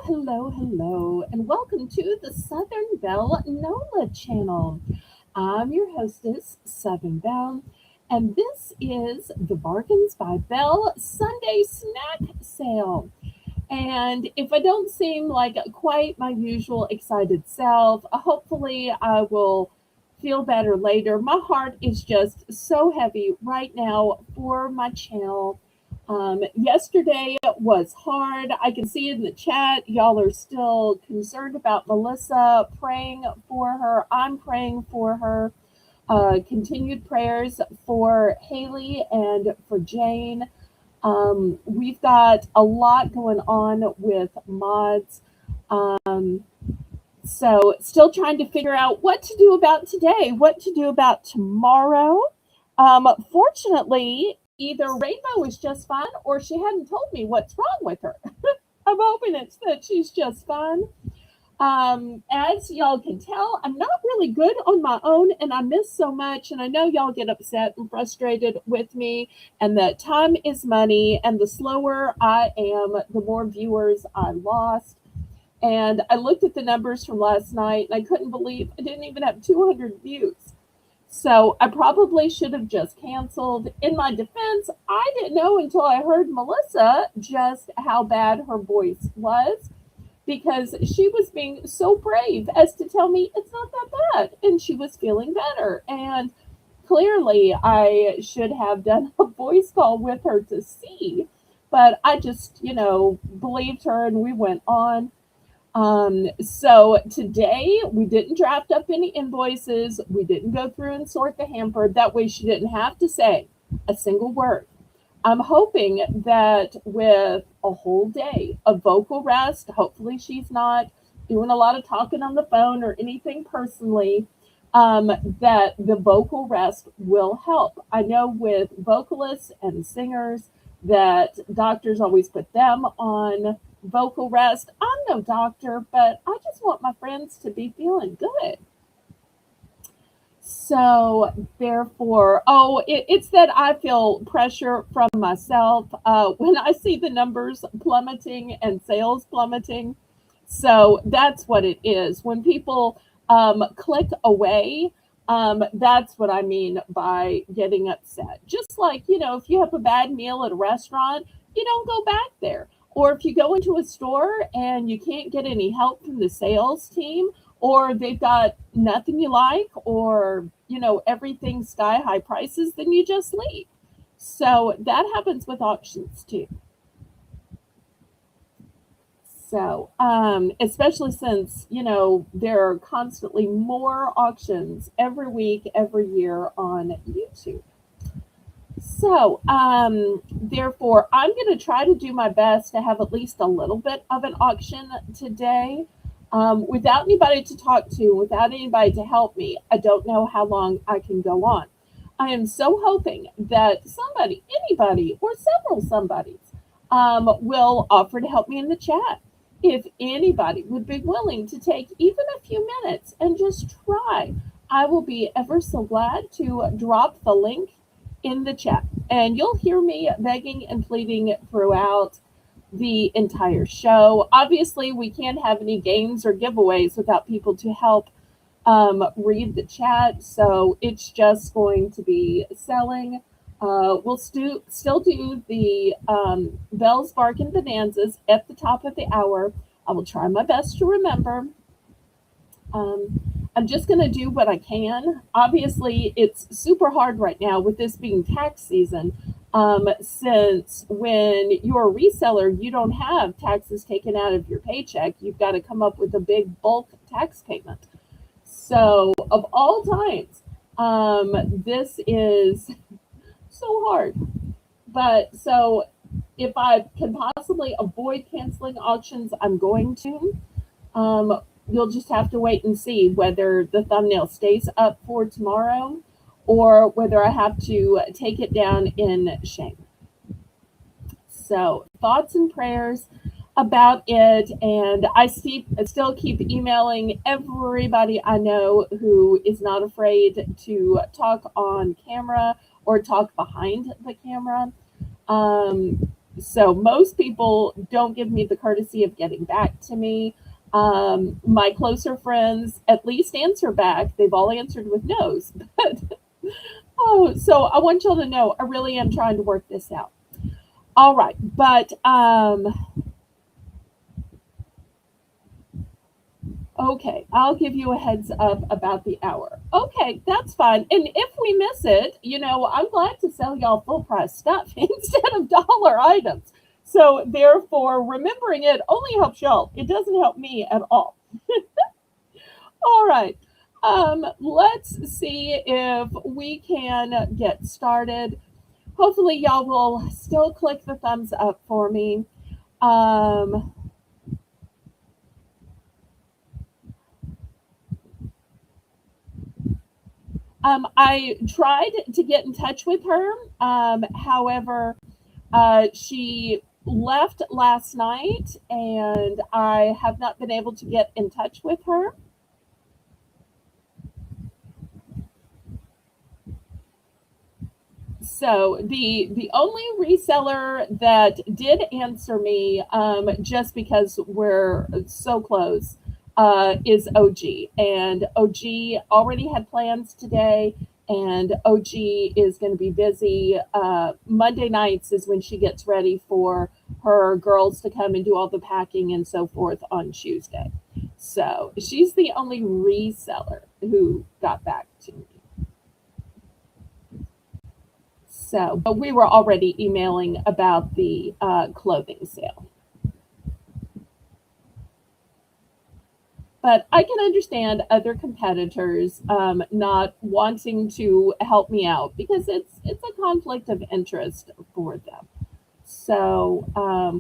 Hello, and welcome to the Southern Belle NOLA channel. I'm your hostess, Southern Belle, and this is the Bargains by Belle Sunday Snack Sale. And if I don't seem like quite my usual excited self, hopefully I will feel better later. My heart is just so heavy right now for my channel. Yesterday was hard. I can see in the chat, y'all are still concerned about Melissa, praying for her. I'm praying for her. Continued prayers for Haley and for Jane. We've got a lot going on with mods. Um, so, still trying to figure out what to do about today, what to do about tomorrow. Fortunately, either Rainbow is just fine or she hadn't told me what's wrong with her. I'm hoping it's that she's just fine. As y'all can tell, I'm not really good on my own and I miss so much. And I know y'all get upset and frustrated with me, and that time is money. And the slower I am, the more viewers I lost. And I looked at the numbers from last night and I couldn't believe I didn't even have 200 views. So I probably should have just canceled. In my defense, I didn't know until I heard Melissa just how bad her voice was, because she was being so brave as to tell me it's not that bad and she was feeling better. And clearly, I should have done a voice call with her to see, but I just, believed her and we went on. So today we didn't draft up any invoices. We didn't go through and sort the hamper. That way she didn't have to say a single word. I'm hoping that with a whole day of vocal rest, hopefully she's not doing a lot of talking on the phone or anything personally, that the vocal rest will help. I know with vocalists and singers that doctors always put them on vocal rest. I'm no doctor, but I just want my friends to be feeling good. So therefore, it's that I feel pressure from myself when I see the numbers plummeting and sales plummeting. So that's what it is. When people click away, that's what I mean by getting upset. Just like, if you have a bad meal at a restaurant, you don't go back there. Or if you go into a store and you can't get any help from the sales team, or they've got nothing you like, or everything sky high prices, then you just leave. So that happens with auctions too. So especially since there are constantly more auctions every week, every year on YouTube. So, therefore, I'm going to try to do my best to have at least a little bit of an auction today. Without anybody to talk to, without anybody to help me, I don't know how long I can go on. I am so hoping that somebody, anybody, or several somebodies will offer to help me in the chat. If anybody would be willing to take even a few minutes and just try, I will be ever so glad to drop the link in the chat. And you'll hear me begging and pleading throughout the entire show. Obviously, we can't have any games or giveaways without people to help read the chat. So it's just going to be selling. We'll still do the Belle's Bargain Bonanzas at the top of the hour. I will try my best to remember. I'm just going to do what I can. Obviously, it's super hard right now with this being tax season, since when you're a reseller, you don't have taxes taken out of your paycheck. You've got to come up with a big bulk tax payment. So, of all times, this is so hard. But so, if I can possibly avoid canceling auctions, I'm going to. You'll just have to wait and see whether the thumbnail stays up for tomorrow or whether I have to take it down in shame. So, thoughts and prayers about it. And I still keep emailing everybody I know who is not afraid to talk on camera or talk behind the camera. So most people don't give me the courtesy of getting back to me. My closer friends at least answer back. They've all answered with no's. But oh, so I want y'all to know I really am trying to work this out. All right, but okay, I'll give you a heads up about the hour. Okay, that's fine. And if we miss it, I'm glad to sell y'all full price stuff instead of dollar items. So therefore, remembering it only helps y'all. It doesn't help me at all. All right. Let's see if we can get started. Hopefully, y'all will still click the thumbs up for me. Um, I tried to get in touch with her. However, she left last night and I have not been able to get in touch with her. So the only reseller that did answer me, just because we're so close, is OG, and OG already had plans today, and OG is going to be busy. Monday nights is when she gets ready for her girls to come and do all the packing and so forth on Tuesday. So she's the only reseller who got back to me. So, but we were already emailing about the clothing sale. But I can understand other competitors not wanting to help me out because it's a conflict of interest for them. So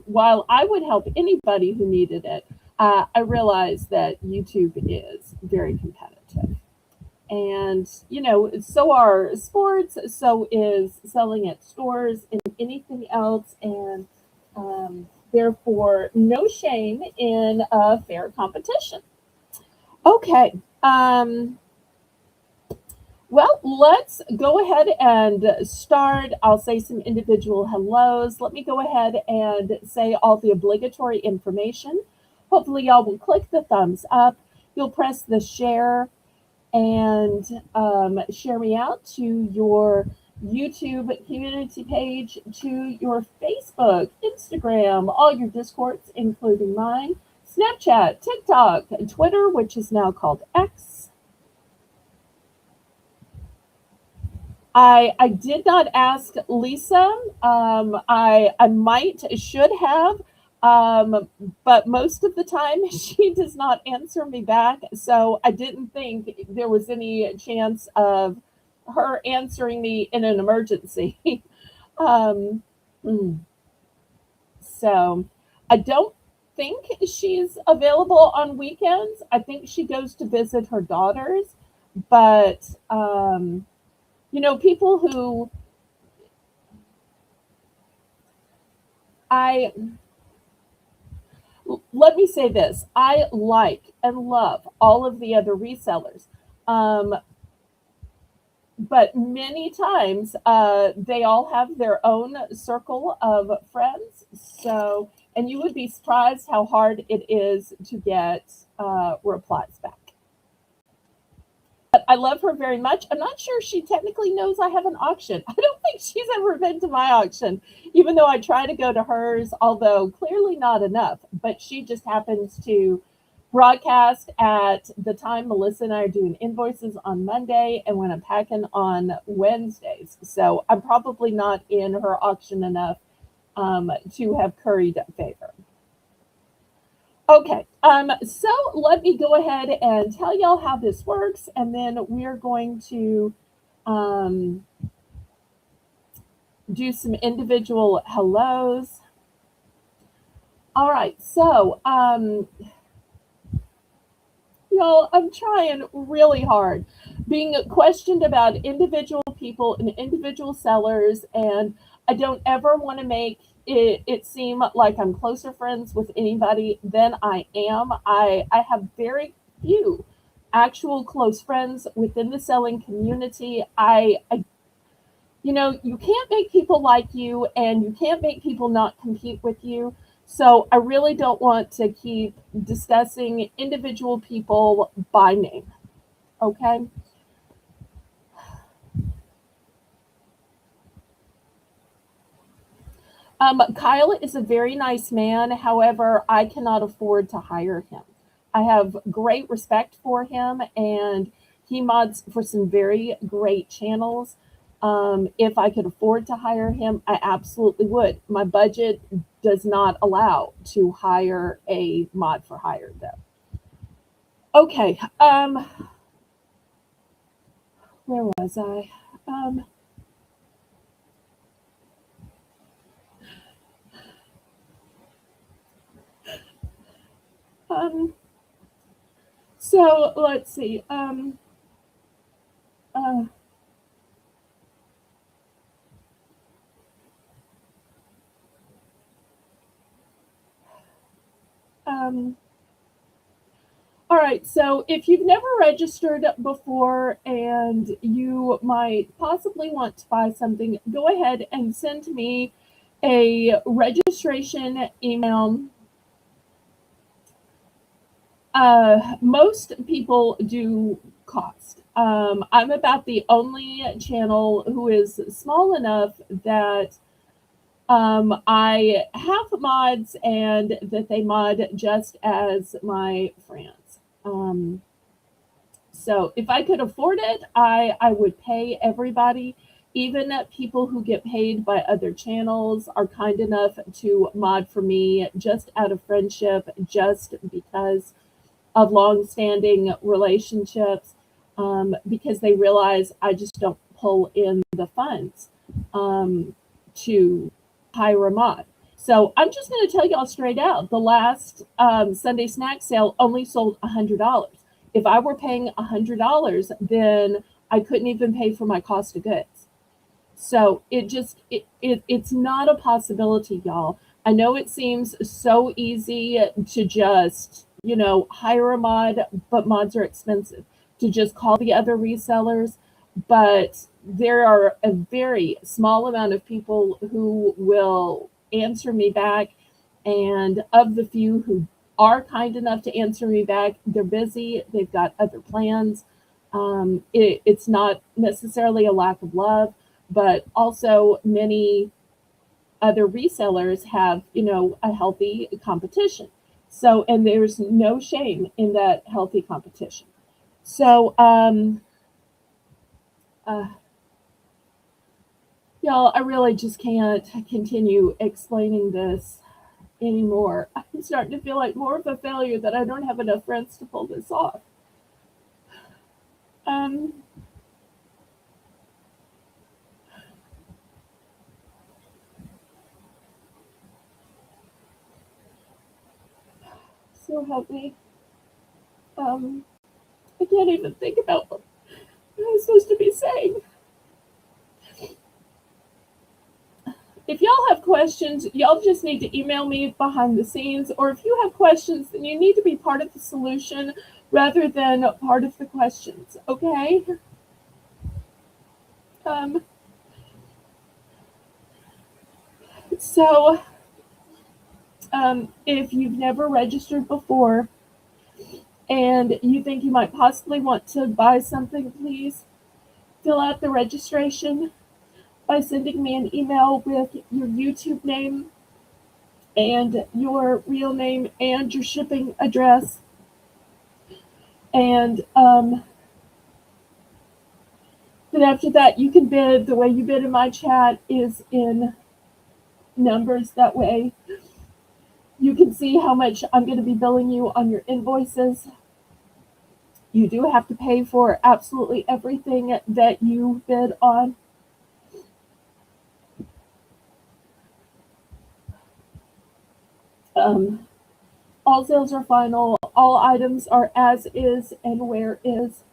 while I would help anybody who needed it, I realize that YouTube is very competitive. And so are sports, so is selling at stores and anything else, and therefore no shame in a fair competition. Okay. Well, let's go ahead and start. I'll say some individual hellos. Let me go ahead and say all the obligatory information. Hopefully y'all will click the thumbs up. You'll press the share and share me out to your YouTube community page, to your Facebook, Instagram, all your Discords, including mine, Snapchat, TikTok, Twitter, which is now called X. I did not ask Lisa. I should have, but most of the time she does not answer me back. So I didn't think there was any chance of her answering me in an emergency. um, mm, so I don't think she's available on weekends. I think she goes to visit her daughters, but people who I let me say this. I like and love all of the other resellers. Um, but many times they all have their own circle of friends. So, and you would be surprised how hard it is to get replies back. But I love her very much. I'm not sure she technically knows I have an auction. I don't think she's ever been to my auction, even though I try to go to hers, although clearly not enough. But she just happens to broadcast at the time Melissa and I are doing invoices on Monday and when I'm packing on Wednesdays. So I'm probably not in her auction enough to have curried favor. Okay, so let me go ahead and tell y'all how this works, and then we're going to do some individual hellos. All right, so y'all, I'm trying really hard, being questioned about individual people and individual sellers, and I don't ever want to make it seem like I'm closer friends with anybody than I am. I have very few actual close friends within the selling community. I You can't make people like you, and you can't make people not compete with you. So I really don't want to keep discussing individual people by name. Okay. Kyle is a very nice man. However, I cannot afford to hire him. I have great respect for him, and he mods for some very great channels. If I could afford to hire him, I absolutely would. My budget does not allow to hire a mod for hire, though. Okay. Where was I? Um, um, so let's see. Uh, um, All right, so if you've never registered before and you might possibly want to buy something, go ahead and send me a registration email. Most people do cost. I'm about the only channel who is small enough that I have mods and that they mod just as my friends. So if I could afford it, I would pay everybody. Even people who get paid by other channels are kind enough to mod for me just out of friendship, just because of long-standing relationships, because they realize I just don't pull in the funds to hire a mod. So I'm just going to tell y'all straight out: the last Sunday snack sale only sold $100. If I were paying $100, then I couldn't even pay for my cost of goods. So it's not a possibility, y'all. I know it seems so easy to just, hire a mod, but mods are expensive. To just call the other resellers, but there are a very small amount of people who will answer me back, and of the few who are kind enough to answer me back, they're busy, they've got other plans. It's not necessarily a lack of love, but also many other resellers have, a healthy competition. So, and there's no shame in that healthy competition. So, uh, y'all, I really just can't continue explaining this anymore. I'm starting to feel like more of a failure that I don't have enough friends to pull this off. Um, so help me. Um, I can't even think about what I'm supposed to be saying. If y'all have questions, y'all just need to email me behind the scenes, or if you have questions, then you need to be part of the solution rather than part of the questions, okay? Um, so, if you've never registered before and you think you might possibly want to buy something, please fill out the registration by sending me an email with your YouTube name and your real name and your shipping address. And then after that, you can bid. The way you bid in my chat is in numbers. That way, you can see how much I'm going to be billing you on your invoices. You do have to pay for absolutely everything that you bid on. Um, all sales are final. All items are as is and where is.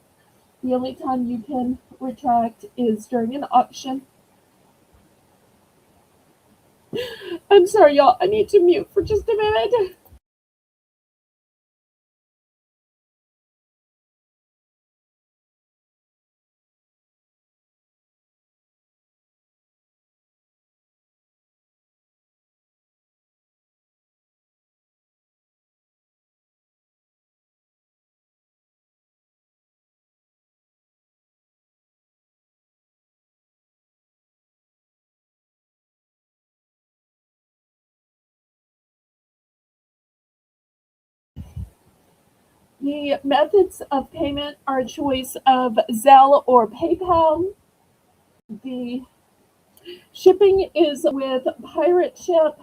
The only time you can retract is during an auction. I'm sorry, y'all. I need to mute for just a minute. The methods of payment are a choice of Zelle or PayPal. The shipping is with Pirate Ship.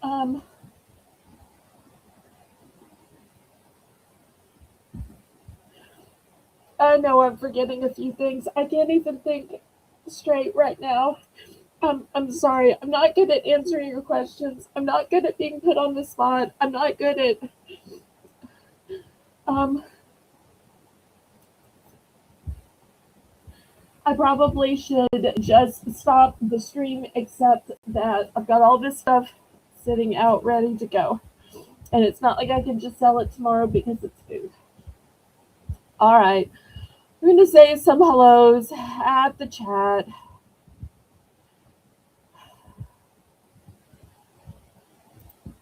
Um, I know I'm forgetting a few things. I can't even think straight right now. I'm sorry. I'm not good at answering your questions. I'm not good at being put on the spot. I'm not good at um, I probably should just stop the stream, except that I've got all this stuff sitting out ready to go. And it's not like I can just sell it tomorrow because it's food. All right. I'm going to say some hellos at the chat.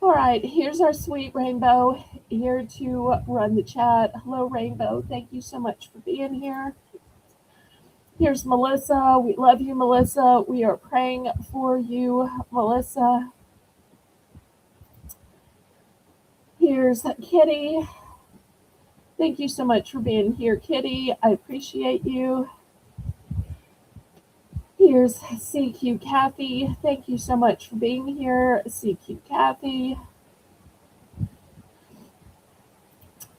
All right. Here's our sweet Rainbow here to run the chat. Hello, Rainbow. Thank you so much for being here. Here's Melissa. We love you, Melissa. We are praying for you, Melissa. Here's Kitty. Thank you so much for being here, Kitty. I appreciate you. Here's CQ Kathy. Thank you so much for being here, CQ Kathy.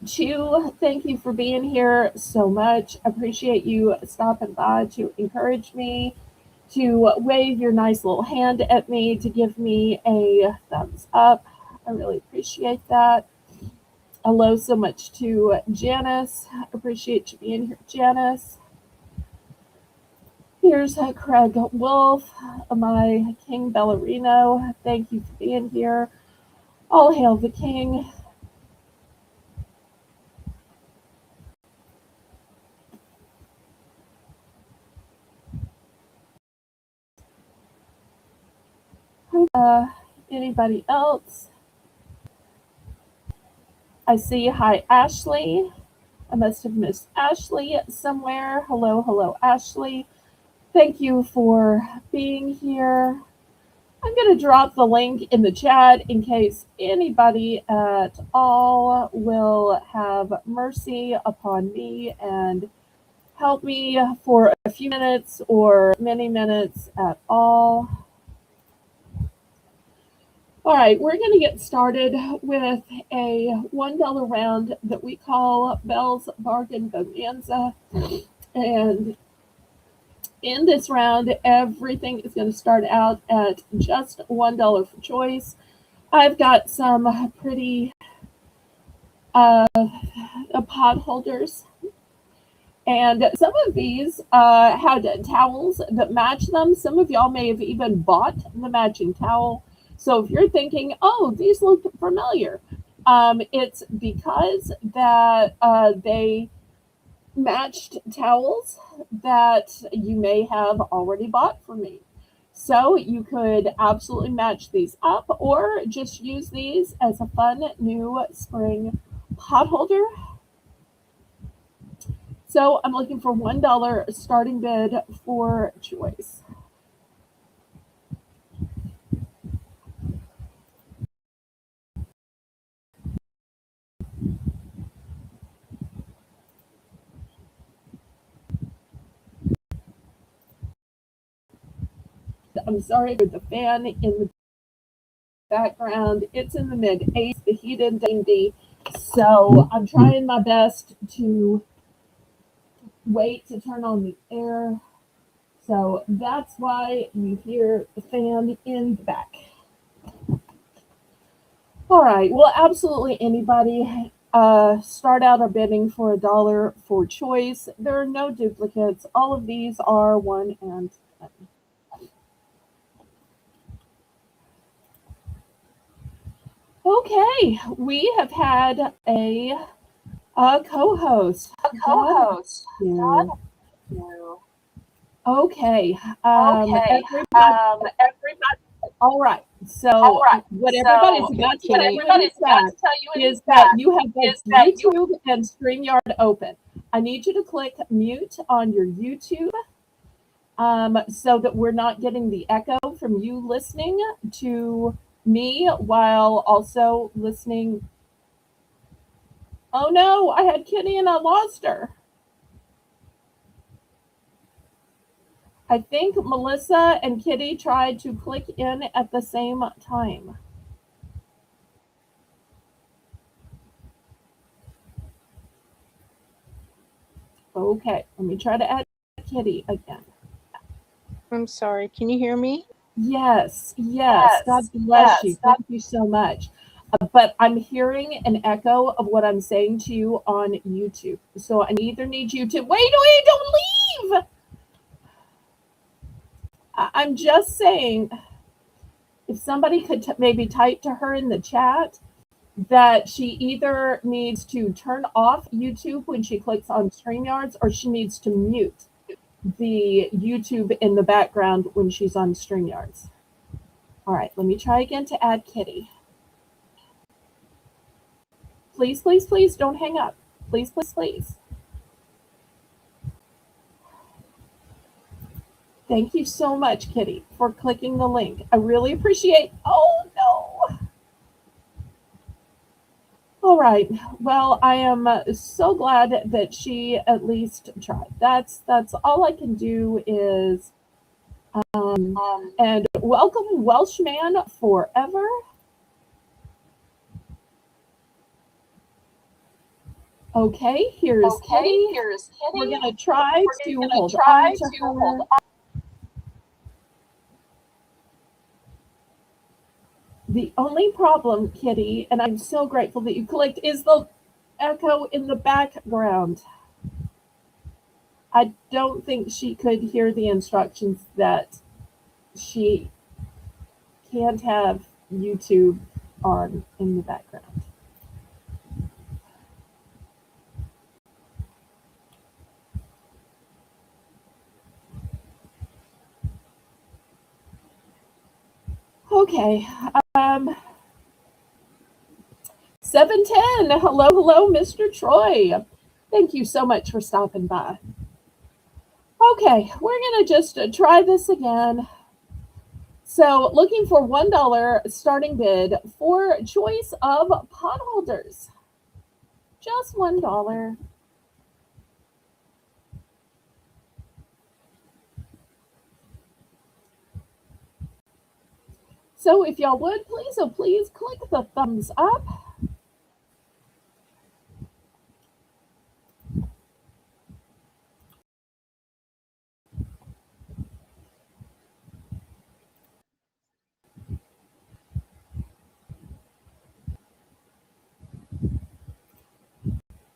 Chu, thank you for being here so much. Appreciate you stopping by to encourage me, to wave your nice little hand at me, to give me a thumbs up. I really appreciate that. Hello so much to Janice. Appreciate you being here, Janice. Here's Craig Wolf, my King Ballerino. Thank you for being here. All hail the King. Anybody else? I see. Hi, Ashley. I must have missed Ashley somewhere. Hello, hello, Ashley. Thank you for being here. I'm going to drop the link in the chat in case anybody at all will have mercy upon me and help me for a few minutes or many minutes at all. All right, we're going to get started with a $1 round that we call Belle's Bargain Bonanza. And in this round, everything is going to start out at just $1 for choice. I've got some pretty pot holders. And some of these had towels that match them. Some of y'all may have even bought the matching towel. So if you're thinking, oh, these look familiar, it's because that they matched towels that you may have already bought from me. So you could absolutely match these up or just use these as a fun new spring pot holder. So I'm looking for $1 starting bid for choice. I'm sorry for the fan in the background. It's in the mid 80s, the heat index. So I'm trying my best to wait to turn on the air. So that's why you hear the fan in the back. All right. Well, absolutely anybody start out our bidding for $1 for choice. There are no duplicates. All of these are 1 and 10. Okay, we have had a co-host. God. Okay. Everybody. All right. So what everybody's about to tell you is that you have both YouTube and StreamYard open. I need you to click mute on your YouTube so that we're not getting the echo from you listening to me while also listening. Oh no, I had Kitty and I lost her. I think Melissa and Kitty tried to click in at the same time. Okay, let me try to add Kitty again. I'm sorry. Can you hear me? Yes, yes. God bless you. Thank you so much. But I'm hearing an echo of what I'm saying to you on YouTube. So I either need you to wait, don't leave. I'm just saying, if somebody could maybe type to her in the chat that she either needs to turn off YouTube when she clicks on StreamYards or she needs to mute the YouTube in the background when she's on StreamYards. All right, let me try again to add Kitty. Please, please, please don't hang up. Please, please, please. Thank you so much, Kitty, for clicking the link. I really appreciate. Oh no. All right. Well, I am so glad that she at least tried. That's all I can do is and welcome Welshman forever. Okay, here's Kitty. We're gonna try to hold on to her. The only problem, Kitty, and I'm so grateful that you clicked, is the echo in the background. I don't think she could hear the instructions that she can't have YouTube on in the background. Okay. 710. Hello, Mr. Troy. Thank you so much for stopping by. Okay, we're going to just try this again. So, looking for $1 starting bid for choice of pot holders. Just $1. So, if y'all would, please click the thumbs up.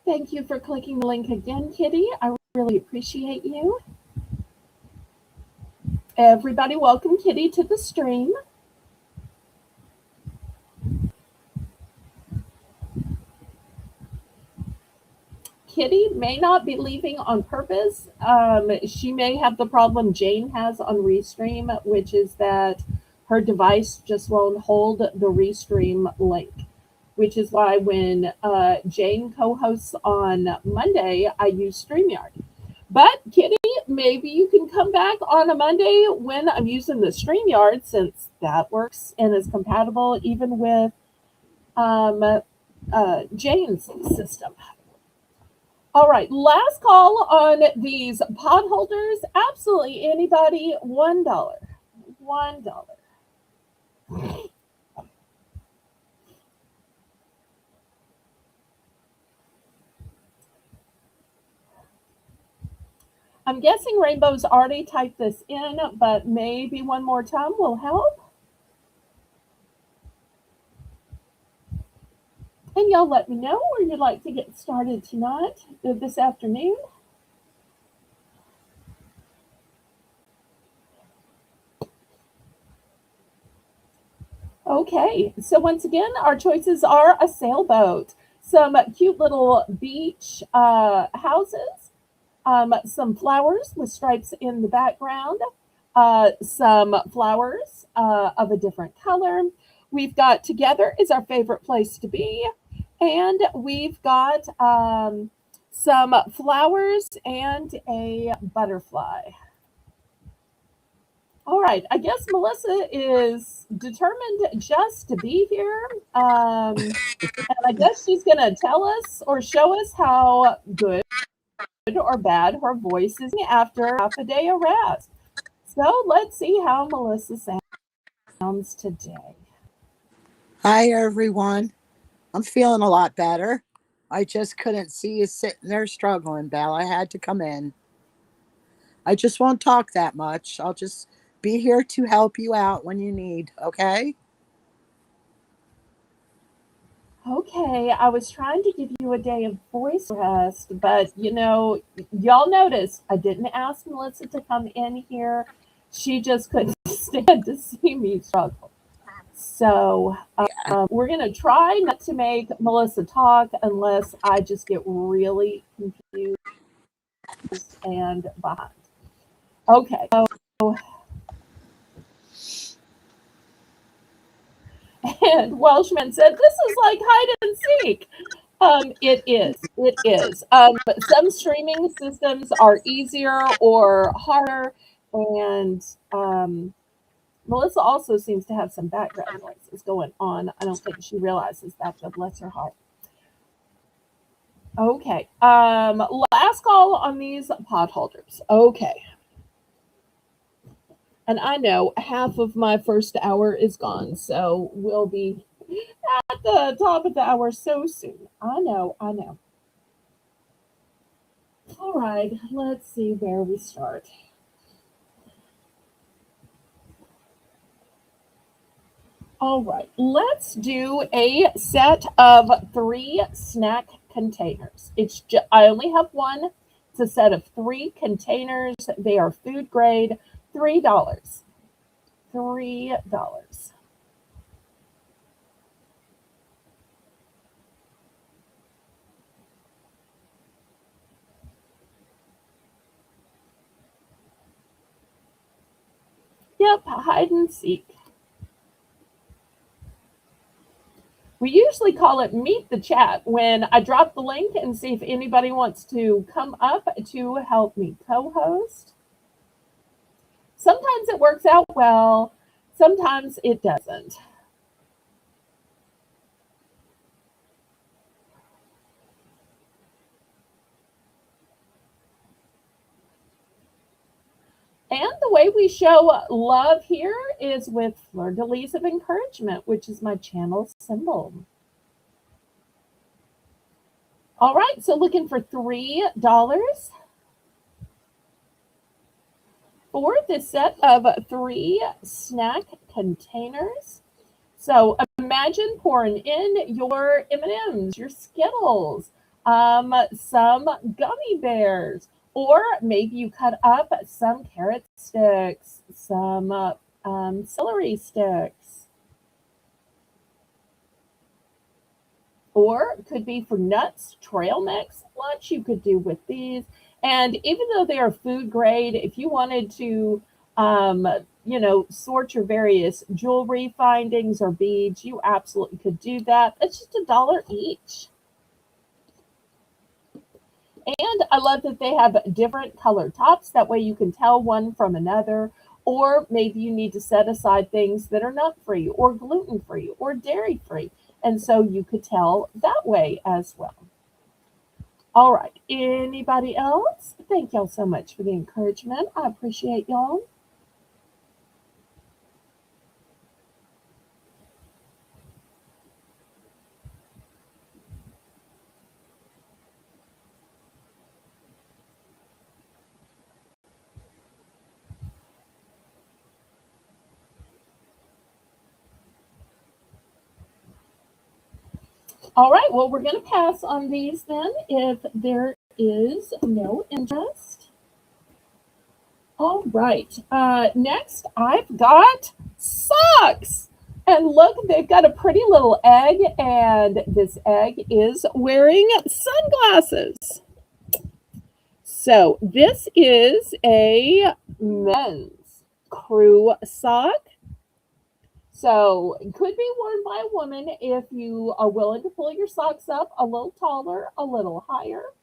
Thank you for clicking the link again, Kitty. I really appreciate you. Everybody, welcome Kitty to the stream. Kitty may not be leaving on purpose. She may have the problem Jane has on Restream, which is that her device just won't hold the Restream link, which is why when Jane co-hosts on Monday, I use StreamYard. But Kitty, maybe you can come back on a Monday when I'm using the StreamYard, since that works and is compatible even with Jane's system. All right, last call on these pot holders. Absolutely anybody, $1. $1. I'm guessing Rainbow's already typed this in, but maybe one more time will help. And y'all let me know where you'd like to get started tonight, this afternoon. Okay, so once again, our choices are a sailboat, some cute little beach houses, some flowers with stripes in the background, some flowers of a different color. We've got Together is Our Favorite Place to Be, and we've got some flowers and a butterfly. All right. I guess Melissa is determined just to be here. And I guess she's going to tell us or show us how good or bad her voice is after half a day of rest. So let's see how Melissa sounds today. Hi, everyone. I'm feeling a lot better. I just couldn't see you sitting there struggling, Belle. I had to come in. I just won't talk that much. I'll just be here to help you out when you need, okay? Okay, I was trying to give you a day of voice rest, but y'all noticed I didn't ask Melissa to come in here. She just couldn't stand to see me struggle. So Yeah. we're going to try not to make Melissa talk unless I just get really confused and behind. Okay. So, and Welshman said, "This is like hide and seek." It is. It is. But some streaming systems are easier or harder, and Melissa also seems to have some background noises going on. I don't think she realizes that, but bless her heart. Okay. Last call on these pot holders. Okay. And I know half of my first hour is gone, so we'll be at the top of the hour so soon. I know, I know. All right, let's see where we start. All right, let's do a set of 3 snack containers. I only have one. It's a set of 3 containers. They are food grade, $3. $3. Yep, hide and seek. We usually call it meet the chat when I drop the link and see if anybody wants to come up to help me co-host. Sometimes it works out well, sometimes it doesn't. And the way we show love here is with fleur de lis of encouragement, which is my channel symbol. All right, so looking for $3 for this set of 3 snack containers. So imagine pouring in your M&Ms, your Skittles, some gummy bears, or maybe you cut up some carrot sticks, some celery sticks, or it could be for nuts, trail mix, lunch you could do with these. And even though they are food grade, if you wanted to, sort your various jewelry findings or beads, you absolutely could do that. It's just $1 each. And I love that they have different color tops. That way you can tell one from another. Or maybe you need to set aside things that are nut free or gluten free or dairy free. And so you could tell that way as well. All right. Anybody else? Thank y'all so much for the encouragement. I appreciate y'all. All right, well, we're going to pass on these then if there is no interest. All right, next I've got socks. And look, they've got a pretty little egg, and this egg is wearing sunglasses. So this is a men's crew sock. So it could be worn by a woman if you are willing to pull your socks up a little taller, a little higher.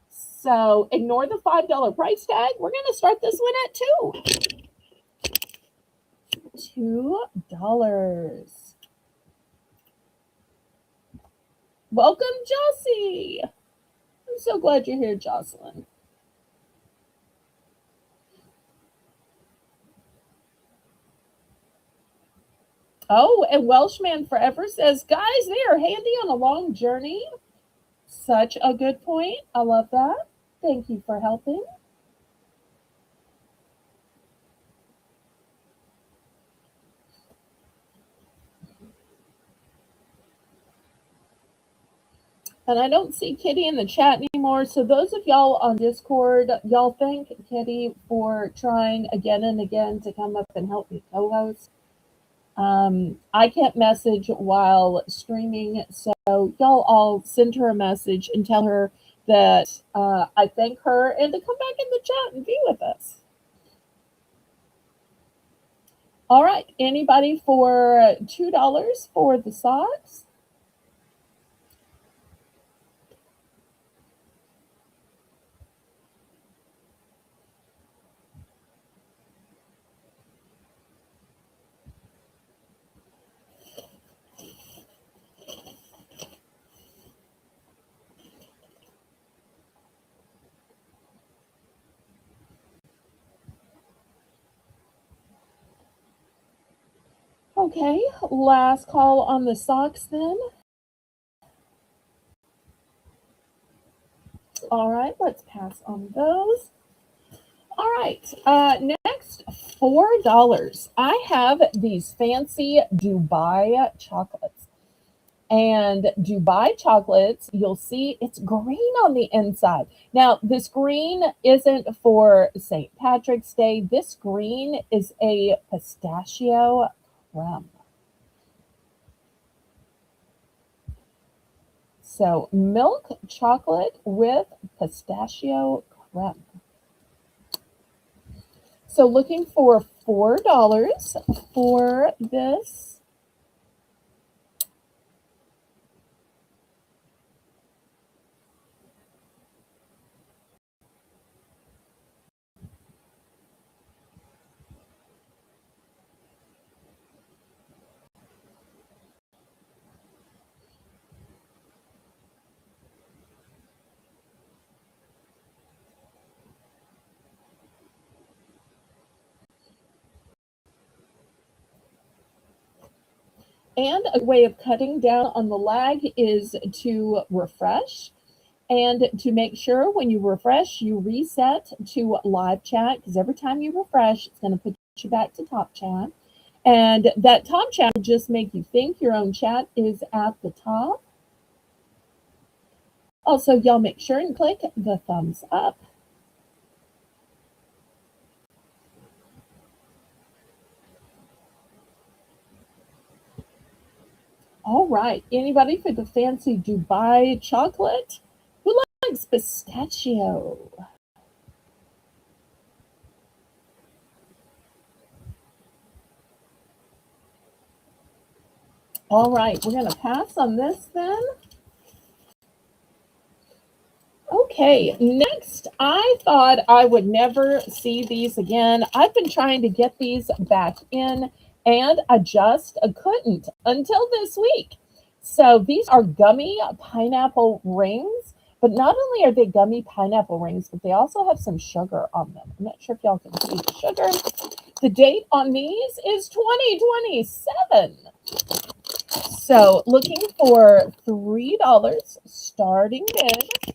So ignore the $5 price tag. We're going to start this one at $2. $2. Welcome, Josie. I'm so glad you're here, Jocelyn. Oh, and Welshman Forever says, guys, they are handy on a long journey. Such a good point. I love that. Thank you for helping. And I don't see Kitty in the chat anymore. So those of y'all on Discord, y'all thank Kitty for trying again and again to come up and help me co-host. I can't message while streaming, so y'all all send her a message and tell her that I thank her and to come back in the chat and be with us. All right, anybody for $2 for the socks? Okay, last call on the socks then. All right, let's pass on those. All right, next, $4. I have these fancy Dubai chocolates. And Dubai chocolates, you'll see it's green on the inside. Now, this green isn't for St. Patrick's Day. This green is a pistachio creme. So, milk chocolate with pistachio creme. So, looking for $4 for this. And a way of cutting down on the lag is to refresh. And to make sure when you refresh, you reset to live chat, because every time you refresh, it's going to put you back to top chat. And that top chat will just make you think your own chat is at the top. Also, y'all make sure and click the thumbs up. All right. Anybody for the fancy Dubai chocolate? Who likes pistachio? All right. We're going to pass on this then. Okay, next, I thought I would never see these again. I've been trying to get these back in, and I just couldn't until this week. So these are gummy pineapple rings, but not only are they gummy pineapple rings, but they also have some sugar on them. I'm not sure if y'all can see the sugar. The date on these is 2027. So looking for $3 starting bid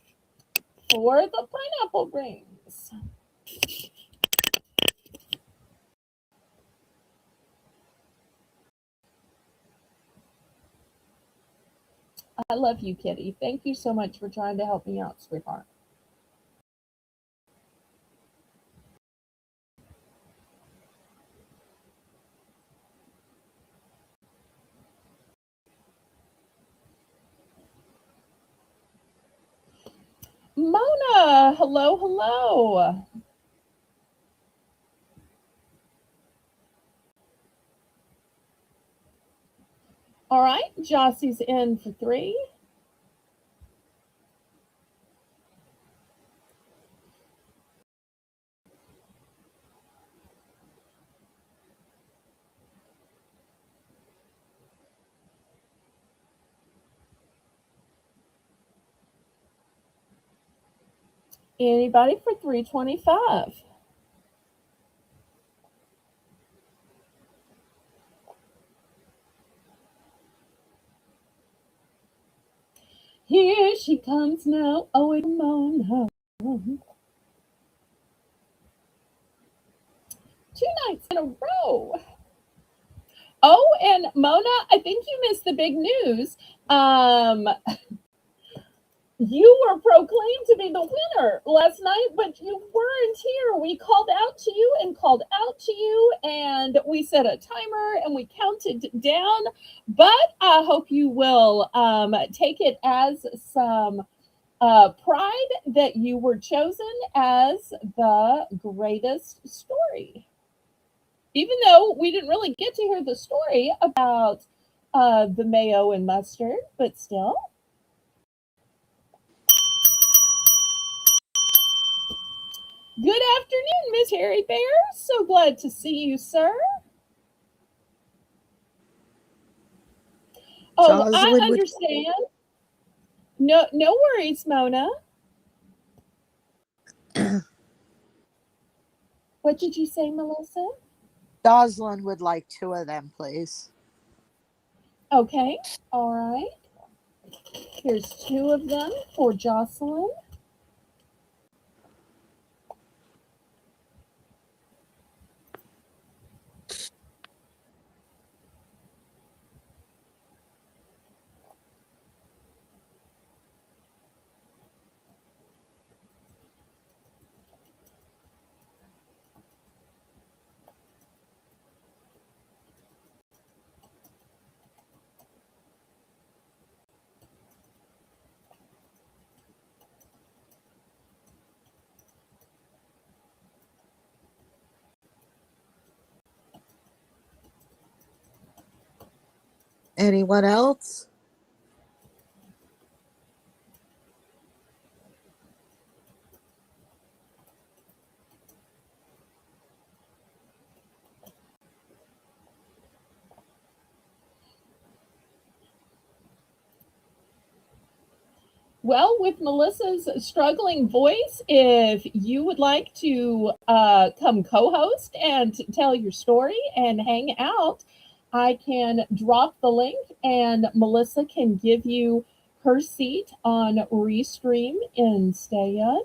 for the pineapple rings. I love you, Kitty. Thank you so much for trying to help me out, sweetheart. Mona, hello, hello. All right, Jossie's in for 3. Anybody for 325? Here she comes now. Oh, it's Mona. 2 nights in a row. Oh, and Mona, I think you missed the big news. Um, you were proclaimed to be the winner last night, but you weren't here. We called out to you and called out to you, and we set a timer and we counted down. But I hope you will take it as some pride that you were chosen as the greatest story. Even though we didn't really get to hear the story about the mayo and mustard, but still. Good afternoon, Miss Harry Bear. So glad to see you, sir. Oh, I Jocelyn would understand. No, no worries, Mona. What did you say, Melissa? Jocelyn would like two of them, please. Okay, all right. Here's two of them for Jocelyn. Anyone else? Well, with Melissa's struggling voice, if you would like to come co host and tell your story and hang out, I can drop the link and Melissa can give you her seat on Restream instead.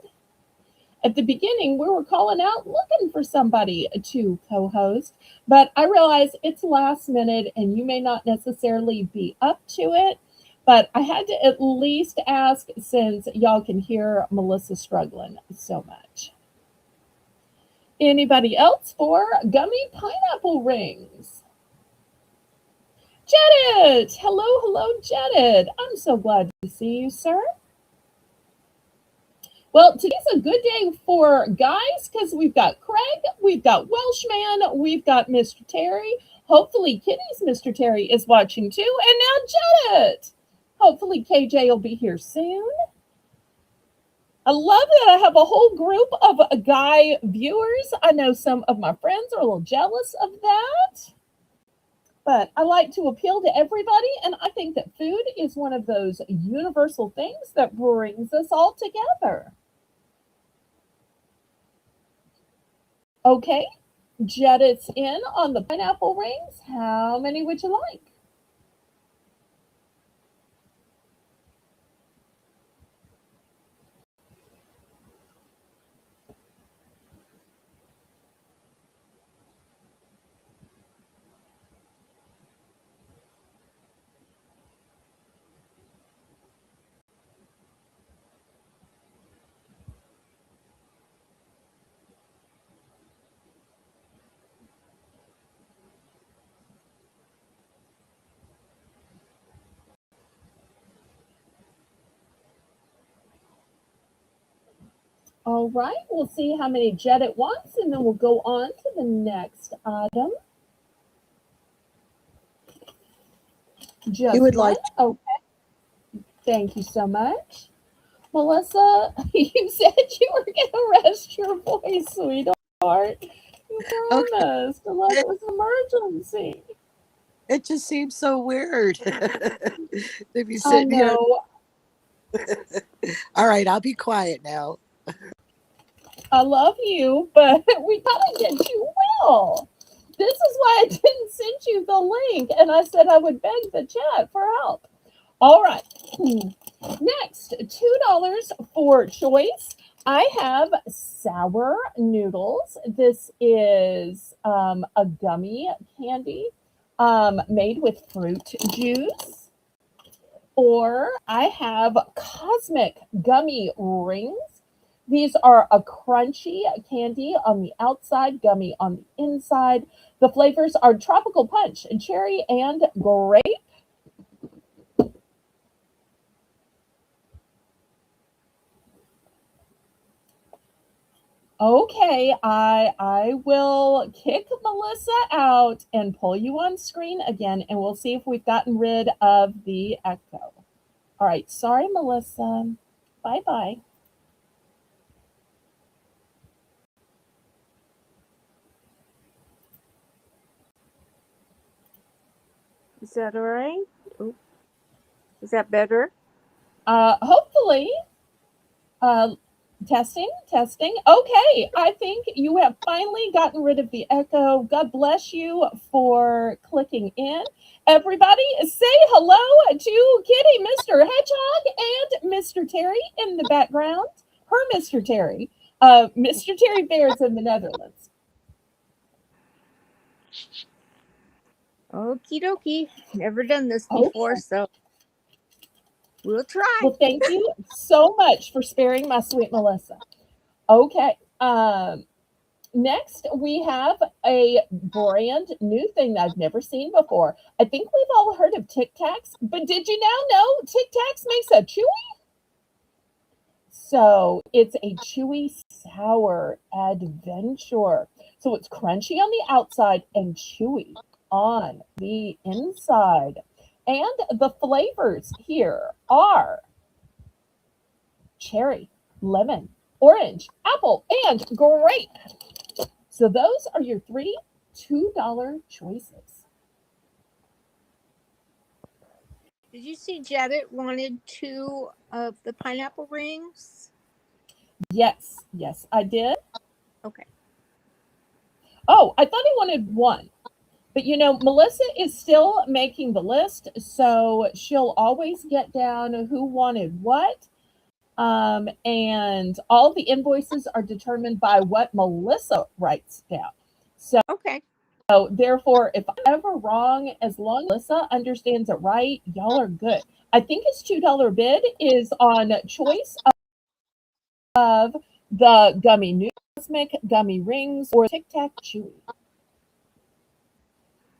At the beginning, we were calling out looking for somebody to co host, but I realize it's last minute and you may not necessarily be up to it. But I had to at least ask since y'all can hear Melissa struggling so much. Anybody else for gummy pineapple rings? Jedid! Hello, hello, Jedid. I'm so glad to see you, sir. Well, today's a good day for guys because we've got Craig, we've got Welshman, we've got Mr. Terry. Hopefully, Kitty's Mr. Terry is watching too. And now Janet. Hopefully, KJ will be here soon. I love that I have a whole group of guy viewers. I know some of my friends are a little jealous of that. But I like to appeal to everybody, and I think that food is one of those universal things that brings us all together. Okay, Jedit's in on the pineapple rings. How many would you like? All right, we'll see how many Jedit wants, and then we'll go on to the next item. He would Just one. like Okay, thank you so much. Melissa, you said you were going to rest your voice, sweetheart. You okay. promised, unless it was an emergency. It just seems so weird to be I sitting here. know. All right, I'll be quiet now. I love you, but we gotta get you well. This is why I didn't send you the link, and I said I would beg the chat for help. All right. Next, $2 for choice. I have sour noodles. This is a gummy candy made with fruit juice. Or I have cosmic gummy rings. These are a crunchy candy on the outside, gummy on the inside. The flavors are tropical punch, cherry, and grape. Okay, I will kick Melissa out and pull you on screen again, and we'll see if we've gotten rid of the echo. All right, sorry, Melissa. Bye-bye. Is that all right? Oh, is that better? Hopefully. Testing, testing. Okay, I think you have finally gotten rid of the echo. God bless you for clicking in. Everybody, say hello to Kitty, Mr. Hedgehog, and Mr. Terry in the background. Her Mr. Terry. Mr. Terry Bears in the Netherlands. Okie dokie. Never done this before, Okay. so we'll try. Well, thank you so much for sparing my sweet Melissa. Okay. Next, we have a brand new thing that I've never seen before. I think we've all heard of Tic Tacs, but did you now know Tic Tacs makes a chewy? So it's a chewy sour adventure. So it's crunchy on the outside and chewy on the inside. And the flavors here are cherry, lemon, orange, apple, and grape. So those are your three $2 choices. Did you see Janet wanted 2 of the pineapple rings? Yes, yes, I did. Okay. Oh, I thought he wanted 1. But you know, Melissa is still making the list, so she'll always get down who wanted what. And all the invoices are determined by what Melissa writes down. Okay. So therefore, if I'm ever wrong, as long as Melissa understands it right, y'all are good. I think his $2 bid is on choice of the gummy noodles, cosmic gummy rings, or Tic Tac Chewy.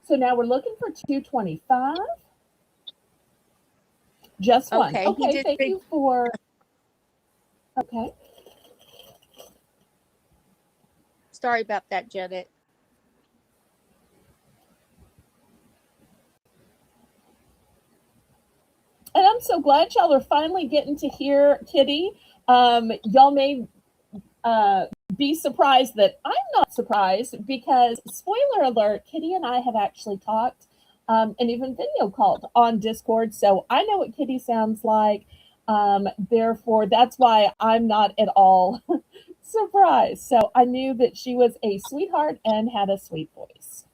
So now we're looking for 225. Just one. Okay. He Okay, did thank say, you for. Okay. sorry about that, Janet. And I'm so glad y'all are finally getting to hear Kitty. Y'all may be surprised that I'm not surprised because, spoiler alert, Kitty and I have actually talked and even video called on Discord. So I know what Kitty sounds like. Therefore, that's why I'm not at all surprised. So I knew that she was a sweetheart and had a sweet voice.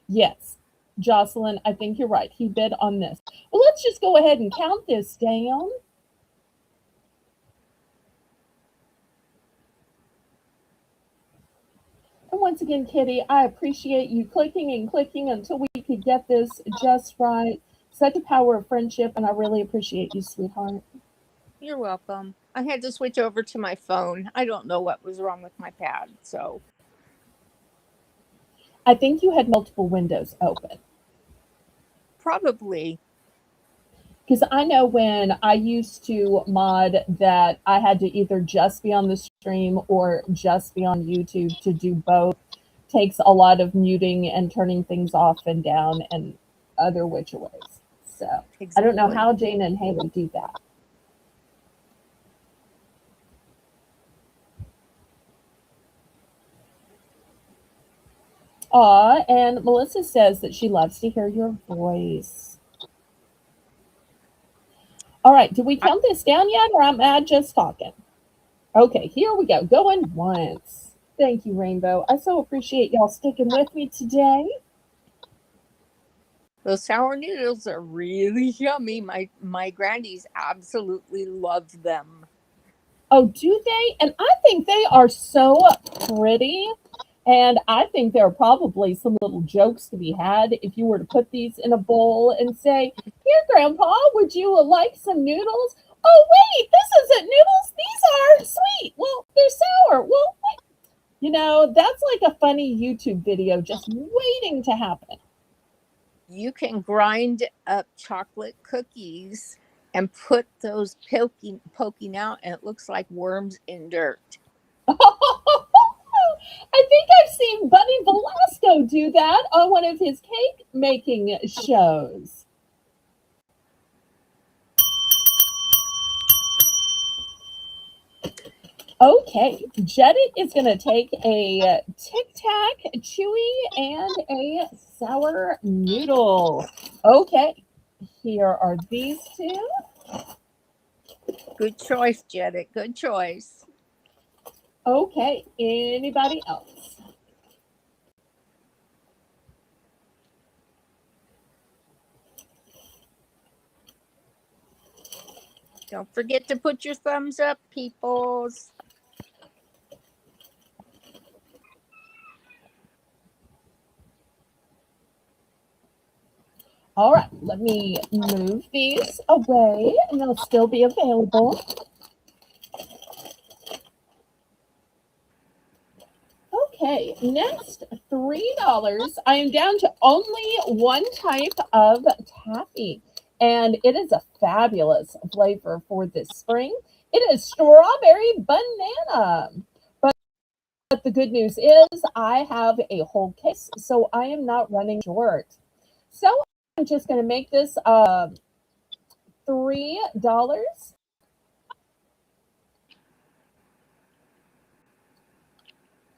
Yes. Jocelyn, I think you're right. He bid on this. Well, let's just go ahead and count this down. And once again, Kitty, I appreciate you clicking and clicking until we could get this just right. Such a power of friendship, and I really appreciate you, sweetheart. You're welcome. I had to switch over to my phone. I don't know what was wrong with my pad, so. I think you had multiple windows open. Probably. Because I know when I used to mod that I had to either just be on the stream or just be on YouTube to do both. Takes a lot of muting and turning things off and down and other which ways. So exactly. I don't know how Jane and Haley do that. Aw, and Melissa says that she loves to hear your voice. All right, did we count this down yet, or am I just talking? Okay, here we go. Going once. Thank you, Rainbow. I so appreciate y'all sticking with me today. Those sour noodles are really yummy. My grandies absolutely love them. Oh, do they? And I think they are so pretty. And I think there are probably some little jokes to be had if you were to put these in a bowl and say, "Here, Grandpa, would you like some noodles?" "Oh, wait, this isn't noodles. These are sweet." "Well, they're sour." "Well, wait." That's like a funny YouTube video just waiting to happen. You can grind up chocolate cookies and put those poking out, and it looks like worms in dirt. I think I've seen Bunny Velasco do that on one of his cake making shows. Okay, Jettit is going to take a Tic Tac, Chewy, and a sour noodle. Okay, here are these two. Good choice, Jedit. Good choice. Okay, anybody else? Don't forget to put your thumbs up, peoples. All right, let me move these away and they'll still be available. Okay, next $3. I am down to only one type of taffy, and it is a fabulous flavor for this spring. It is strawberry banana. But the good news is I have a whole case, so I am not running short. So I'm just going to make this $3.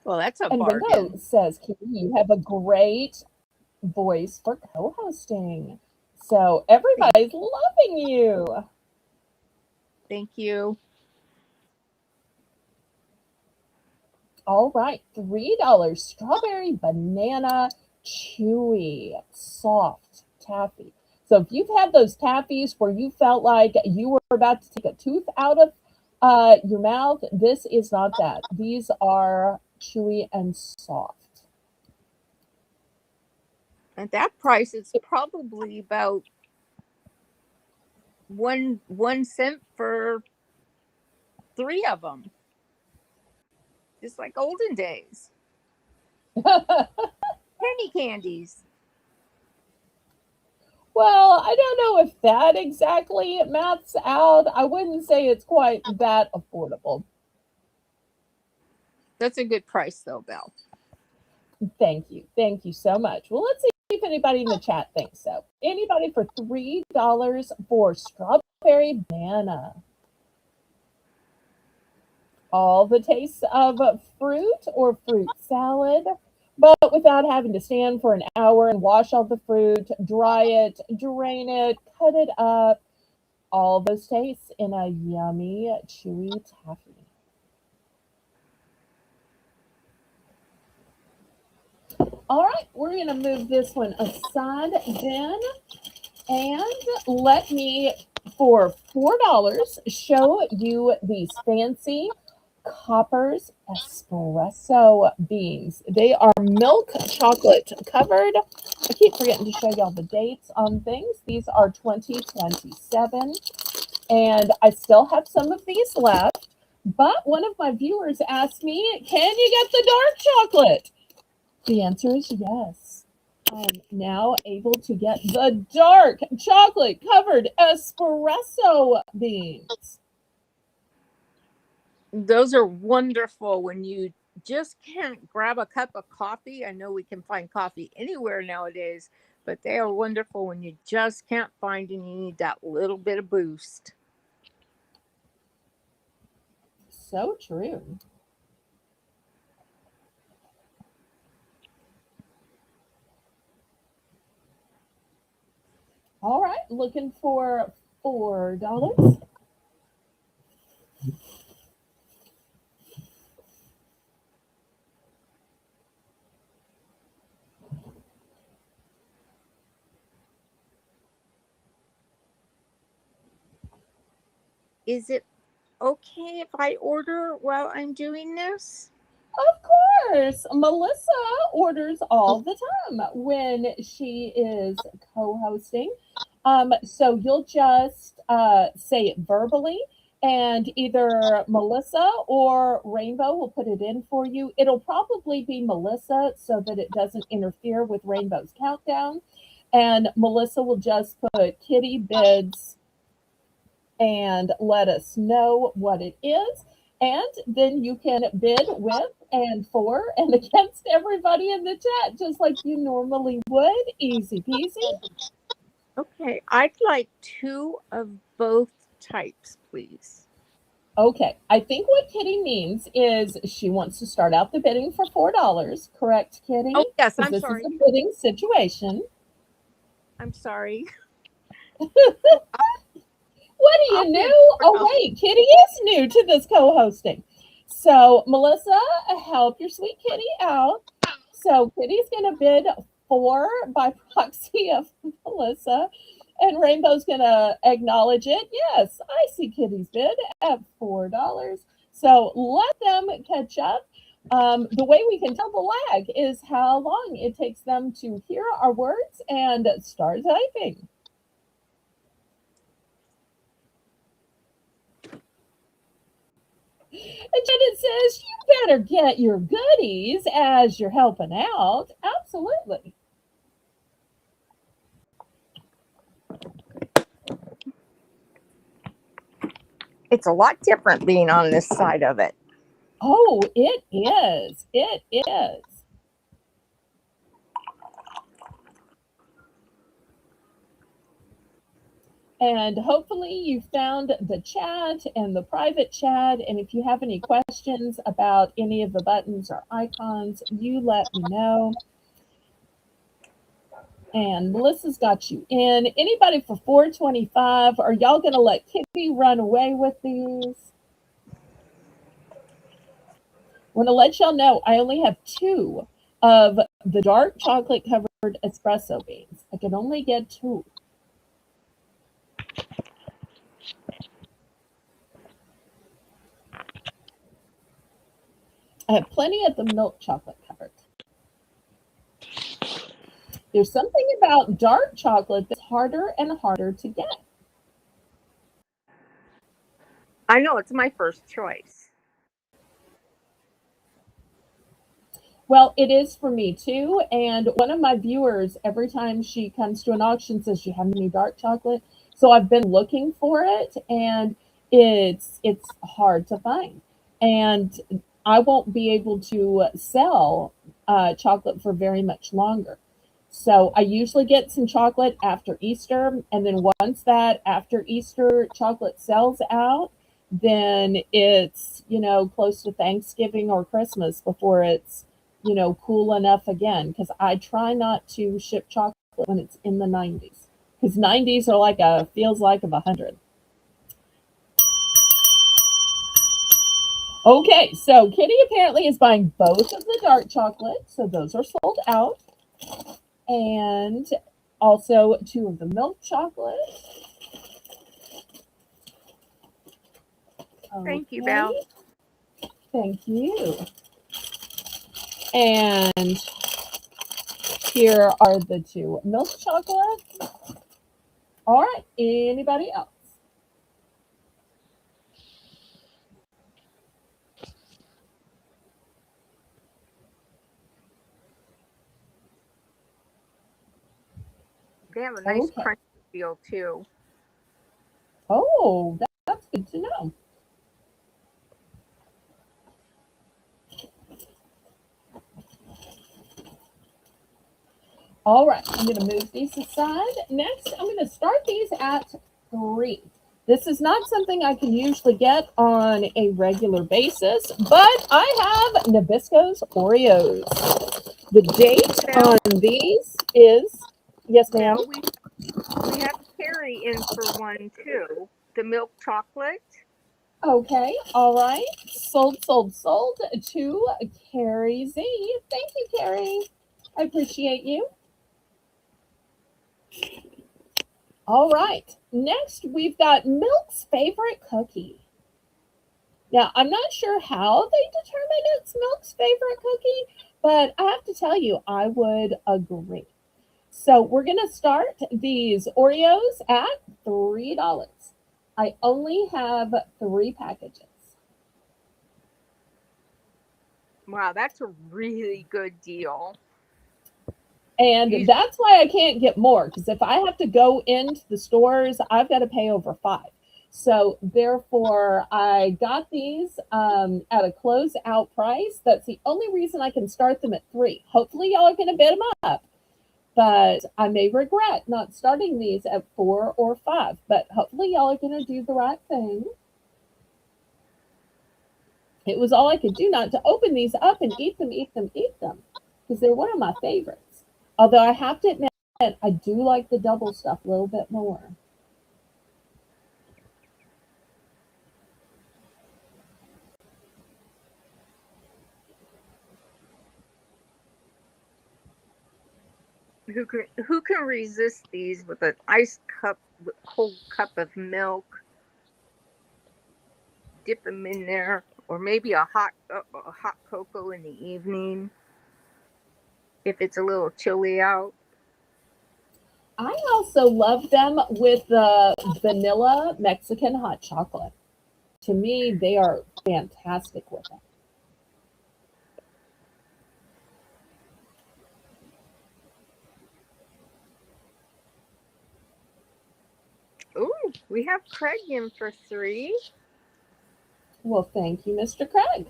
Well, that's a And Ringo bargain. says, Kitty, you have a great voice for co-hosting. So Thank, everybody's loving you. thank you. All right, $3. Strawberry banana chewy, soft taffy. So if you've had those taffies where you felt like you were about to take a tooth out of your mouth, this is not that. These are chewy and soft. At that price, it's probably about one cent for three of them, just like olden days. Penny candies. Well, I don't know if that exactly maths out. I wouldn't say it's quite that affordable. That's a good price, though, Belle. Thank you. Thank you so much. Well, let's see if anybody in the chat thinks so. Anybody for $3 for strawberry banana? All the tastes of fruit or fruit salad, but without having to stand for an hour and wash all the fruit, dry it, drain it, cut it up. All those tastes in a yummy, chewy taffy. All right, we're going to move this one aside then. And let me, for $4, show you these fancy Copper's espresso beans. They are milk chocolate covered. I keep forgetting to show y'all the dates on things. These are 2027. And I still have some of these left. But one of my viewers asked me, can you get the dark chocolate? The answer is yes. I'm now able to get the dark chocolate covered espresso beans. Those are wonderful when you just can't grab a cup of coffee. I know we can find coffee anywhere nowadays, but they are wonderful when you just can't find and you need that little bit of boost. So true. All right, looking for $4. is it okay if I order while I'm doing this? Of course, Melissa orders all the time when she is co-hosting. So you'll just say it verbally, and either Melissa or Rainbow will put it in for you. It'll probably be Melissa so that it doesn't interfere with Rainbow's countdown. And Melissa will just put Kitty bids and let us know what it is. And then you can bid with and for and against everybody in the chat, just like you normally would. Easy peasy. Okay, I'd like 2 of both types, please. Okay, I think what Kitty means is she wants to start out the bidding for $4. Correct, Kitty? Oh, yes, Because I'm this sorry. is a bidding situation. I'm sorry. What are you I'll bid new? Oh, $4. wait, Kitty is new to this co-hosting. So, Melissa, help your sweet Kitty out. So, Kitty's going to bid 4 by proxy of Melissa, and Rainbow's going to acknowledge it. Yes, I see Kitty's bid at $4. So, let them catch up. The way we can tell the lag is how long it takes them to hear our words and start typing. And Janet says, you better get your goodies as you're helping out. Absolutely. It's a lot different being on this side of it. Oh, it is. It is. And hopefully you found the chat and the private chat. And if you have any questions about any of the buttons or icons, you let me know. And Melissa's got you in. Anybody for 425? Are y'all going to let Kitty run away with these? I want to let y'all know I only have 2 of the dark chocolate covered espresso beans. I can only get 2. I have plenty of the milk chocolate covered. There's something about dark chocolate that's harder and harder to get. I know it's my first choice. Well, it is for me too. And one of my viewers, every time she comes to an auction, says, "You have any dark chocolate?" So I've been looking for it, and it's hard to find. And I won't be able to sell chocolate for very much longer. So I usually get some chocolate after Easter, and then once that after Easter chocolate sells out, then it's, close to Thanksgiving or Christmas before it's, cool enough again. Because I try not to ship chocolate when it's in the 90s. Because 90s are like feels like of 100. Okay, so Kitty apparently is buying both of the dark chocolate, so those are sold out. And also 2 of the milk chocolate. Thank you, Okay, Belle. thank you. And here are the 2 milk chocolate. All right, anybody else? They have a nice Okay. crunchy feel too. Oh, that's good to know. All right, I'm going to move these aside. Next, I'm going to start these at 3. This is not something I can usually get on a regular basis, but I have Nabisco's Oreos. The date Belle, on these is, yes, ma'am. Belle, we have Carrie in for one too. The milk chocolate. Okay, all right. Sold to Carrie Z. Thank you, Carrie. I appreciate you. All right. Next, we've got Milk's favorite cookie. Now, I'm not sure how they determine it's Milk's favorite cookie, but I have to tell you, I would agree. So we're going to start these Oreos at $3. I only have 3 packages. Wow, that's a really good deal. And that's why I can't get more, because if I have to go into the stores, I've got to pay over 5. So therefore, I got these at a closeout price. That's the only reason I can start them at 3. Hopefully, y'all are going to bid them up. But I may regret not starting these at 4 or 5. But hopefully, y'all are going to do the right thing. It was all I could do not to open these up and eat them, because they're one of my favorites. Although I have to admit, I do like the double stuff a little bit more. Who can resist these with an ice cup, cold cup of milk? Dip them in there, or maybe a hot cocoa in the evening if it's a little chilly out. I also love them with the vanilla Mexican hot chocolate. To me, they are fantastic with it. Ooh, we have Craig in for 3. Well, thank you, Mr. Craig.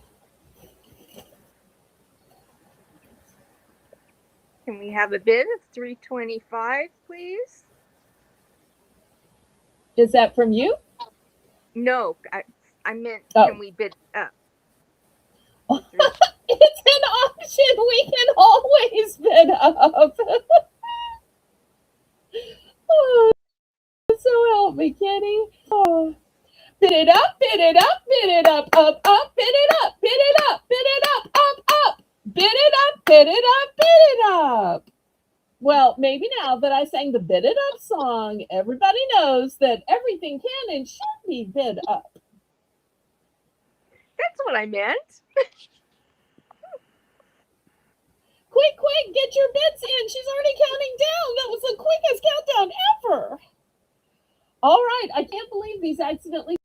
Can we have a bid of $3.25, please? Is that from you? No, I meant, Oh. can we bid up? It's an option. We can always bid up. Oh, so help me, Kitty. Oh. Bid it up, bid it up, bid it up, up, bid it up, bid it up, bid it up, up, bid it up, bid it up, bid it up. Well, maybe now that I sang the Bid It Up song, everybody knows that everything can and should be bid up. That's what I meant. Quick, get your bids in. She's already counting down. That was the quickest countdown ever. All right, I can't believe these accidentally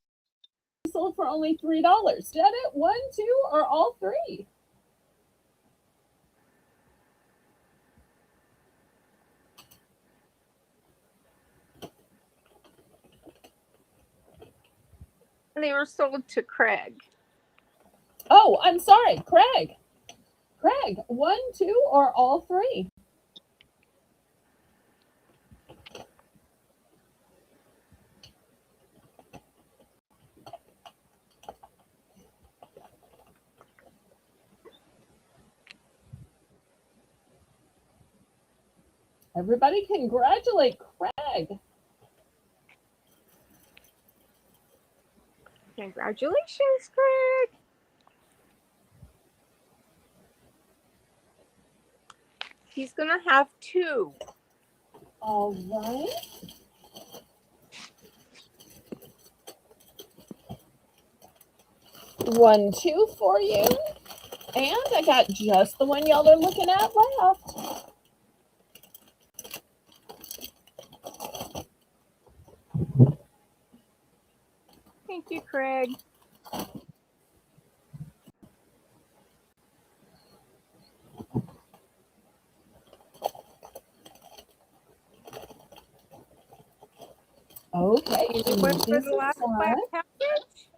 sold for only $3. Did it? 1, 2, or all 3? They were sold to Craig. Oh, I'm sorry, Craig. Craig, 1, 2, or all 3? Everybody congratulate Craig. Congratulations, Craig. He's going to have 2. All right. One, 2 for you. And I got just the one y'all are looking at left. Thank you, Craig. Okay. Anyone for the last 5 package?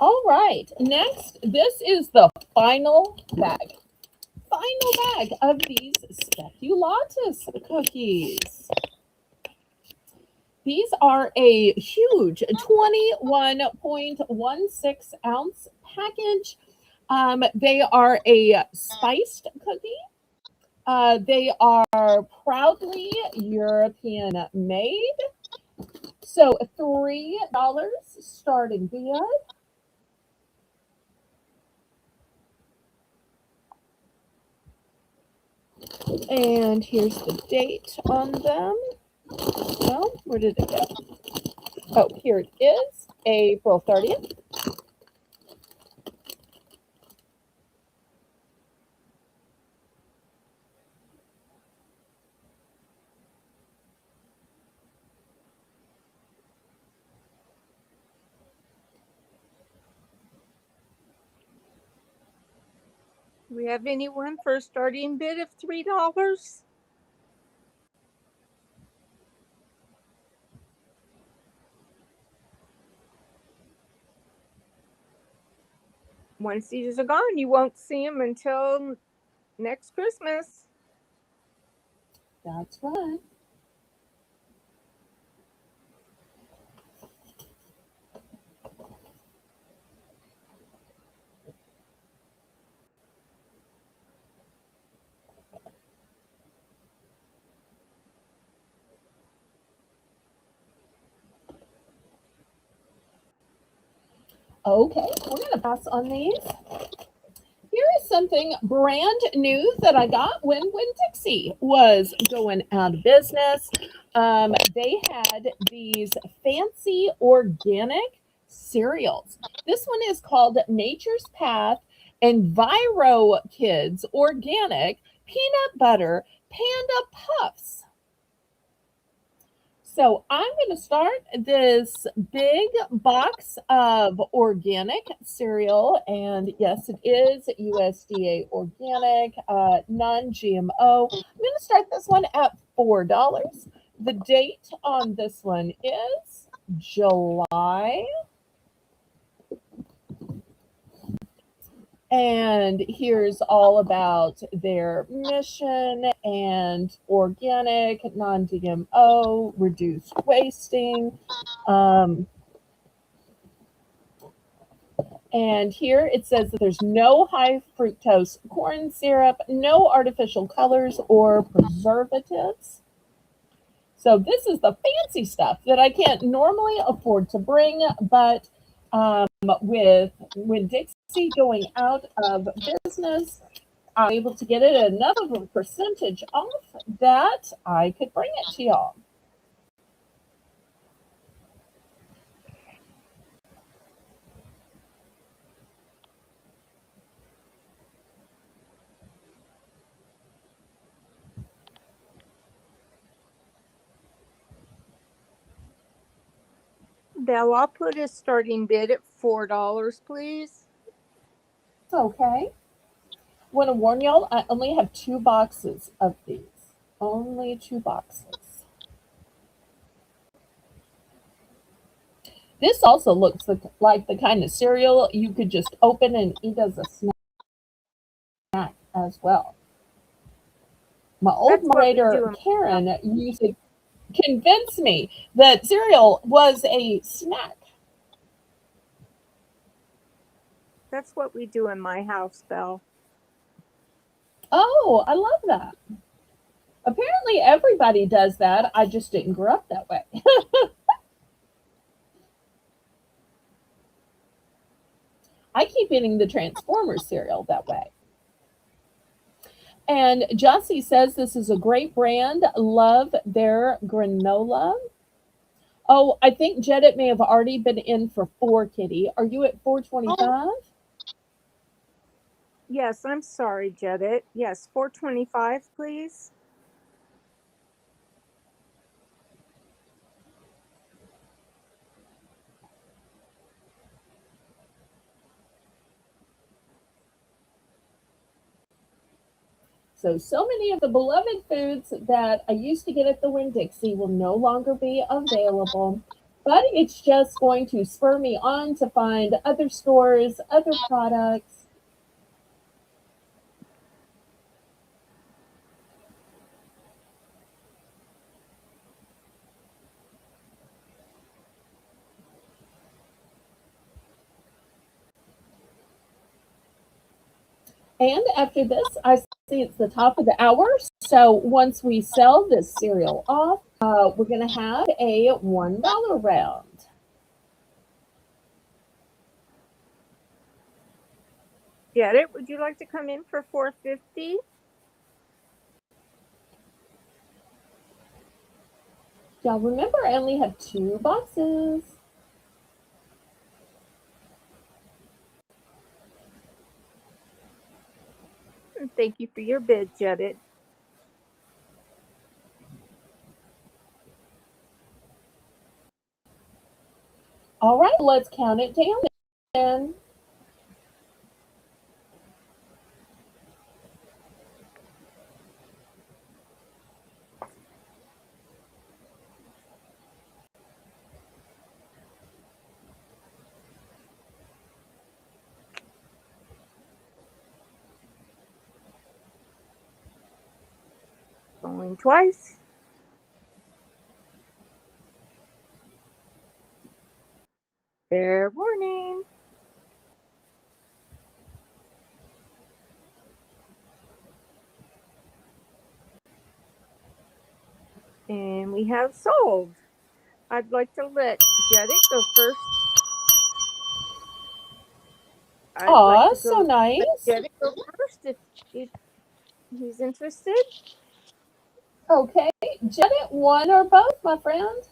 All right. Next, this is the final bag. Final bag of these speculatus cookies. These are a huge 21.16 ounce package. They are a spiced cookie. They are proudly European made. So $3 starting bid. And here's the date on them. Well, where did it go? Oh, here it is, April 30th. Do we have anyone for a starting bid of $3? Once these are gone, you won't see them until next Christmas. That's right. Okay, we're going to pass on these. Here is something brand new that I got when Dixie was going out of business. They had these fancy organic cereals. This one is called Nature's Path Enviro Kids Organic Peanut Butter Panda Puffs. So I'm going to start this big box of organic cereal, and yes, it is USDA organic, non-GMO. I'm going to start this one at $4. The date on this one is July. And here's all about their mission and organic, non GMO, reduced wasting. Um, and here it says that there's no high fructose corn syrup, no artificial colors or preservatives. So this is the fancy stuff that I can't normally afford to bring, but with when Dixie going out of business, I'm able to get it at enough of a percentage off that I could bring it to y'all. Belle, I'll put a starting bid at $4, please. Okay. Want to warn y'all, I only have 2 boxes of these. Only 2 boxes. This also looks like the kind of cereal you could just open and eat as a snack as well. My old That's what we moderator, do in my house. Karen, used to convince me that cereal was a snack. That's what we do in my house, Belle. Oh, I love that. Apparently, everybody does that. I just didn't grow up that way. I keep eating the Transformers cereal that way. And Jossie says this is a great brand. Love their granola. Oh, I think Jedit may have already been in for 4, Kitty. Are you at 425? Yes, I'm sorry, Jedit. Yes, $4.25, please. So many of the beloved foods that I used to get at the Winn-Dixie will no longer be available. But it's just going to spur me on to find other stores, other products. And after this, I see it's the top of the hour. So once we sell this cereal off, we're going to have a $1 round. Jedit, would you like to come in for $4.50? Y'all remember I only have 2 boxes. Thank you for your bid, Janet. All right, let's count it down then. Going twice. Fair warning. And we have sold. I'd like to let Janet go first. I'd like Aw, to so go let nice. Janet go first if he's interested. Okay, Janet, one or both, my friend?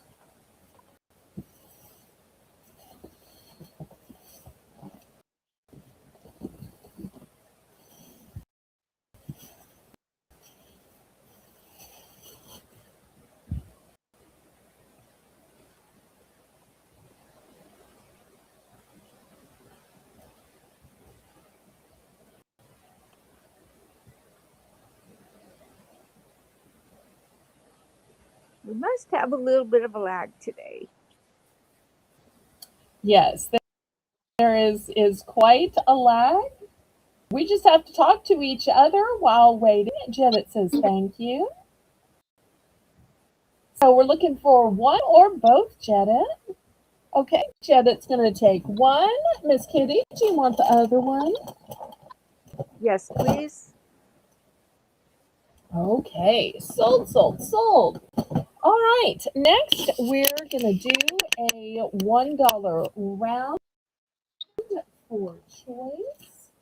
We must have a little bit of a lag today. Yes, there is quite a lag. We just have to talk to each other while waiting. Janet says thank you. So we're looking for one or both, Janet. Okay, Janet's going to take one. Miss Kitty, do you want the other one? Yes, please. Okay, sold, sold, sold. All right, next we're going to do a $1 round for choice.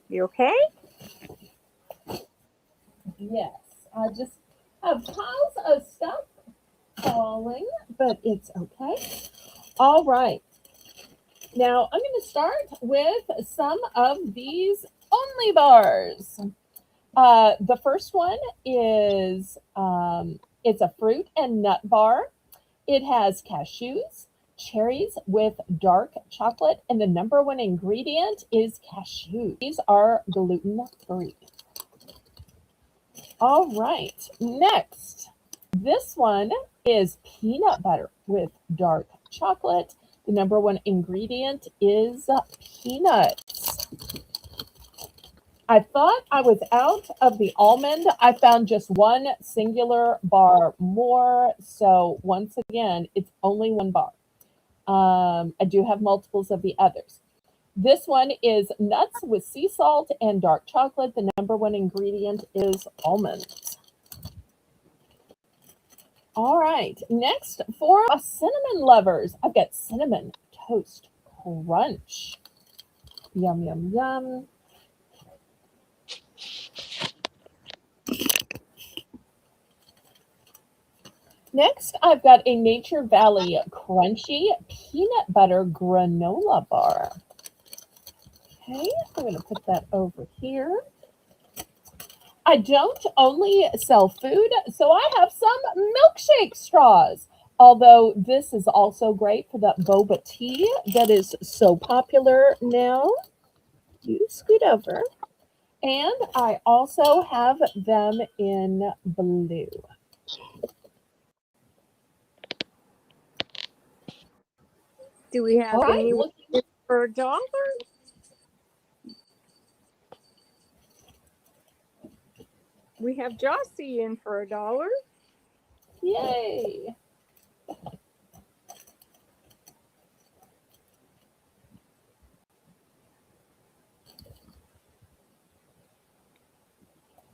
You okay? Yes, I just have piles of stuff falling, but it's okay. All right. Now I'm going to start with some of these only bars. The first one is it's a fruit and nut bar. It has cashews, cherries with dark chocolate, and the number one ingredient is cashew. These are gluten free. All right, next. This one is peanut butter with dark chocolate. The number one ingredient is peanuts. I thought I was out of the almond. I found just one singular bar more. So once again, it's only one bar. I do have multiples of the others. This one is nuts with sea salt and dark chocolate. The number one ingredient is almonds. All right, next for cinnamon lovers, I've got cinnamon toast crunch. Yum, yum, yum. Next, I've got a Nature Valley crunchy peanut butter granola bar. Okay, I'm going to put that over here. I don't only sell food, so I have some milkshake straws. Although this is also great for that boba tea that is so popular now. You scoot over. And I also have them in blue. Do we have All right, anyone for $1? We have Jossie in for $1. yay.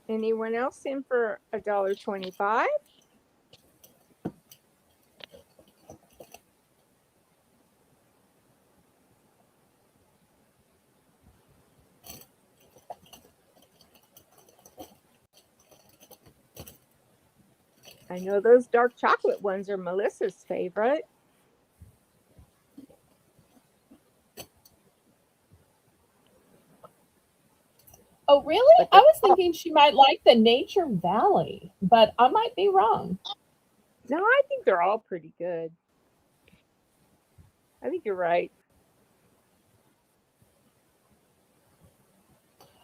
Anyone else in for $1.25? I know those dark chocolate ones are Melissa's favorite. Oh, really? But I was thinking she might like the Nature Valley, but I might be wrong. no, I think they're all pretty good. I think you're right.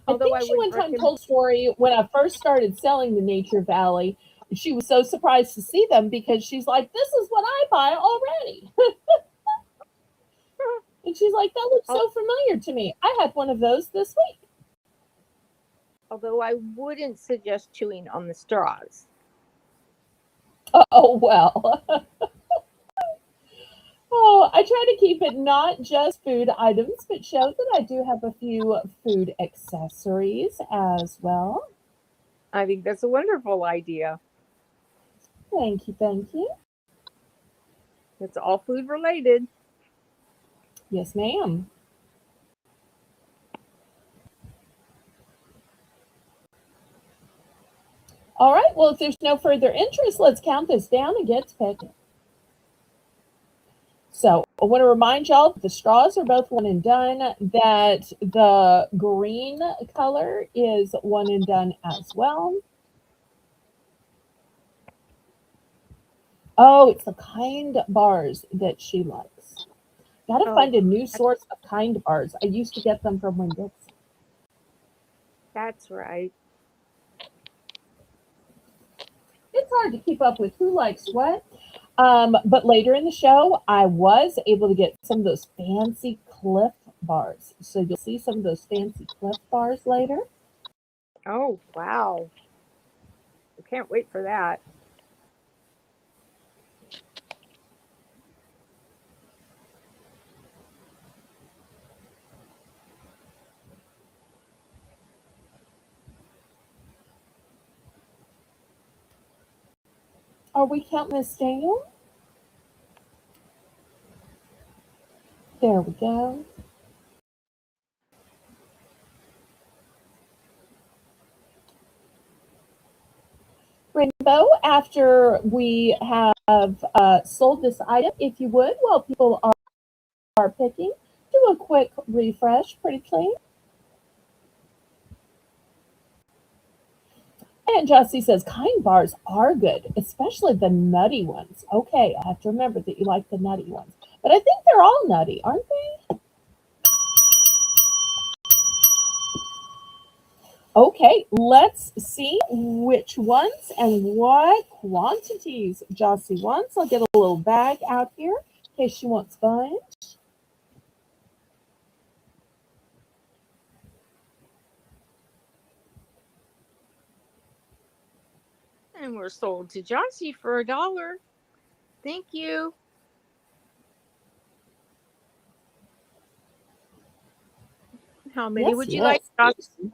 I Although think I she one wouldn't time recommend. told a story when I first started selling the Nature Valley. She was so surprised to see them because she's like, "This is what I buy already." And she's like, "That looks so familiar to me. I had one of those this week." Although I wouldn't suggest chewing on the straws. Oh, well. Oh, I try to keep it not just food items, but show that I do have a few food accessories as well. I think that's a wonderful idea. Thank you, thank you. It's all food related. Yes, ma'am. All right, well, if there's no further interest, let's count this down and get to picking. So I want to remind y'all that the straws are both one and done, that the green color is one and done as well. Oh, it's the kind bars that she likes. Got to Oh, find a new source of kind bars. I used to get them from Winn-Dixie. that's right. It's hard to keep up with who likes what. But later in the show, I was able to get some of those fancy Cliff bars. So you'll see some of those fancy Cliff bars later. Oh, wow. I can't wait for that. Are we counting this down? There we go. Rainbow, after we have sold this item, if you would, while people are picking, do a quick refresh, pretty please. And Jesse says, kind bars are good, especially the nutty ones. Okay, I have to remember that you like the nutty ones. But I think they're all nutty, aren't they? Okay, let's see which ones and what quantities Jossie wants. I'll get a little bag out here in case she wants bunch. And we're sold to Jossie for $1. Thank you. How many would you like, Jossie? Yes.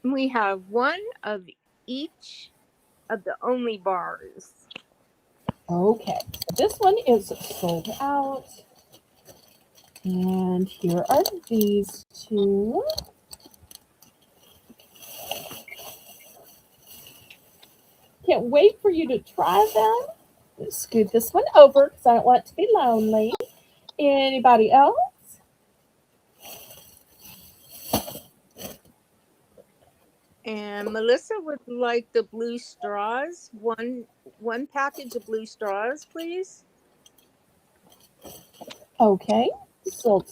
We have one of each of the only bars. Okay, this one is sold out. And here are these two. Can't wait for you to try them. Let's scoot this one over because I don't want it to be lonely. Anybody else? And Melissa would like the blue straws. One package of blue straws, please. Okay, sold.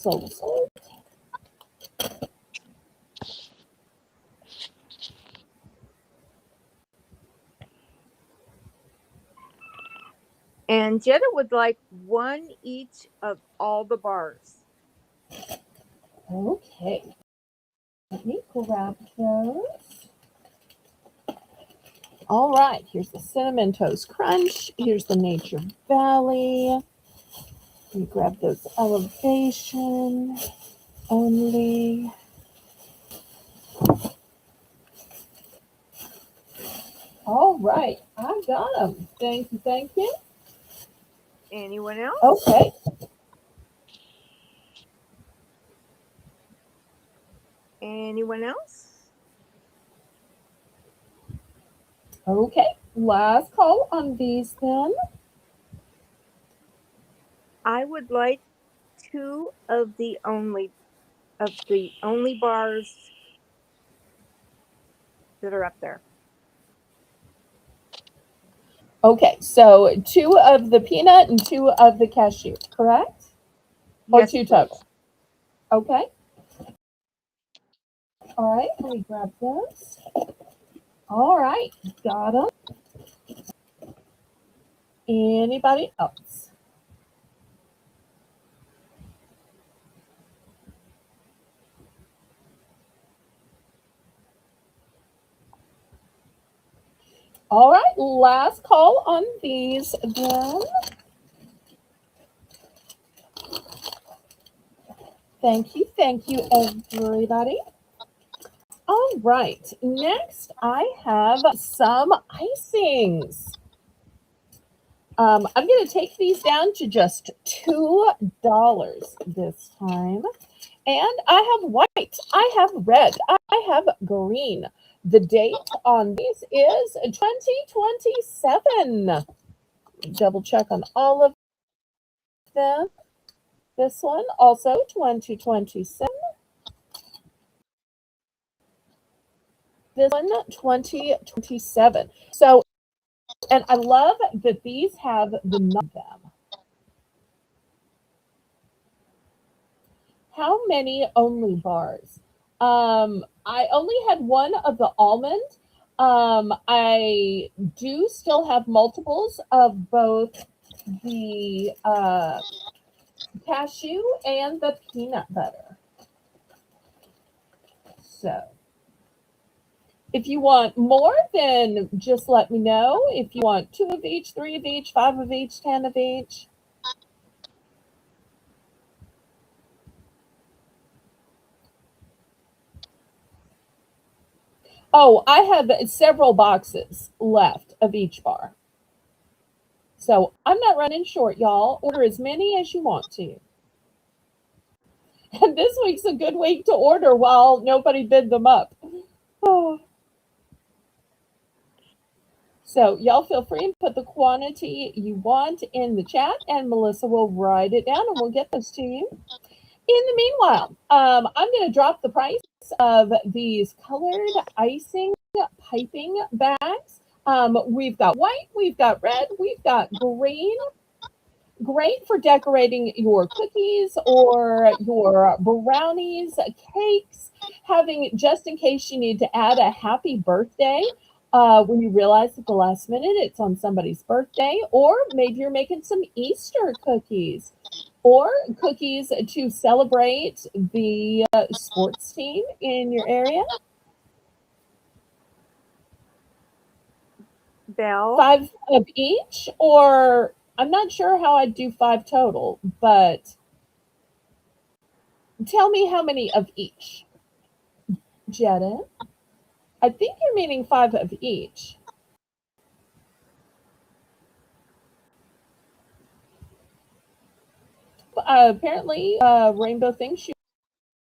And Jenna would like one each of all the bars. Okay, let me grab those. All right, here's the Cinnamon Toast Crunch. Here's the Nature Valley. Let me grab those Elevation only. All right, I got them. Thank you. Anyone else? Okay. Anyone else? Okay, last call on these then. I would like two of the only bars that are up there. Okay, so 2 of the peanut and 2 of the cashew, correct? Or Yes, 2 total? please. Okay. All right, let me grab those. All right, got them. Anybody else? All right, last call on these then. Thank you, everybody. All right, next I have some icings. I'm going to take these down to just $2 this time. And I have white, I have red, I have green. The date on these is 2027. Double check on all of them. This one also 2027. This one 2027. So, and I love that these have the number of them. How many only bars? I only had one of the almond. I do still have multiples of both the cashew and the peanut butter. So, if you want more, then just let me know. If you want 2 of each, 3 of each, 5 of each, 10 of each. Oh, I have several boxes left of each bar. So I'm not running short, y'all. Order as many as you want to. And this week's a good week to order while nobody bid them up. Oh. So y'all feel free to put the quantity you want in the chat, and Melissa will write it down, and we'll get those to you. In the meanwhile, I'm going to drop the price of these colored icing piping bags. We've got white, we've got red, we've got green. Great for decorating your cookies or your brownies, cakes, having just in case you need to add a happy birthday when you realize at the last minute it's on somebody's birthday, or maybe you're making some Easter cookies or cookies to celebrate the sports team in your area. Belle, 5 of each, or I'm not sure how I'd do 5 total, but tell me how many of each. Jetta, I think you're meaning 5 of each. Apparently, Rainbow thinks you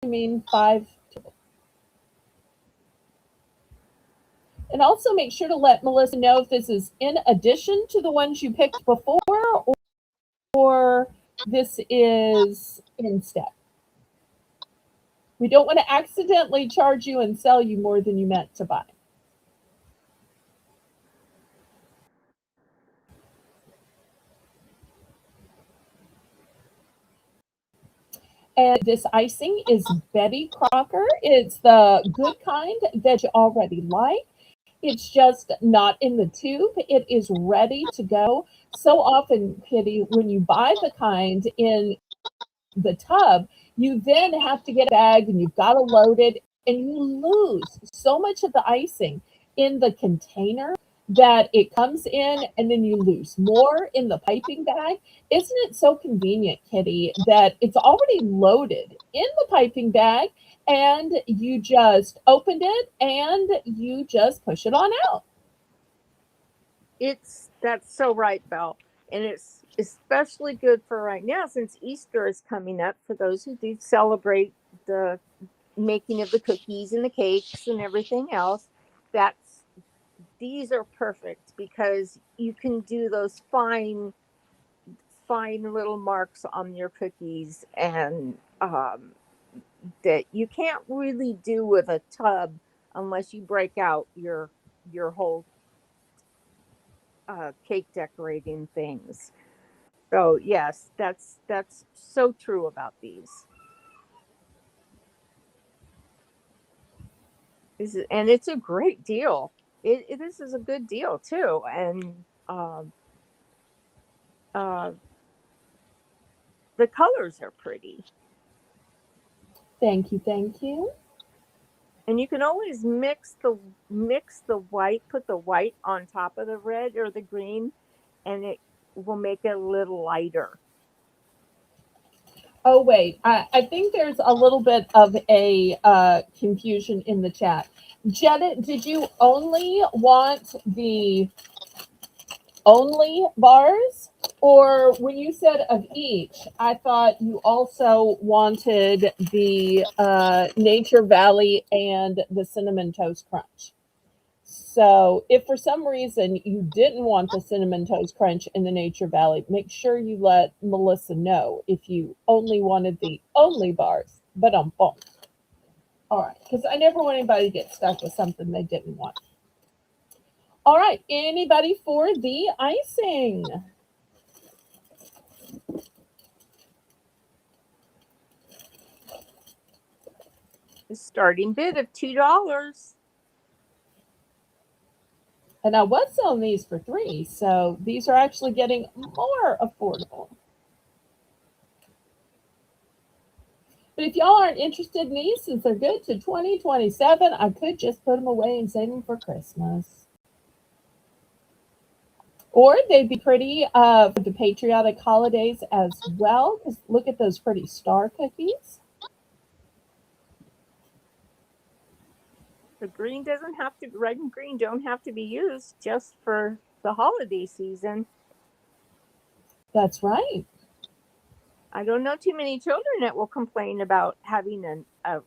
mean 5. And also make sure to let Melissa know if this is in addition to the ones you picked before, or this is instead. We don't want to accidentally charge you and sell you more than you meant to buy. And this icing is Betty Crocker. It's the good kind that you already like. It's just not in the tube. It is ready to go. So often, Kitty, when you buy the kind in the tub, you then have to get a bag and you've got to load it, and you lose so much of the icing in the container that it comes in, and then you lose more in the piping bag. Isn't it so convenient, Kitty, that it's already loaded in the piping bag and you just opened it and you just push it on out? that's so right, Belle. And it's especially good for right now since Easter is coming up for those who do celebrate the making of the cookies and the cakes and everything else. That's these are perfect because you can do those fine little marks on your cookies, and that you can't really do with a tub unless you break out your whole cake decorating things. So yes, that's so true about these. And it's a great deal. This is a good deal too, and uh, the colors are pretty. Thank you, thank you. And you can always mix the white, put the white on top of the red or the green, and it will make it a little lighter. Oh, wait. I think there's a little bit of a confusion in the chat. Janet, did you only want the only bars? Or when you said of each, I thought you also wanted the Nature Valley and the Cinnamon Toast Crunch. So if for some reason you didn't want the Cinnamon Toast Crunch in the Nature Valley, make sure you let Melissa know if you only wanted the only bars. But all right, because I never want anybody to get stuck with something they didn't want. All right, anybody for the icing? The starting bid of $2. And I was selling these for $3, so these are actually getting more affordable. But if y'all aren't interested in these, since they're good to 2027, I could just put them away and save them for Christmas. Or they'd be pretty for the patriotic holidays as well, because look at those pretty star cookies. The green doesn't have to, red and green don't have to be used just for the holiday season. That's right. I don't know too many children that will complain about having a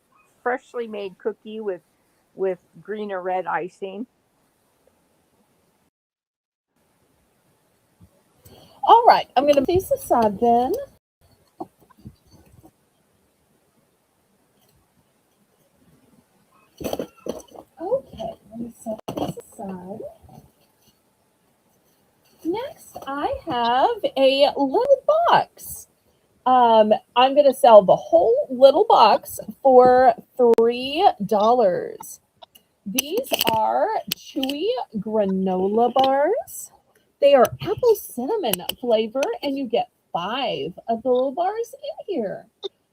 freshly made cookie with green or red icing. All right, I'm going to put these aside then. Okay, let me set this aside. Next, I have a little box. I'm going to sell the whole little box for $3. These are chewy granola bars. They are apple cinnamon flavor, and you get 5 of the little bars in here.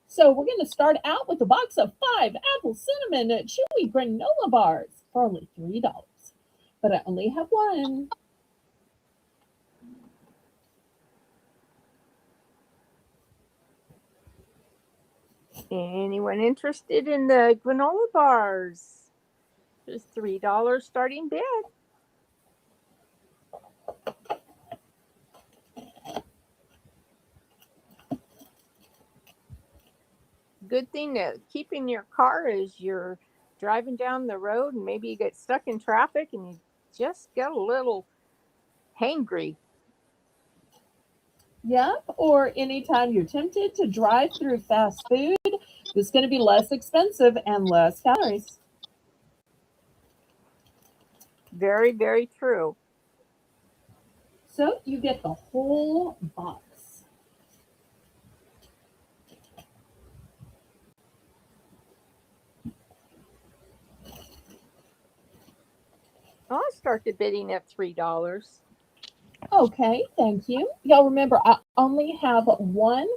So we're going to start out with a box of 5 apple cinnamon chewy granola bars for only $3. But I only have one. Anyone interested in the granola bars? There's $3 starting bid. Good thing to keep in your car as you're driving down the road, and maybe you get stuck in traffic and you just get a little hangry. Yep, or anytime you're tempted to drive through fast food, it's going to be less expensive and less calories. Very, very true. So you get the whole box. I'll start the bidding at $3. Okay, thank you. Y'all remember, I only have one.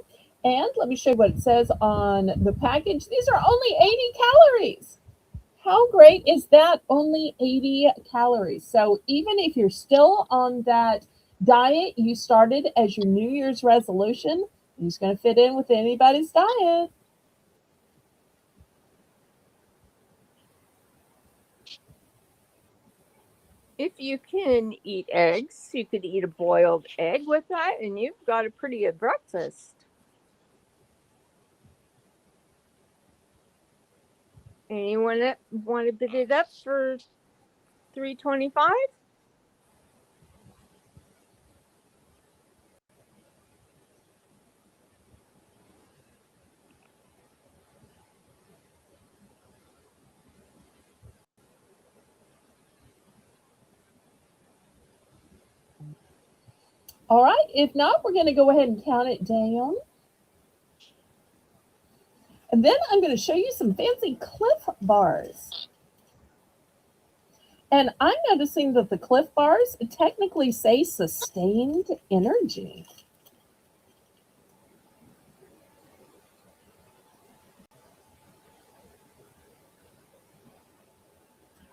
And let me show you what it says on the package. These are only 80 calories. How great is that? Only 80 calories. So even if you're still on that diet you started as your New Year's resolution, it's going to fit in with anybody's diet. If you can eat eggs, you could eat a boiled egg with that, and you've got a pretty good breakfast. Anyone that want to bid it up for $3.25? All right. If not, we're going to go ahead and count it down. And then I'm going to show you some fancy Cliff Bars. And I'm noticing that the Cliff Bars technically say sustained energy.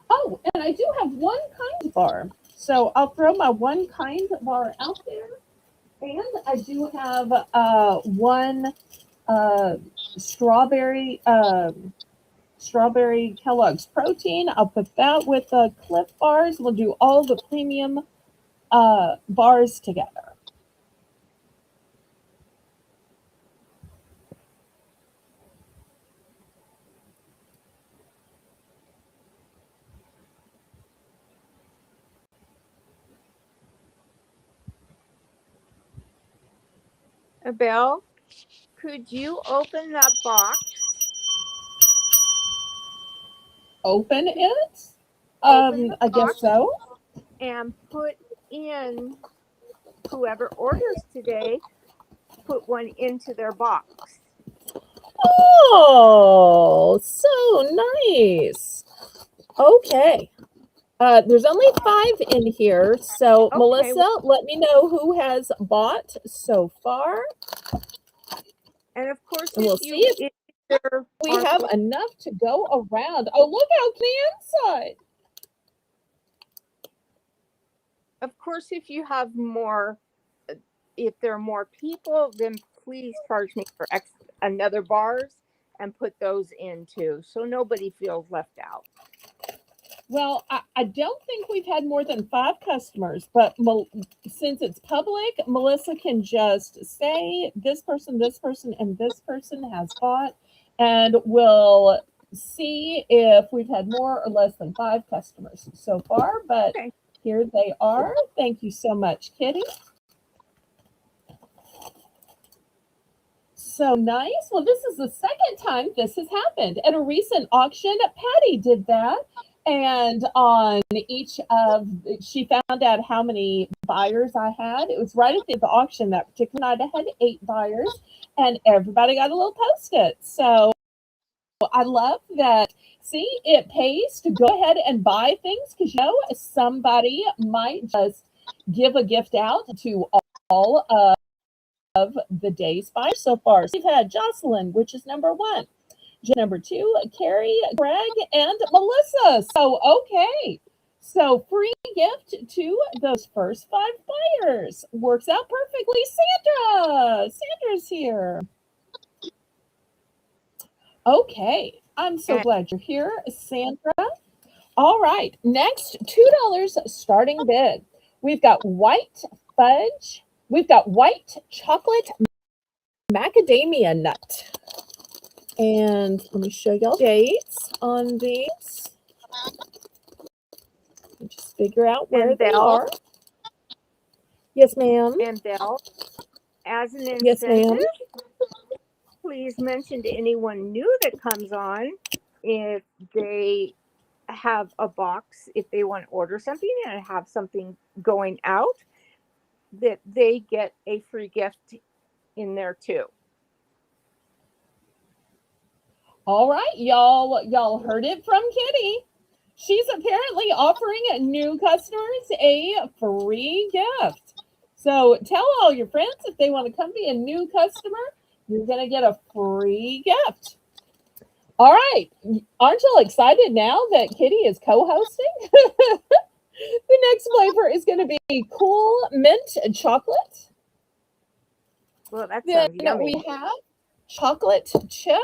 Oh, and I do have one kind bar. So I'll throw my one kind bar out there. And I do have one uh, strawberry strawberry Kellogg's protein. I'll put that with the Cliff Bars. We'll do all the premium bars together. Belle, could you open that box? Open it? Open the I box guess so. and put in whoever orders today, put one into their box. Oh, so nice. Okay. There's only 5 in here. So, Okay. Melissa, let me know who has bought so far. And of course, And we'll see if we have enough to go around. Oh, look how clean inside. Of course, if you have more, if there are more people, then please charge me for another bars and put those in too, so nobody feels left out. Well, I don't think we've had more than 5 customers, but since it's public, Melissa can just say this person, and this person has bought, and we'll see if we've had more or less than 5 customers so far. But Okay. Here they are. Thank you so much, Kitty. So nice. Well, this is the second time this has happened. At a recent auction, Patty did that. And on each of, she found out how many buyers I had. It was right at the auction that particular night. I had 8 buyers, and everybody got a little post-it. So I love that. See, it pays to go ahead and buy things because somebody might just give a gift out to all of the day's buyers so far. So we've had Jocelyn, which is number 1. Number 2, Carrie, Greg, and Melissa. So, okay. So, free gift to those first 5 buyers. Works out perfectly. Sandra's here. Okay. I'm so glad you're here, Sandra. All right. Next, $2 starting bid. We've got white fudge. We've got white chocolate macadamia nut. And let me show y'all dates on these. Just figure out where they are. Yes, ma'am. And Belle, as an incentive, yes, ma'am, please mention to anyone new that comes on if they have a box, if they want to order something and have something going out, that they get a free gift in there too. All right, y'all heard it from Kitty. She's apparently offering new customers a free gift. So tell all your friends if they want to come be a new customer, you're going to get a free gift. All right. Aren't y'all excited now that Kitty is co-hosting? The next flavor is going to be cool mint chocolate. Well, that sounds yummy. We have chocolate chip.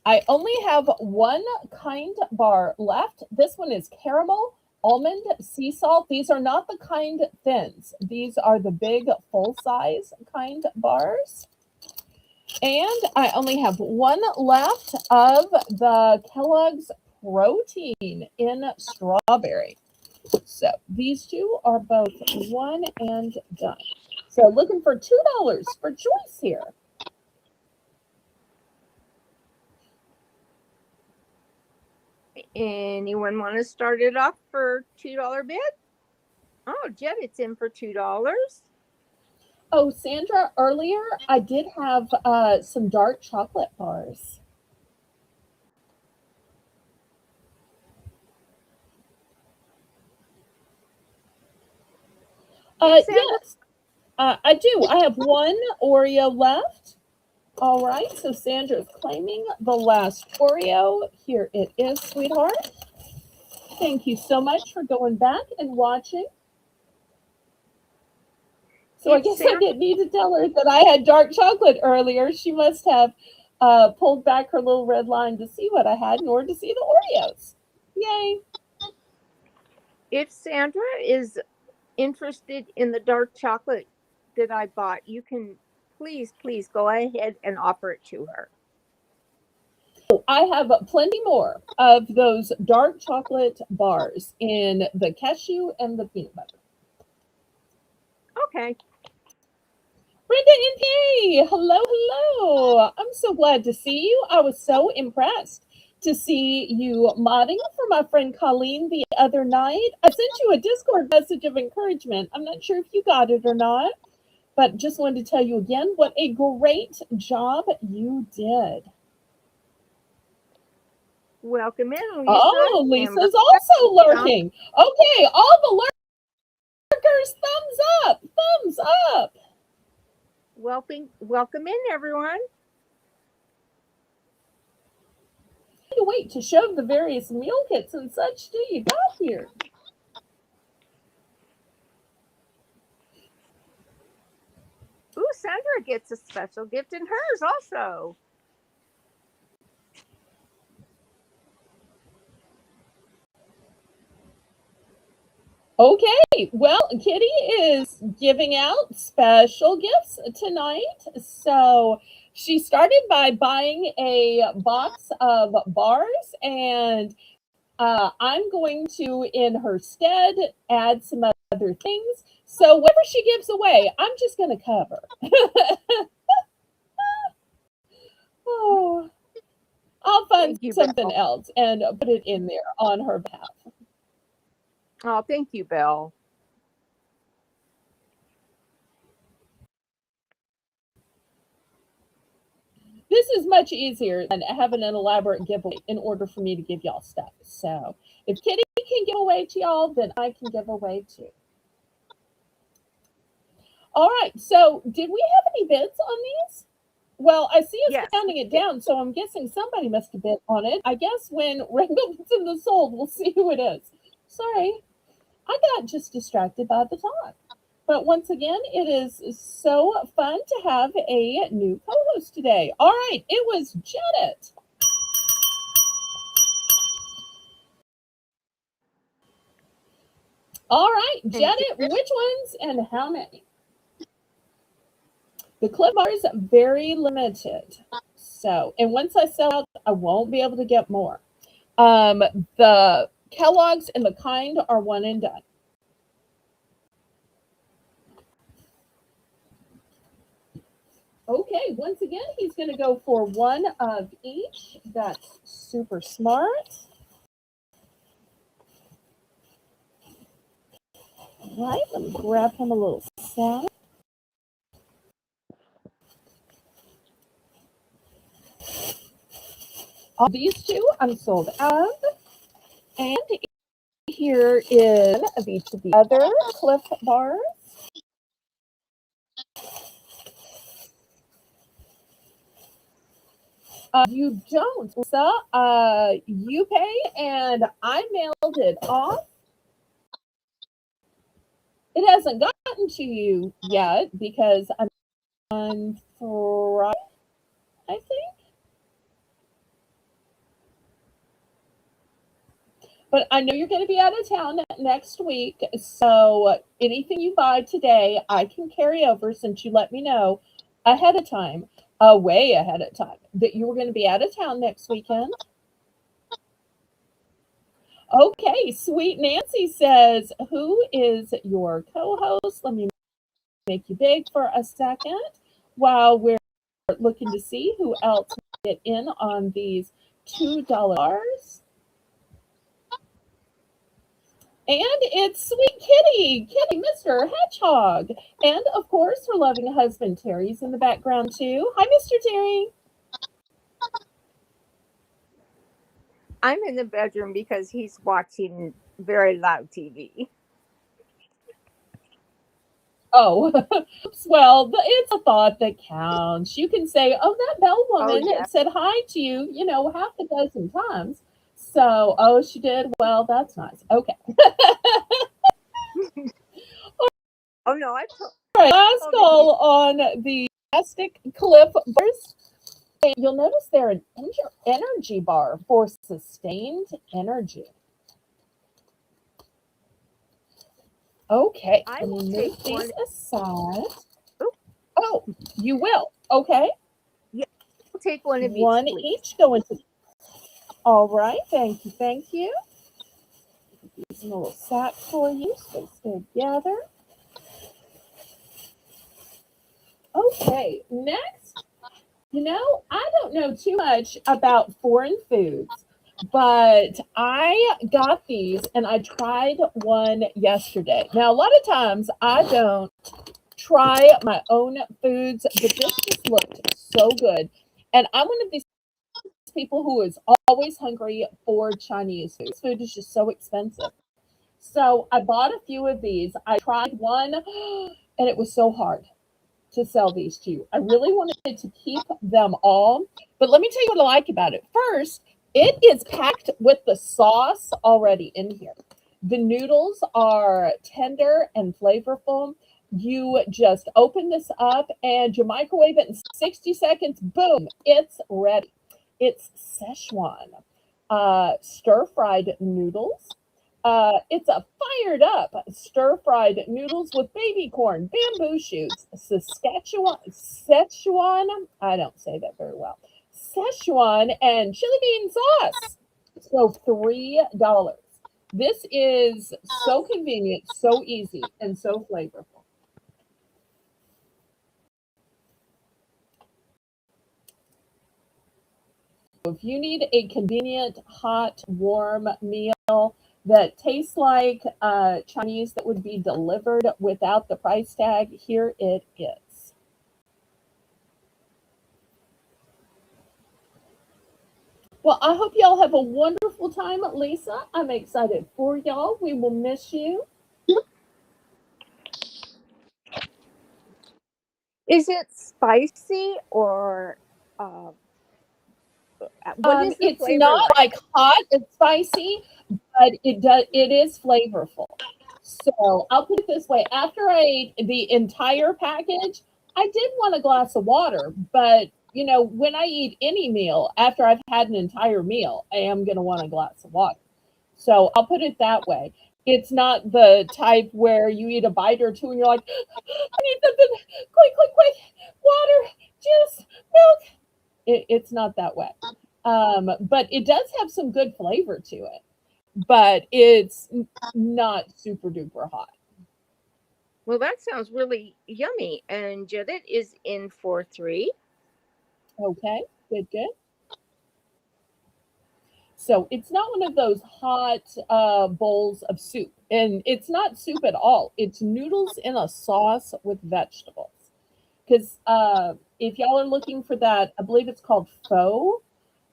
I only have one kind bar left. This one is caramel, almond, sea salt. These are not the kind thins. These are the big full-size kind bars. And I only have one left of the Kellogg's protein in strawberry. So these 2 are both one and done. So looking for $2 for Joyce here. Anyone want to start it off for $2 bid? Oh, Jet, it's in for $2. Oh, Sandra, earlier I did have some dark chocolate bars. Hey, Sandra. Yes, I do. I have one Oreo left. All right, so Sandra's claiming the last Oreo. Here it is, sweetheart. Thank you so much for going back and watching. So I If guess I Sandra, didn't need to tell her that I had dark chocolate earlier. She must have pulled back her little red line to see what I had in order to see the Oreos. Yay. if Sandra is interested in the dark chocolate that I bought, you can please go ahead and offer it to her. I have plenty more of those dark chocolate bars in the cashew and the peanut butter. Okay. Brenda and Kay, hello, hello. I'm so glad to see you. I was so impressed to see you modding for my friend Colleen the other night. I sent you a Discord message of encouragement. I'm not sure if you got it or not, but just wanted to tell you again what a great job you did. Welcome in, Lisa. Oh, Amber. Lisa's also lurking. Okay, all the lurkers, thumbs up, thumbs up. Welcome in, everyone. You wait to shove the various meal kits and such till you got here. Ooh, Sandra gets a special gift in hers also. Okay, well, Kitty is giving out special gifts tonight. So she started by buying a box of bars, and I'm going to, in her stead, add some other things. So whatever she gives away, I'm just going to cover. Oh, I'll find Thank you, something Belle. else and put it in there on her behalf. Oh, thank you, Belle. This is much easier than having an elaborate giveaway in order for me to give y'all stuff. So if Kitty can give away to y'all, then I can give away too. All right. So did we have any bids on these? Well, I see us Yes. counting it down, so I'm guessing somebody must have bid on it. I guess when Rainbow puts in the sold, we'll see who it is. Sorry, I got just distracted by the talk. But once again, it is so fun to have a new co-host today. All right, it was Janet. All right, Thank you. Janet, which ones and how many? The clip bars very limited. So, and once I sell out, I won't be able to get more. The Kellogg's and the Kind are one and done. Okay, once again, he's going to go for one of each. That's super smart. All right, let me grab him a little salad. All these two I'm sold out of. And here is of each of the other Cliff bars. You don't, Lisa. You pay, and I mailed it off. It hasn't gotten to you yet because I'm on Friday, I think. But I know you're going to be out of town next week, so anything you buy today, I can carry over since you let me know ahead of time, way ahead of time, that you were going to be out of town next weekend. Okay, Sweet Nancy says, who is your co-host? Let me make you big for a second while we're looking to see who else can get in on these $2. And it's sweet Kitty, Mr. Hedgehog. And of course, her loving husband Terry's in the background too. Hi, Mr. Terry. I'm in the bedroom because he's watching very loud TV. Oh, well, it's a thought that counts. You can say, "Oh, that Belle Oh, woman yeah. said hi to you," half a dozen times. So, oh, she did. Well, that's nice. Okay. Oh, no, I All right. Last told him he's. call on the plastic clip bars. You'll notice they're an energy bar for sustained energy. Okay, I let will me take move one. these aside. Oh, Oh, you will. Okay, yeah, I'll take one of each, one please. each go into. All right, thank you, thank you. Here's a little sack for you, so stay together. Okay, next, I don't know too much about foreign foods, but I got these and I tried one yesterday. Now, a lot of times I don't try my own foods, but this just looked so good. And I'm one of these people who is always hungry for Chinese food. Food is just so expensive. So I bought a few of these. I tried one, and it was so hard to sell these to you. I really wanted to keep them all. But let me tell you what I like about it. First, it is packed with the sauce already in here. The noodles are tender and flavorful. You just open this up and you microwave it in 60 seconds. Boom, it's ready. It's Szechuan stir fried noodles. It's a fired up stir fried noodles with baby corn, bamboo shoots, Szechuan, I don't say that very well, Szechuan, and chili bean sauce. So $3. This is so convenient, so easy, and so flavorful. If you need a convenient, hot, warm meal that tastes like Chinese that would be delivered without the price tag, here it is. Well, I hope y'all have a wonderful time, Lisa. I'm excited for y'all. We will miss you. Is it spicy or uh, what is the It's flavor not like? like hot and spicy, but it is flavorful. So I'll put it this way: after I ate the entire package, I did want a glass of water, but when I eat any meal after I've had an entire meal, I am going to want a glass of water. So I'll put it that way. It's not the type where you eat a bite or two and you're like, I need something quick, quick, quick, water, juice, milk. It's not that way. But it does have some good flavor to it, but it's not super duper hot. Well, that sounds really yummy. And Judith is in for 3. Okay, good, good. So it's not one of those hot bowls of soup, and it's not soup at all. It's noodles in a sauce with vegetables. Because if y'all are looking for that, I believe it's called pho.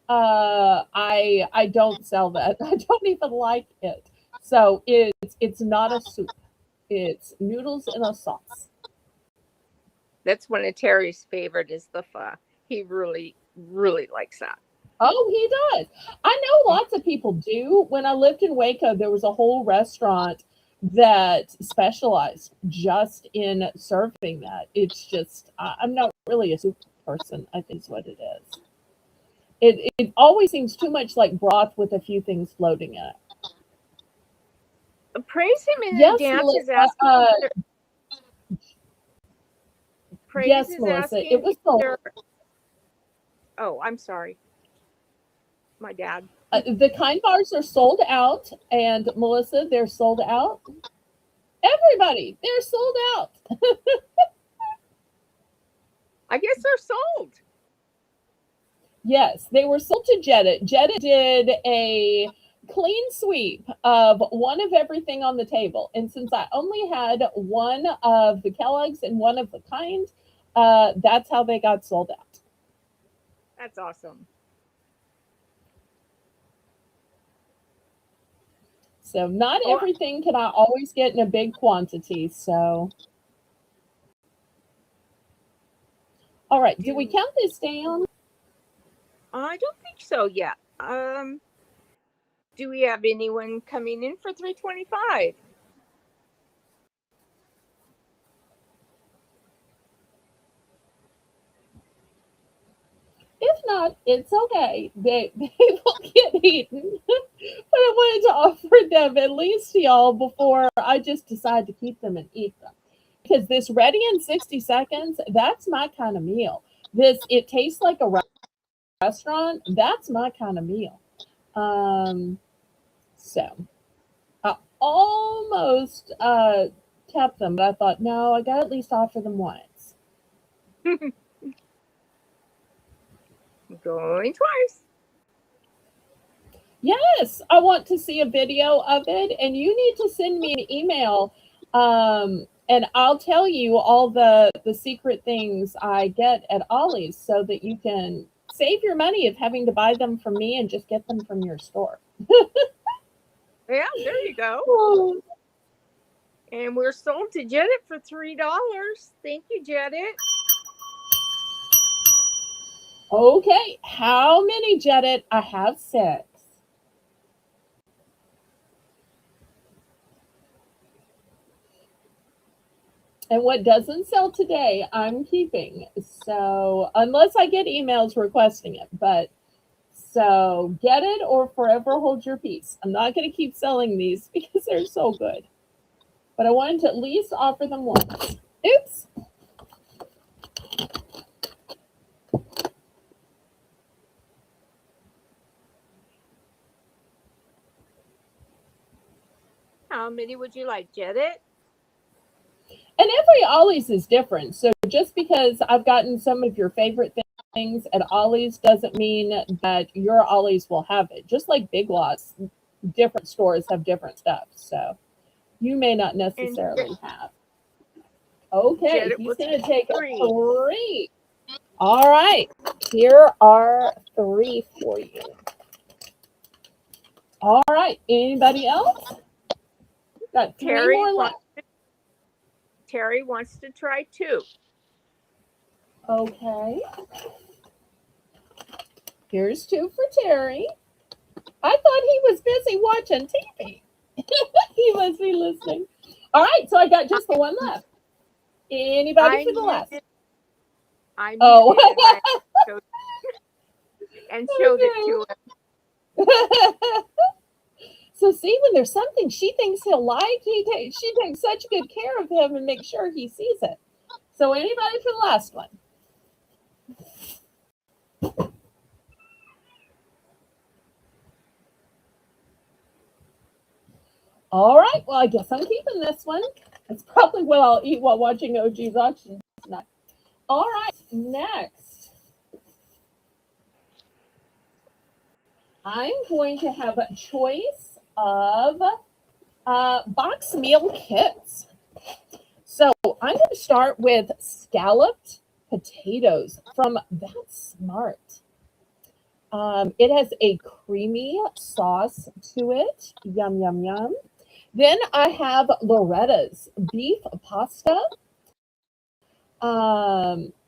I don't sell that. I don't even like it. So it's not a soup. It's noodles in a sauce. That's one of Terry's favorite is the pho. He really, really likes that. Oh, he does. I know lots of people do. When I lived in Waco, there was a whole restaurant that specialized just in serving that. It's just, I'm not really a soup person, I think is what it is. It always seems too much like broth with a few things floating in it. Praise him in Yes, advance is Melissa. asking if there, Praise Yes, is Melissa. It asking was if the there. Oh, I'm sorry, my dad. the kind bars are sold out, and Melissa, they're sold out. Everybody, they're sold out. I guess they're sold. Yes, they were sold to Jetta. Jetta did a clean sweep of one of everything on the table. And since I only had one of the Kellogg's and one of the kind, that's how they got sold out. That's awesome. So not Oh, everything can I always get in a big quantity. So, all right, do we count this down? I don't think so yet. Do we have anyone coming in for 325? If not, it's okay. They will get eaten. But I wanted to offer them at least to y'all before I just decide to keep them and eat them. Because this ready in 60 seconds, that's my kind of meal. It tastes like a restaurant. That's my kind of meal. So I almost kept them, but I thought, no, I got to at least offer them once. Going twice. Yes, I want to see a video of it, and you need to send me an email, and I'll tell you all the secret things I get at Ollie's, so that you can save your money of having to buy them from me and just get them from your store. Yeah, there you go. Oh, And we're sold to Jedit for $3. Thank you, Jedit. okay, how many, Jedit? I have 6. And what doesn't sell today, I'm keeping. So unless I get emails requesting it, but so get it or forever hold your peace. I'm not going to keep selling these because they're so good. But I wanted to at least offer them once. Oops. How many would you like, Jedit? And every Ollie's is different. So just because I've gotten some of your favorite things at Ollie's doesn't mean that your Ollie's will have it. Just like Big Lots, different stores have different stuff. So you may not necessarily have. Okay, Jedit he's was going to take a 3. 3. All right, here are 3 for you. All right, anybody else? Got 3 more left. Terry wants to try 2. Okay. Here's 2 for Terry. I thought he was busy watching TV. He must be listening. All right, so I got just the one left. Anybody for the last? I muted Oh. and showed it to him. So see, when there's something she thinks he'll like, she takes such good care of him and makes sure he sees it. So anybody for the last one? All right, well, I guess I'm keeping this one. That's probably what I'll eat while watching OG's auction tonight. All right, next. I'm going to have a choice of box meal kits. So I'm going to start with scalloped potatoes from That's Smart. It has a creamy sauce to it. Yum, yum, yum. Then I have Loretta's beef pasta.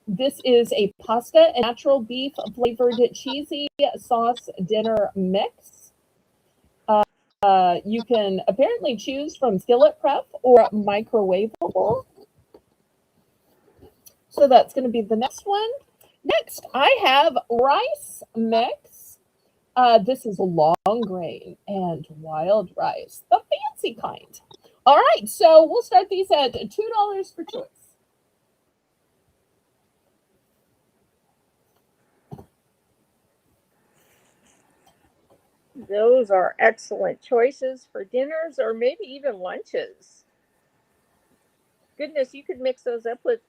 This is a pasta and natural beef flavored cheesy sauce dinner mix. You can apparently choose from skillet prep or microwavable. So that's going to be the next one. Next, I have rice mix. This is long grain and wild rice, the fancy kind. All right, so we'll start these at $2 for choice. Those are excellent choices for dinners or maybe even lunches. Goodness, you could mix those up with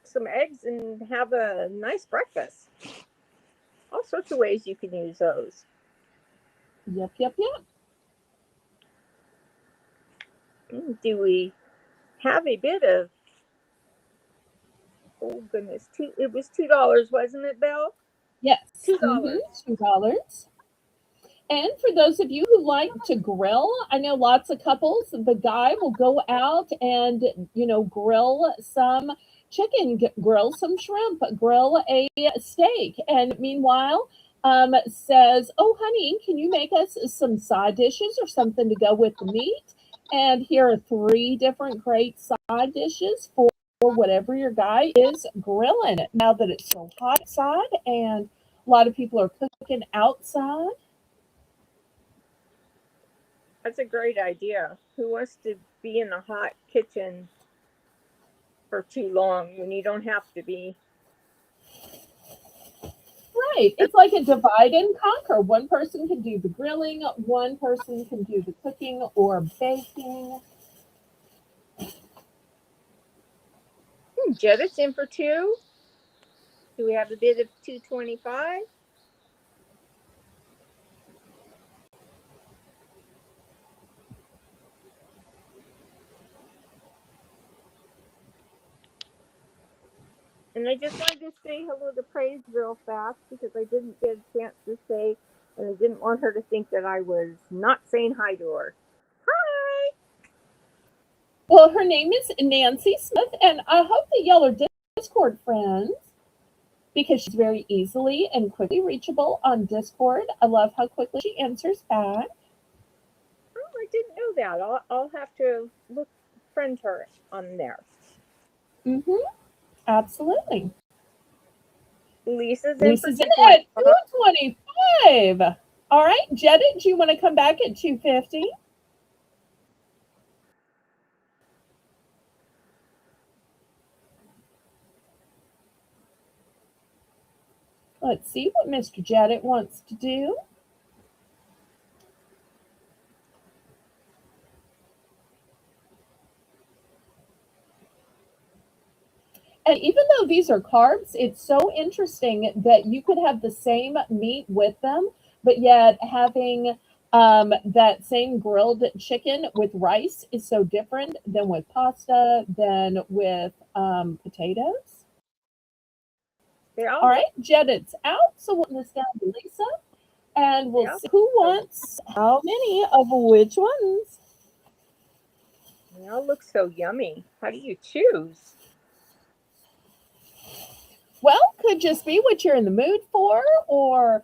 some eggs and have a nice breakfast. All sorts of ways you can use those. Yep, yep, yep. Do we have a bit of, oh goodness, it was $2, wasn't it, Belle? Yes. $2. $2. And for those of you who like to grill, I know lots of couples, the guy will go out and, grill some chicken, grill some shrimp, grill a steak. And meanwhile, says, "Oh, honey, can you make us some side dishes or something to go with the meat?" And here are three different great side dishes for whatever your guy is grilling. Now that it's so hot outside and a lot of people are cooking outside. That's a great idea. Who wants to be in a hot kitchen for too long when you don't have to be? Right. It's like a divide and conquer. One person can do the grilling, one person can do the cooking or baking. Jed's in for 2. Do we have a bid of $2.25? And I just wanted to say hello to Praise real fast because I didn't get a chance to say, and I didn't want her to think that I was not saying hi to her. Hi! Well, her name is Nancy Smith, and I hope that y'all are Discord friends because she's very easily and quickly reachable on Discord. I love how quickly she answers back. Oh, I didn't know that. I'll have to friend her on there. Mm-hmm. Absolutely. Lisa's in for Lisa's in at 2.25. $2.25. All right, Jetta, do you want to come back at $2.50? Let's see what Mr. Jedit wants to do. And even though these are carbs, it's so interesting that you could have the same meat with them, but yet having that same grilled chicken with rice is so different than with pasta, than with potatoes. All right, Jedit's out, so we'll put this down to Lisa, and we'll see who wants how many of which ones. They all look so yummy. How do you choose? Well, could just be what you're in the mood for, or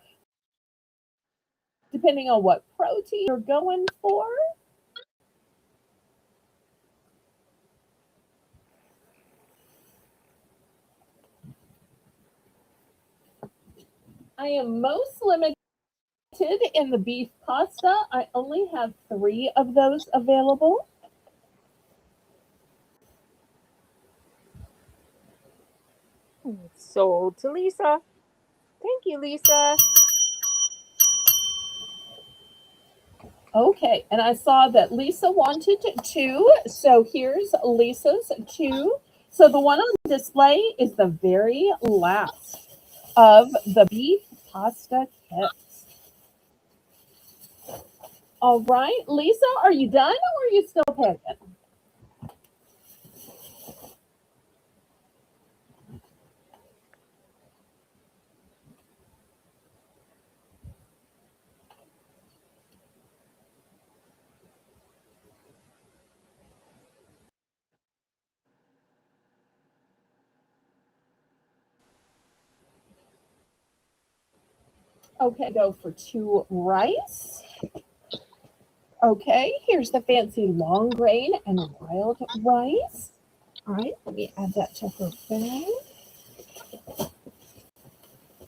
depending on what protein you're going for. I am most limited in the beef pasta. I only have 3 of those available. Sold to Lisa. Thank you, Lisa. Okay, and I saw that Lisa wanted 2, so here's Lisa's 2. So the one on display is the very last of the beef pasta kits. All right, Lisa, are you done or are you still picking? Okay, go for 2 rice. Okay, here's the fancy long grain and wild rice. All right, let me add that to her bag.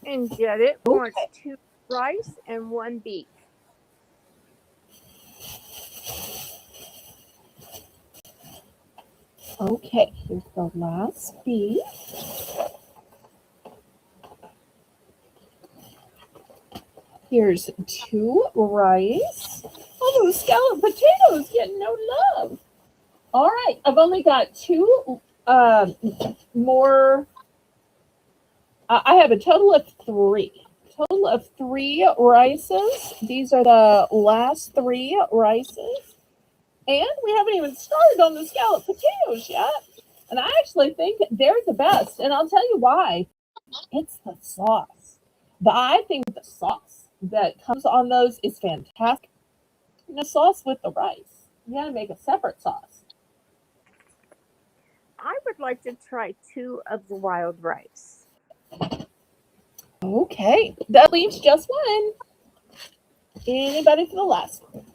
And Jedit wants 2 rice and 1 beef. Okay, here's the last beef. Here's 2 rice. Oh, those scalloped potatoes getting no love. All right, I've only got 2 more. I have a total of 3. total of 3 rices. These are the last 3 rices. And we haven't even started on the scalloped potatoes yet. And I actually think they're the best. And I'll tell you why. It's the sauce. I think the sauce that comes on those is fantastic. And the sauce with the rice. You gotta make a separate sauce. I would like to try 2 of the wild rice. Okay. That leaves just one. Anybody for the last one?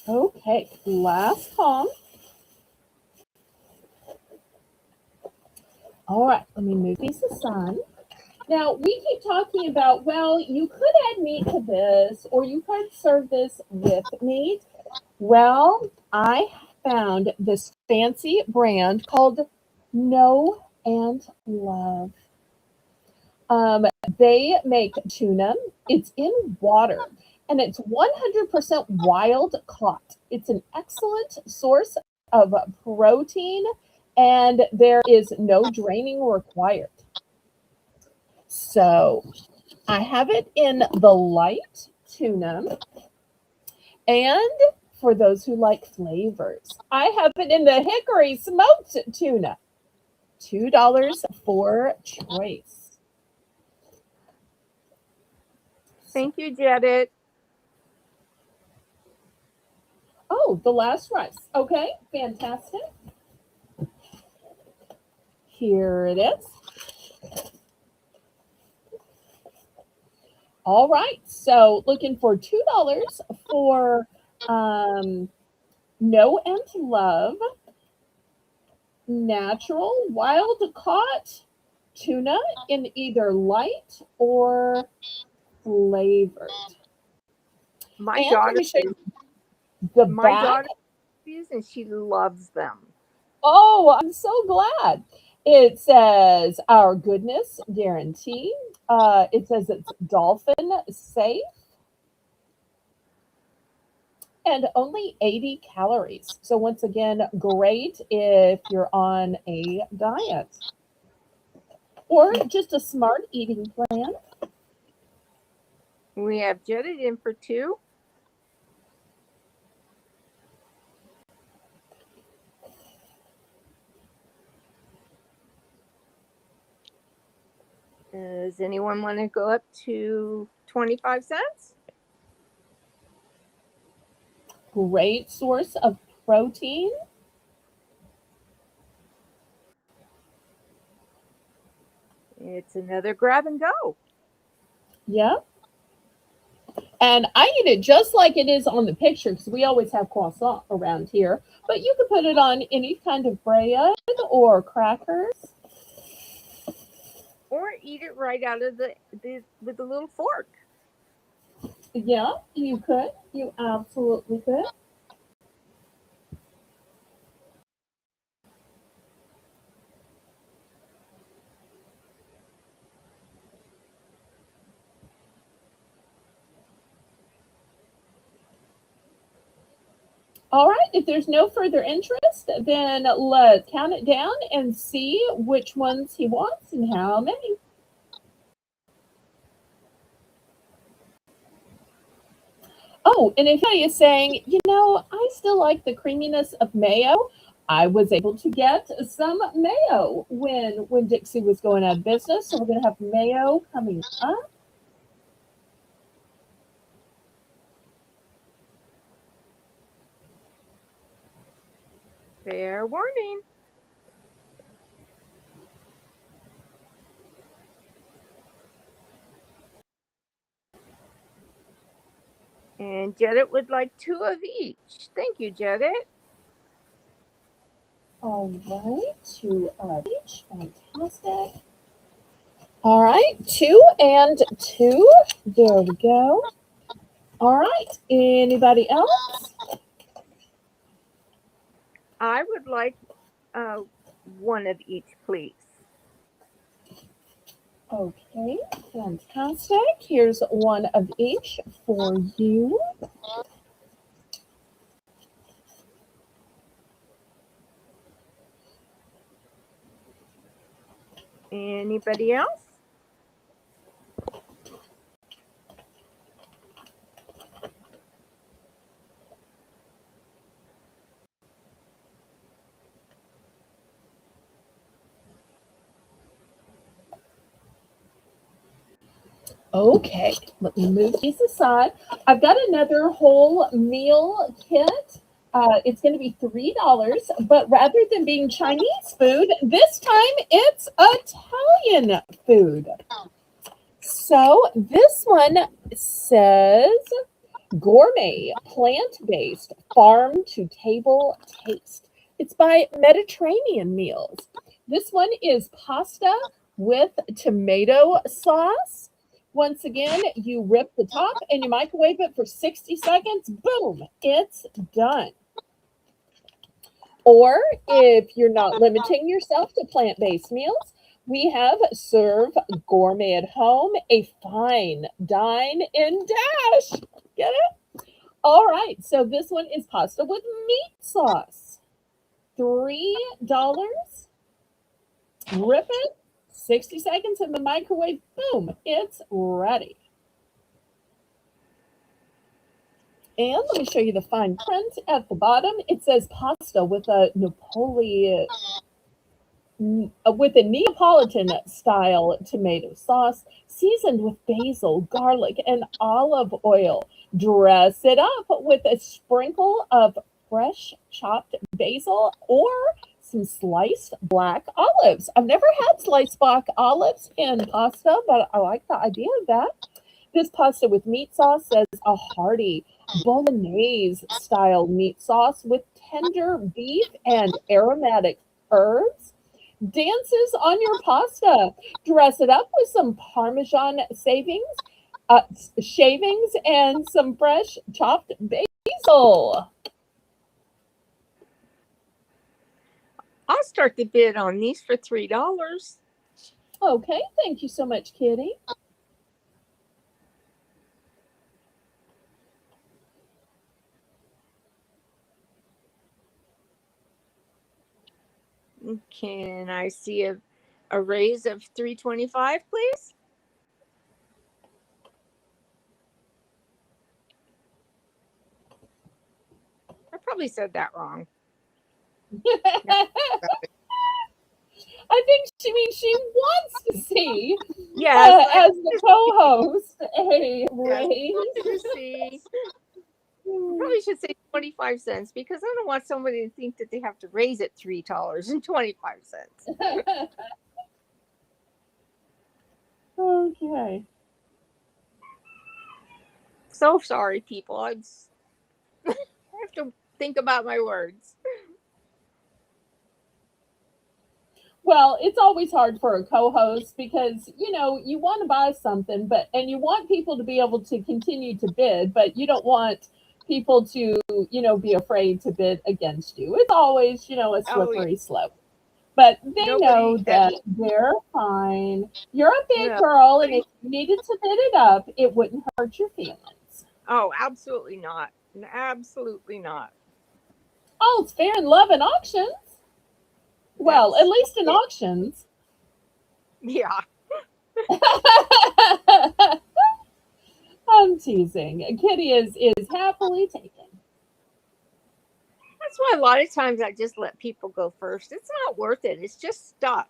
Okay, last call. All right, let me move these aside. Now, we keep talking about, well, you could add meat to this, or you could serve this with meat. Well, I found this fancy brand called Know and Love. They make tuna. It's in water and it's 100% wild caught. It's an excellent source of protein and there is no draining required. So I have it in the light tuna. And for those who like flavors, I have it in the hickory smoked tuna. $2 for choice. Thank you, Janet. Oh, the last rice. Okay, fantastic. Here it is. All right, so looking for $2 for Know and Love natural wild caught tuna in either light or flavored. My And let daughter me show you the my back. daughter these and she loves them. Oh, I'm so glad. It says our goodness guarantee. It says it's dolphin safe and only 80 calories. So once again, great if you're on a diet or just a smart eating plan. We have Janet in for 2. Does anyone want to go up to 25 cents? Great source of protein. It's another grab and go. Yep. And I eat it just like it is on the picture because we always have croissant around here. But you could put it on any kind of bread or crackers. Or eat it right out of the with a little fork. Yeah, you could. You absolutely could. All right, if there's no further interest, then let's count it down and see which ones he wants and how many. Oh, and if anybody is saying, I still like the creaminess of mayo, I was able to get some mayo when Dixie was going out of business. So we're going to have mayo coming up. Fair warning. And Janet would like 2 of each. Thank you, Janet. All right, 2 of each. Fantastic. All right, 2 and 2. There we go. All right, anybody else? I would like 1 of each, please. Okay, fantastic. Here's one of each for you. Anybody else? Okay, let me move these aside. I've got another whole meal kit. It's going to be $3, but rather than being Chinese food, this time it's Italian food. So this one says gourmet, plant-based, farm to table taste. It's by Mediterranean Meals. This one is pasta with tomato sauce. Once again, you rip the top and you microwave it for 60 seconds. Boom, it's done. Or if you're not limiting yourself to plant-based meals, we have Serve Gourmet at Home, a fine dine and dash. Get it? All right, so this one is pasta with meat sauce. $3. Rip it, 60 seconds in the microwave. Boom, it's ready. And let me show you the fine print at the bottom. It says pasta with a Neapolitan style tomato sauce, seasoned with basil, garlic, and olive oil. Dress it up with a sprinkle of fresh chopped basil or some sliced black olives. I've never had sliced black olives in pasta, but I like the idea of that. This pasta with meat sauce says a hearty bolognese style meat sauce with tender beef and aromatic herbs. Dances on your pasta. Dress it up with some Parmesan shavings and some fresh chopped basil. I'll start the bid on these for $3. Okay, thank you so much, Kitty. Can I see a raise of $3.25, please? I probably said that wrong. I think she means she wants to see, Yes, as the co-host, a raise. to see. I probably should say 25 cents because I don't want somebody to think that they have to raise it $3.25. Okay. So sorry, people. I have to think about my words. Well, it's always hard for a co-host because, you want to buy something, and you want people to be able to continue to bid, but you don't want people to, be afraid to bid against you. It's always, a slippery slope. But they know that they're fine. You're a big girl, and if you needed to bid it up, it wouldn't hurt your feelings. Oh, absolutely not. Absolutely not. Oh, it's fair in love and auctions. Well, at least in auctions. Yeah. I'm teasing. Kitty is happily taken. That's why a lot of times I just let people go first. It's not worth it. It's just stuff.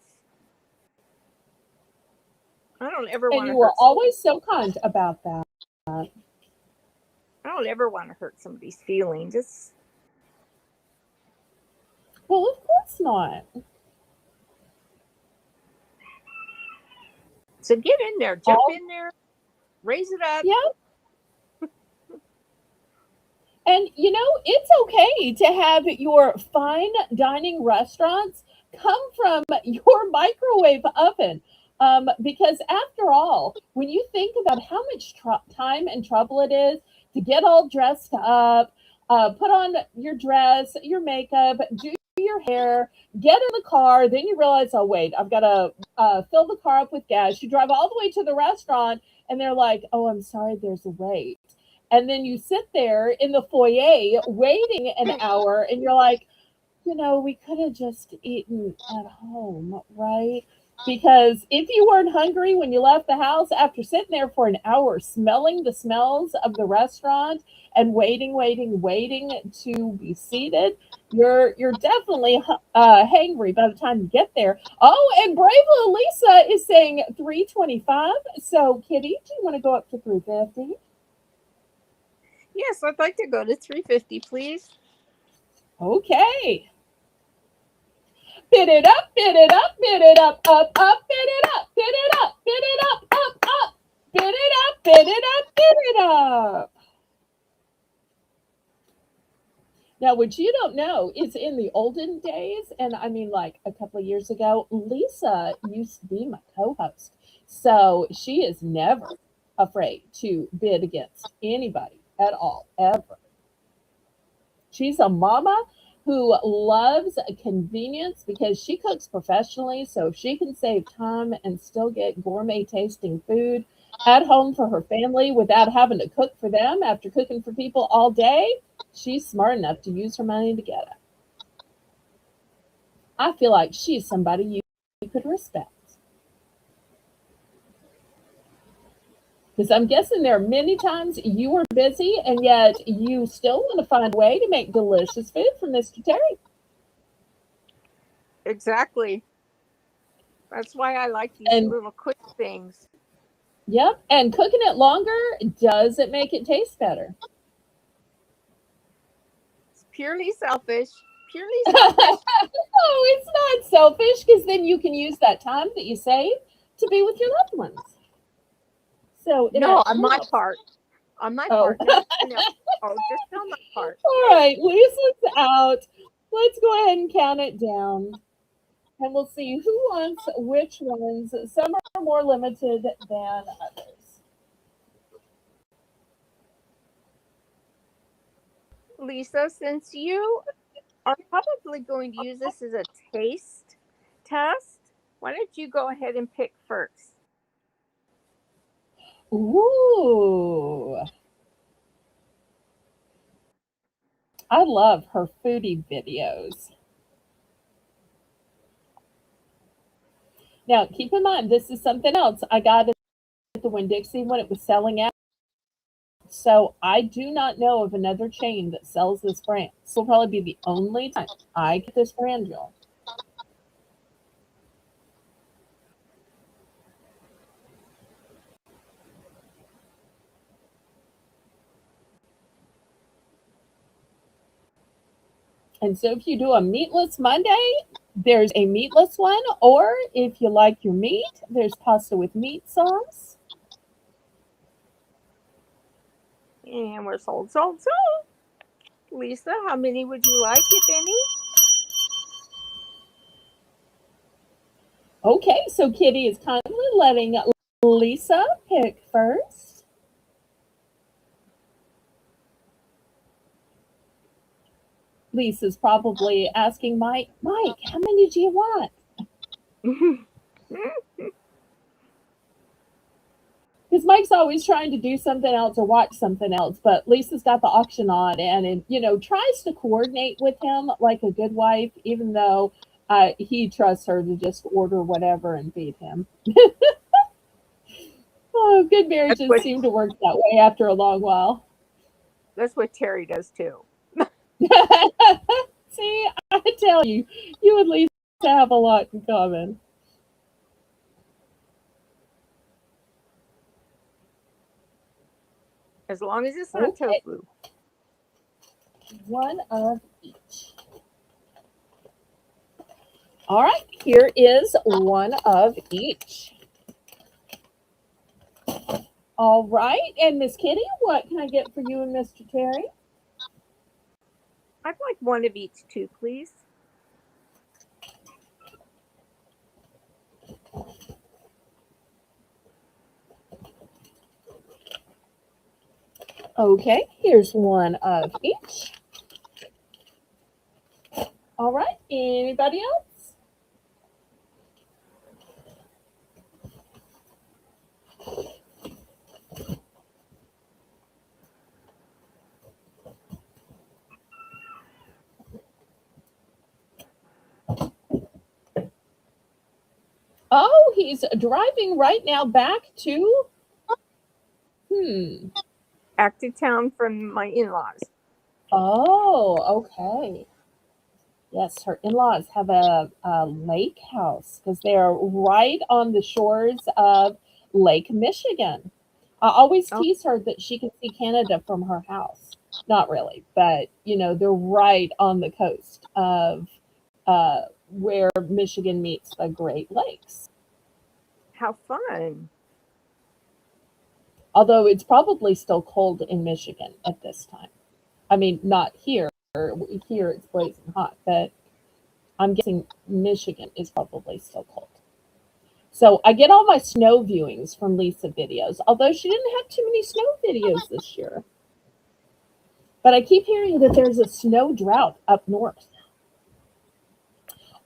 I don't ever want to. And you were always so kind about that. I don't ever want to hurt somebody's feelings. Well, of course not. So get in there, jump in there, raise it up. Yeah. And it's okay to have your fine dining restaurants come from your microwave oven. Because after all, when you think about how much time and trouble it is to get all dressed up, put on your dress, your makeup, do your hair, get in the car. Then you realize, oh, wait, I've got to fill the car up with gas. You drive all the way to the restaurant, and they're like, oh, I'm sorry, there's a wait. And then you sit there in the foyer waiting an hour, and you're like, we could have just eaten at home, right? Because if you weren't hungry when you left the house after sitting there for an hour, smelling the smells of the restaurant and waiting to be seated, you're definitely hangry by the time you get there. Oh, and brave little Lisa is saying 325. So, Kitty, do you want to go up to 350? Yes, I'd like to go to 350, please. Okay. Bid it up, bid it up, bid it up, up, bid it up, bid it up, bid it up, up, bid it up, bid it up, bid it up. Now, what you don't know is in the olden days, and I mean like a couple of years ago, Lisa used to be my co-host. So she is never afraid to bid against anybody at all, ever. She's a mama who loves convenience because she cooks professionally. So if she can save time and still get gourmet tasting food at home for her family without having to cook for them after cooking for people all day, she's smart enough to use her money to get it. I feel like she's somebody you could respect. Because I'm guessing there are many times you were busy and yet you still want to find a way to make delicious food for Mr. Terry. Exactly. That's why I like these And little quick things. yep, and cooking it longer does it make it taste better. It's purely selfish. Purely selfish. Oh, it's not selfish because then you can use that time that you save to be with your loved ones. So it No, on actually my helps. part. On my Oh, part. No, no. Oh, just on my part. all right, Lisa's out. Let's go ahead and count it down. And we'll see who wants which ones. Some are more limited than others. Lisa, since you are probably going to use this as a taste test, why don't you go ahead and pick first? Ooh, I love her foodie videos. Now, keep in mind, this is something else. I got it at the Winn-Dixie when it was selling out. So I do not know of another chain that sells this brand. This will probably be the only time I get this brand, Joel. And so if you do a meatless Monday, there's a meatless one. Or if you like your meat, there's pasta with meat sauce. And we're sold. Lisa, how many would you like, if any? Okay, so Kitty is kindly letting Lisa pick first. Lisa's probably asking Mike, how many do you want? Because Mike's always trying to do something else or watch something else, but Lisa's got the auction on and tries to coordinate with him like a good wife, even though he trusts her to just order whatever and feed him. Oh, good marriages seem to work that way after a long while. That's what Terry does too. See, I tell you, you and Lisa have a lot in common. As long as it's not Okay. tofu. One of each. All right, here is one of each. All right, and Miss Kitty, what can I get for you and Mr. Terry? I'd like one of each too, please. Okay, here's one of each. All right, Anybody else? Oh, he's driving right now back to, Back to town from my in-laws. Oh, okay. Yes, her in-laws have a lake house because they're right on the shores of Lake Michigan. I always Oh, tease her that she can see Canada from her house. Not really, but they're right on the coast of where Michigan meets the Great Lakes. how fun. Although it's probably still cold in Michigan at this time. I mean, not here. Here it's blazing hot, but I'm guessing Michigan is probably still cold. So I get all my snow viewings from Lisa videos, although she didn't have too many snow videos this year. But I keep hearing that there's a snow drought up north.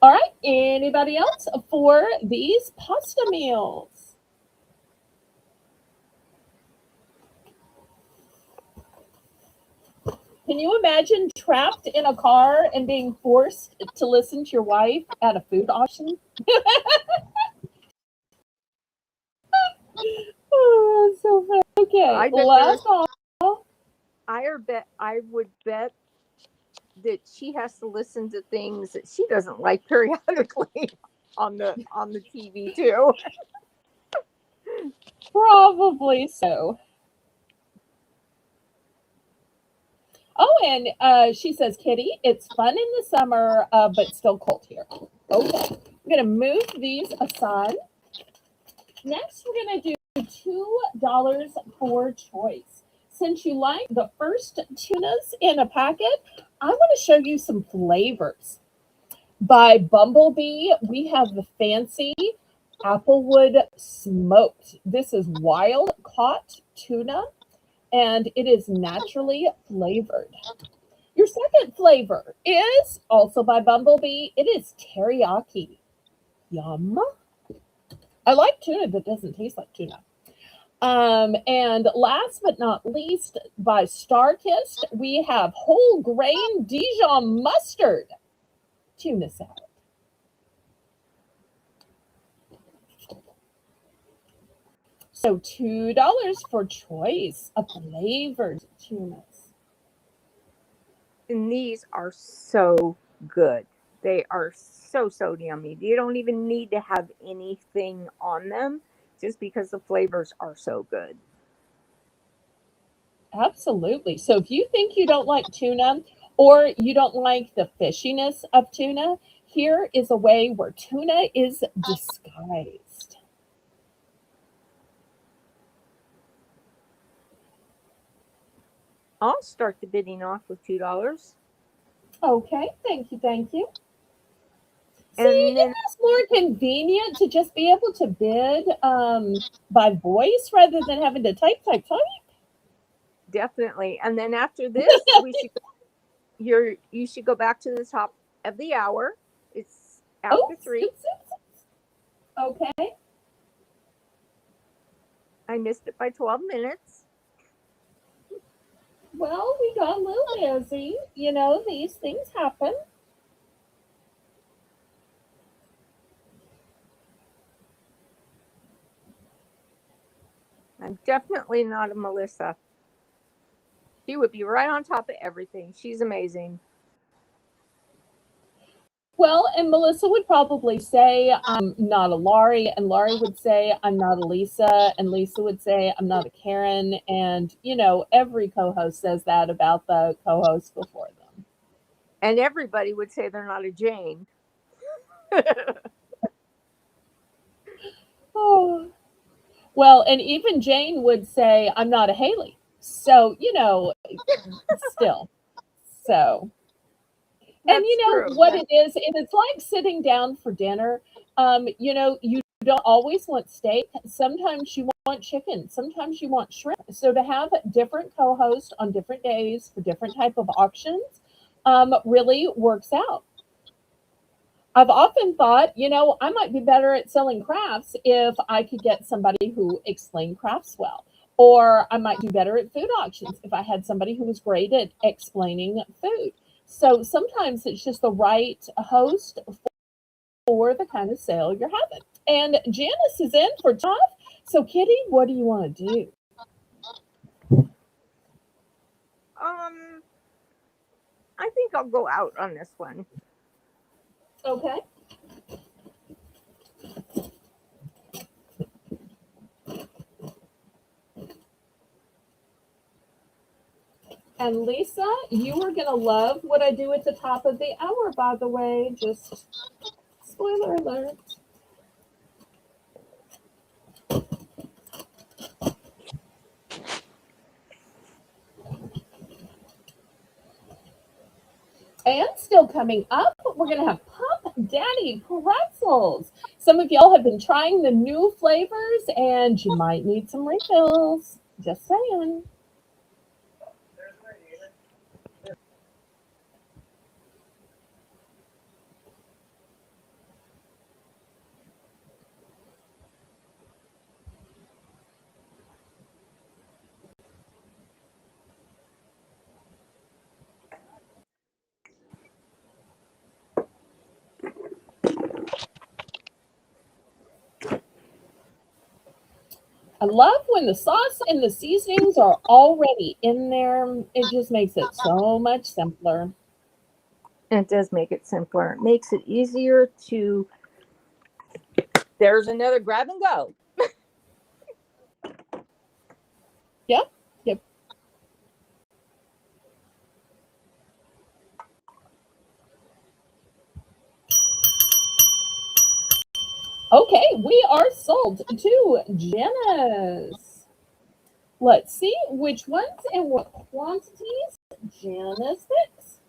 All right, anybody else for these pasta meals? Can you imagine trapped in a car and being forced to listen to your wife at a food auction? Oh, that's so funny. Okay, I bet last call. I would bet that she has to listen to things that she doesn't like periodically on the TV too. Probably so. Oh, and she says, Kitty, it's fun in the summer, but still cold here. Okay, I'm going to move these aside. Next, we're going to do $2 for choice. Since you like the first tunas in a packet, I want to show you some flavors. By Bumblebee, we have the fancy Applewood smoked. This is wild caught tuna, and it is naturally flavored. Your second flavor is also by Bumblebee. It is teriyaki. Yum. I like tuna that doesn't taste like tuna. And last but not least, by Starkist, we have whole grain Dijon mustard tuna salad. So $2 for choice of flavored tunas. And these are so good. They are so yummy. You don't even need to have anything on them just because the flavors are so good. Absolutely. So if you think you don't like tuna or you don't like the fishiness of tuna, here is a way where tuna is disguised. I'll start the bidding off with $2. Okay, thank you, thank you. See, And isn't then this more convenient to just be able to bid by voice rather than having to type? definitely. And then after this, you should go back to the top of the hour. It's after Oops, 3. oops, oops. Okay. I missed it by 12 minutes. Well, we got a little busy. These things happen. I'm definitely not a Melissa. She would be right on top of everything. She's amazing. Well, and Melissa would probably say, I'm not a Laurie, and Laurie would say, I'm not a Lisa, and Lisa would say, I'm not a Karen. And, every co host says that about the co host before them. And everybody would say they're not a Jane. Oh. Well, and even Jane would say, I'm not a Haley. So, still. So. And That's true. what it is, and it's like sitting down for dinner. You don't always want steak. Sometimes you want chicken. Sometimes you want shrimp. So to have different co-hosts on different days for different type of auctions really works out. I've often thought, I might be better at selling crafts if I could get somebody who explained crafts well. Or I might do better at food auctions if I had somebody who was great at explaining food. So sometimes it's just the right host for the kind of sale you're having. And Janice is in for Todd. So, Kitty, what do you want to do? I think I'll go out on this one. Okay. And Lisa, you are going to love what I do at the top of the hour, by the way. Just spoiler alert. And still coming up, we're going to have Pop Daddy pretzels. Some of y'all have been trying the new flavors, and you might need some refills. Just saying. I love when the sauce and the seasonings are already in there. It just makes it so much simpler. It does make it simpler. It makes it easier to. There's another grab and go. Yep. Okay, we are sold to Janice. Let's see which ones and what quantities Janice picks.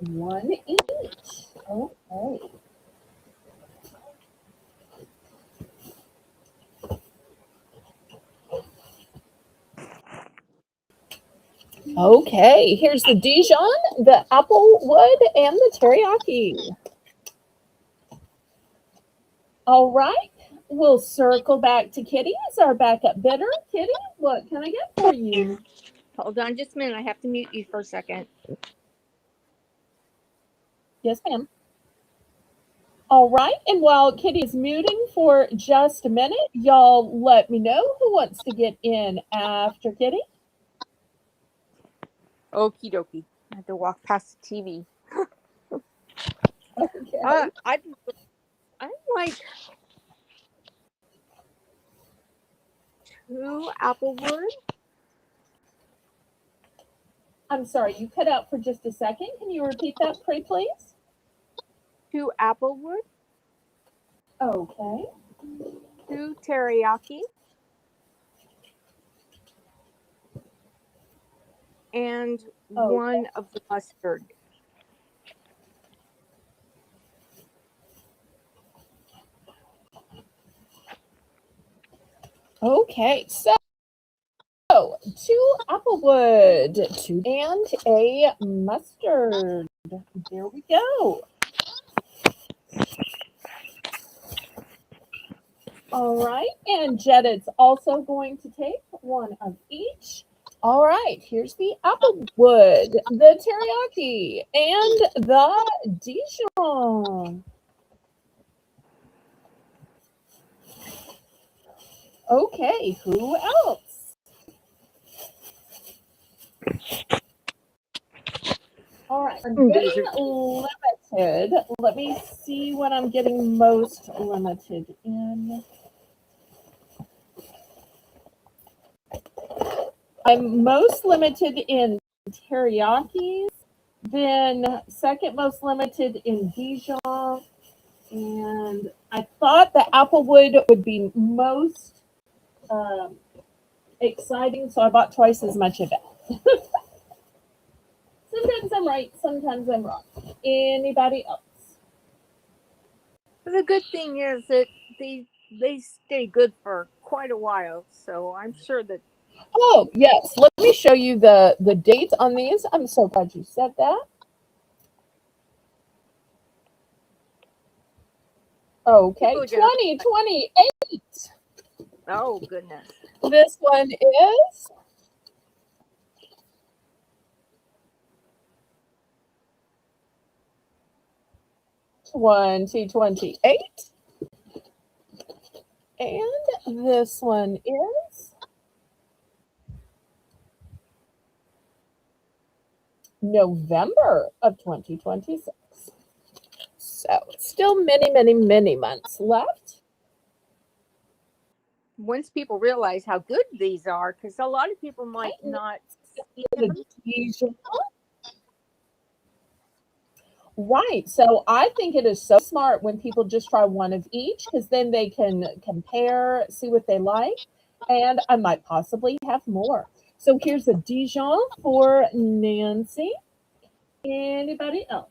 One each. Okay. Okay, here's the Dijon, the applewood, and the teriyaki. All right, we'll circle back to Kitty as our backup bidder. Kitty, what can I get for you? Hold on just a minute. I have to mute you for a second. Yes, ma'am. All right, and while Kitty is muting for just a minute, y'all let me know who wants to get in after Kitty. Okie dokie. I have to walk past the TV. Okay. I'd like 2 applewood. I'm sorry, you cut out for just a second. Can you repeat that, pray, please? 2 applewood. Okay. 2 teriyaki. And 1 of the mustard. Okay, so 2 applewood, 2 and a mustard. There we go. All right, and Jedit's also going to take 1 of each. All right, here's the applewood, the teriyaki, and the Dijon. Okay, who else? All right, I'm getting limited. Let me see what I'm getting most limited in. I'm most limited in teriyakis, then second most limited in Dijon, and I thought the applewood would be most exciting, so I bought twice as much of it. Sometimes I'm right, sometimes I'm wrong. Anybody else? The good thing is that they stay good for quite a while, so I'm sure that Oh, yes. Let me show you the date on these. I'm so glad you said that. Okay, People just, 2028. oh goodness. This one is 2028. And this one is November of 2026. So still many, many, many months left. Once people realize how good these are, because a lot of people might Right? not see The them. Dijon. Right. So I think it is so smart when people just try one of each because then they can compare, see what they like, and I might possibly have more. So here's a Dijon for Nancy. Anybody else?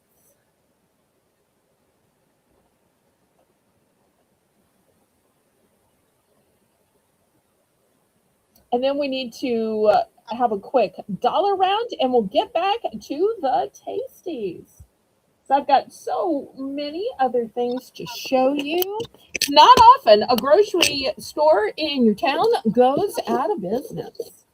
And then we need to have a quick dollar round and we'll get back to the tasties. So I've got so many other things to show you. Not often a grocery store in your town goes out of business.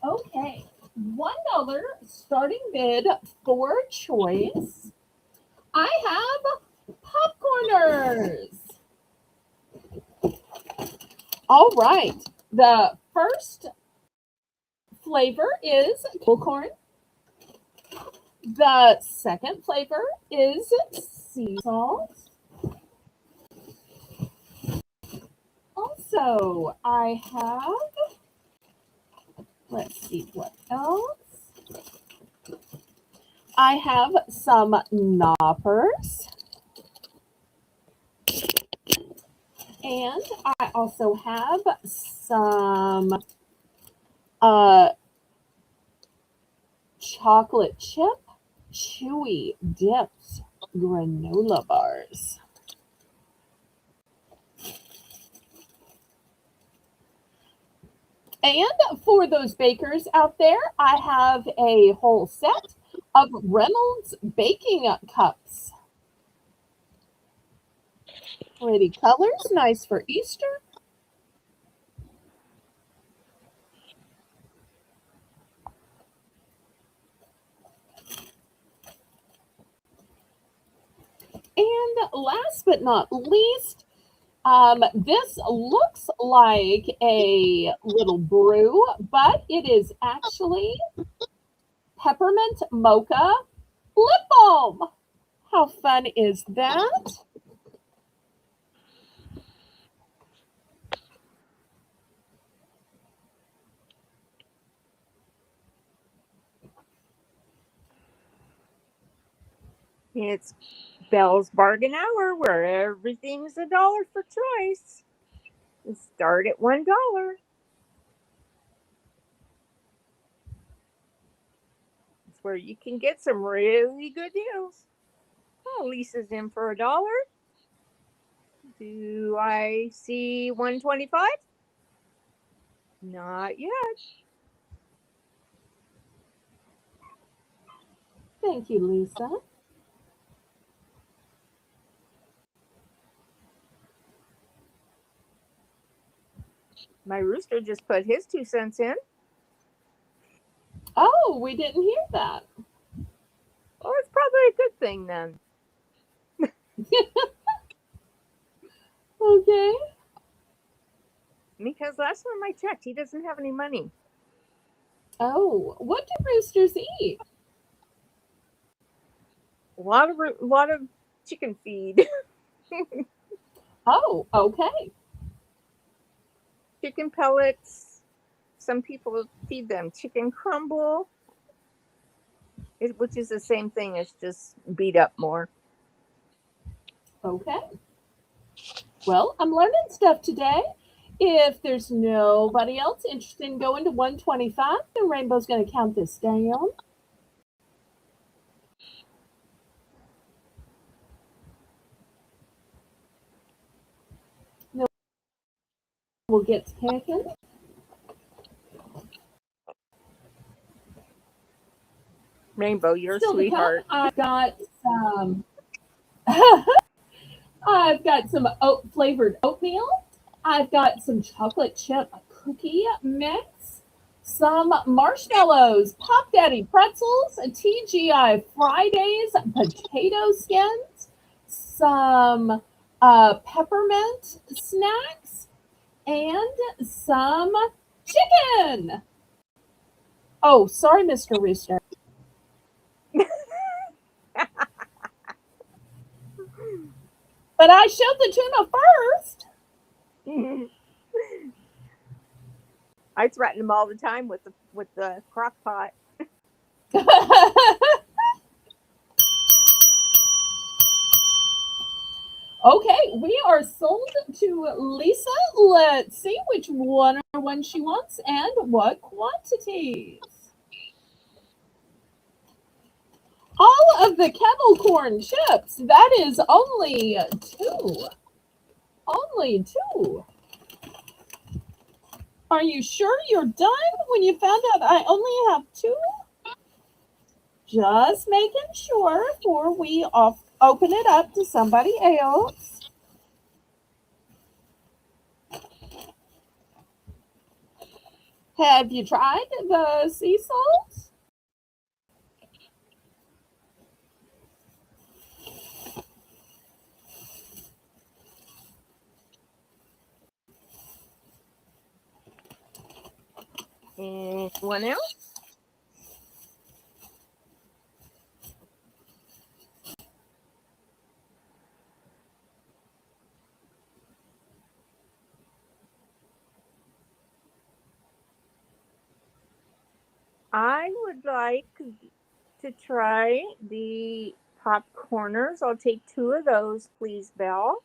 Okay, $1 starting bid for choice. I have popcorners. All right, the first flavor is cool corn. The second flavor is sea salt. Also, I have, let's see what else. I have some knoppers. And I also have some uh, chocolate chip chewy dipped granola bars. And for those bakers out there, I have a whole set of Reynolds baking cups. Pretty colors, nice for Easter. And last but not least, this looks like a little brew, but it is actually peppermint mocha lip balm. How fun is that? It's Belle's Bargain Hour, where everything's a dollar for choice. And start at $1. It's where you can get some really good deals. Oh, Lisa's in for $1. Do I see 125? Not yet. Thank you, Lisa. My rooster just put his 2 cents in. Oh, we didn't hear that. Oh, it's probably a good thing then. Okay. Because last time I checked, he doesn't have any money. Oh, what do roosters eat? A lot of chicken feed. Oh, okay. Chicken pellets. Some people feed them chicken crumble, which is the same thing. It's just beat up more. Okay. Well, I'm learning stuff today. If there's nobody else interested in going to 125, then Rainbow's going to count this down. we'll get to picking. Rainbow, you're a Still to come, sweetheart. I've got some. I've got some oat flavored oatmeal. I've got some chocolate chip cookie mix, some marshmallows, Pop Daddy pretzels, TGI Fridays, potato skins, some peppermint snacks, and some chicken. Oh, sorry, Mr. Rooster. But I showed the tuna first. I threaten him all the time with the crock pot. Okay, we are sold to Lisa. Let's see which one she wants and what quantities. All of the kettle corn chips. That is only two. Only two. Are you sure you're done when you found out I only have two? Just making sure before we open it up to somebody else. Have you tried the sea salt? Anyone else? I would like to try the popcorners. I'll take two of those, please, Belle.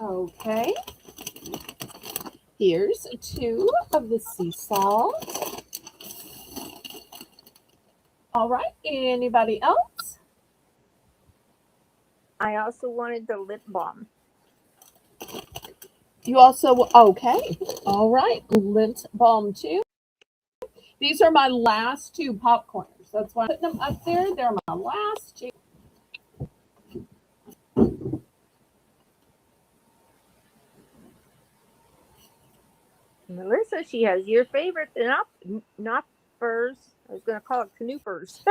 Okay. Here's two of the sea salt. All right. Anybody else? I also wanted the lip balm. You also, okay. All right. Lint balm too. These are my last two popcorners. That's why I'm putting them up there. They're my last two. Melissa, she has your favorite, not furs. I was going to call it canoopers.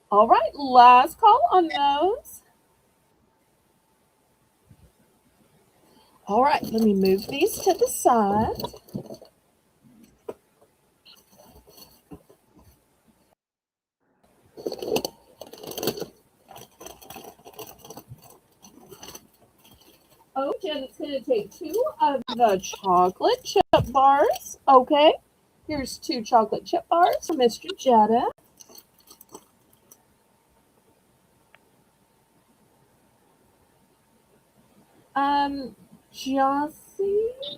All right. Last call on those. All right. Let me move these to the side. Oh, Janet's going to take two of the chocolate chip bars. Okay. Here's two chocolate chip bars for Mr. Jetta. Jossie.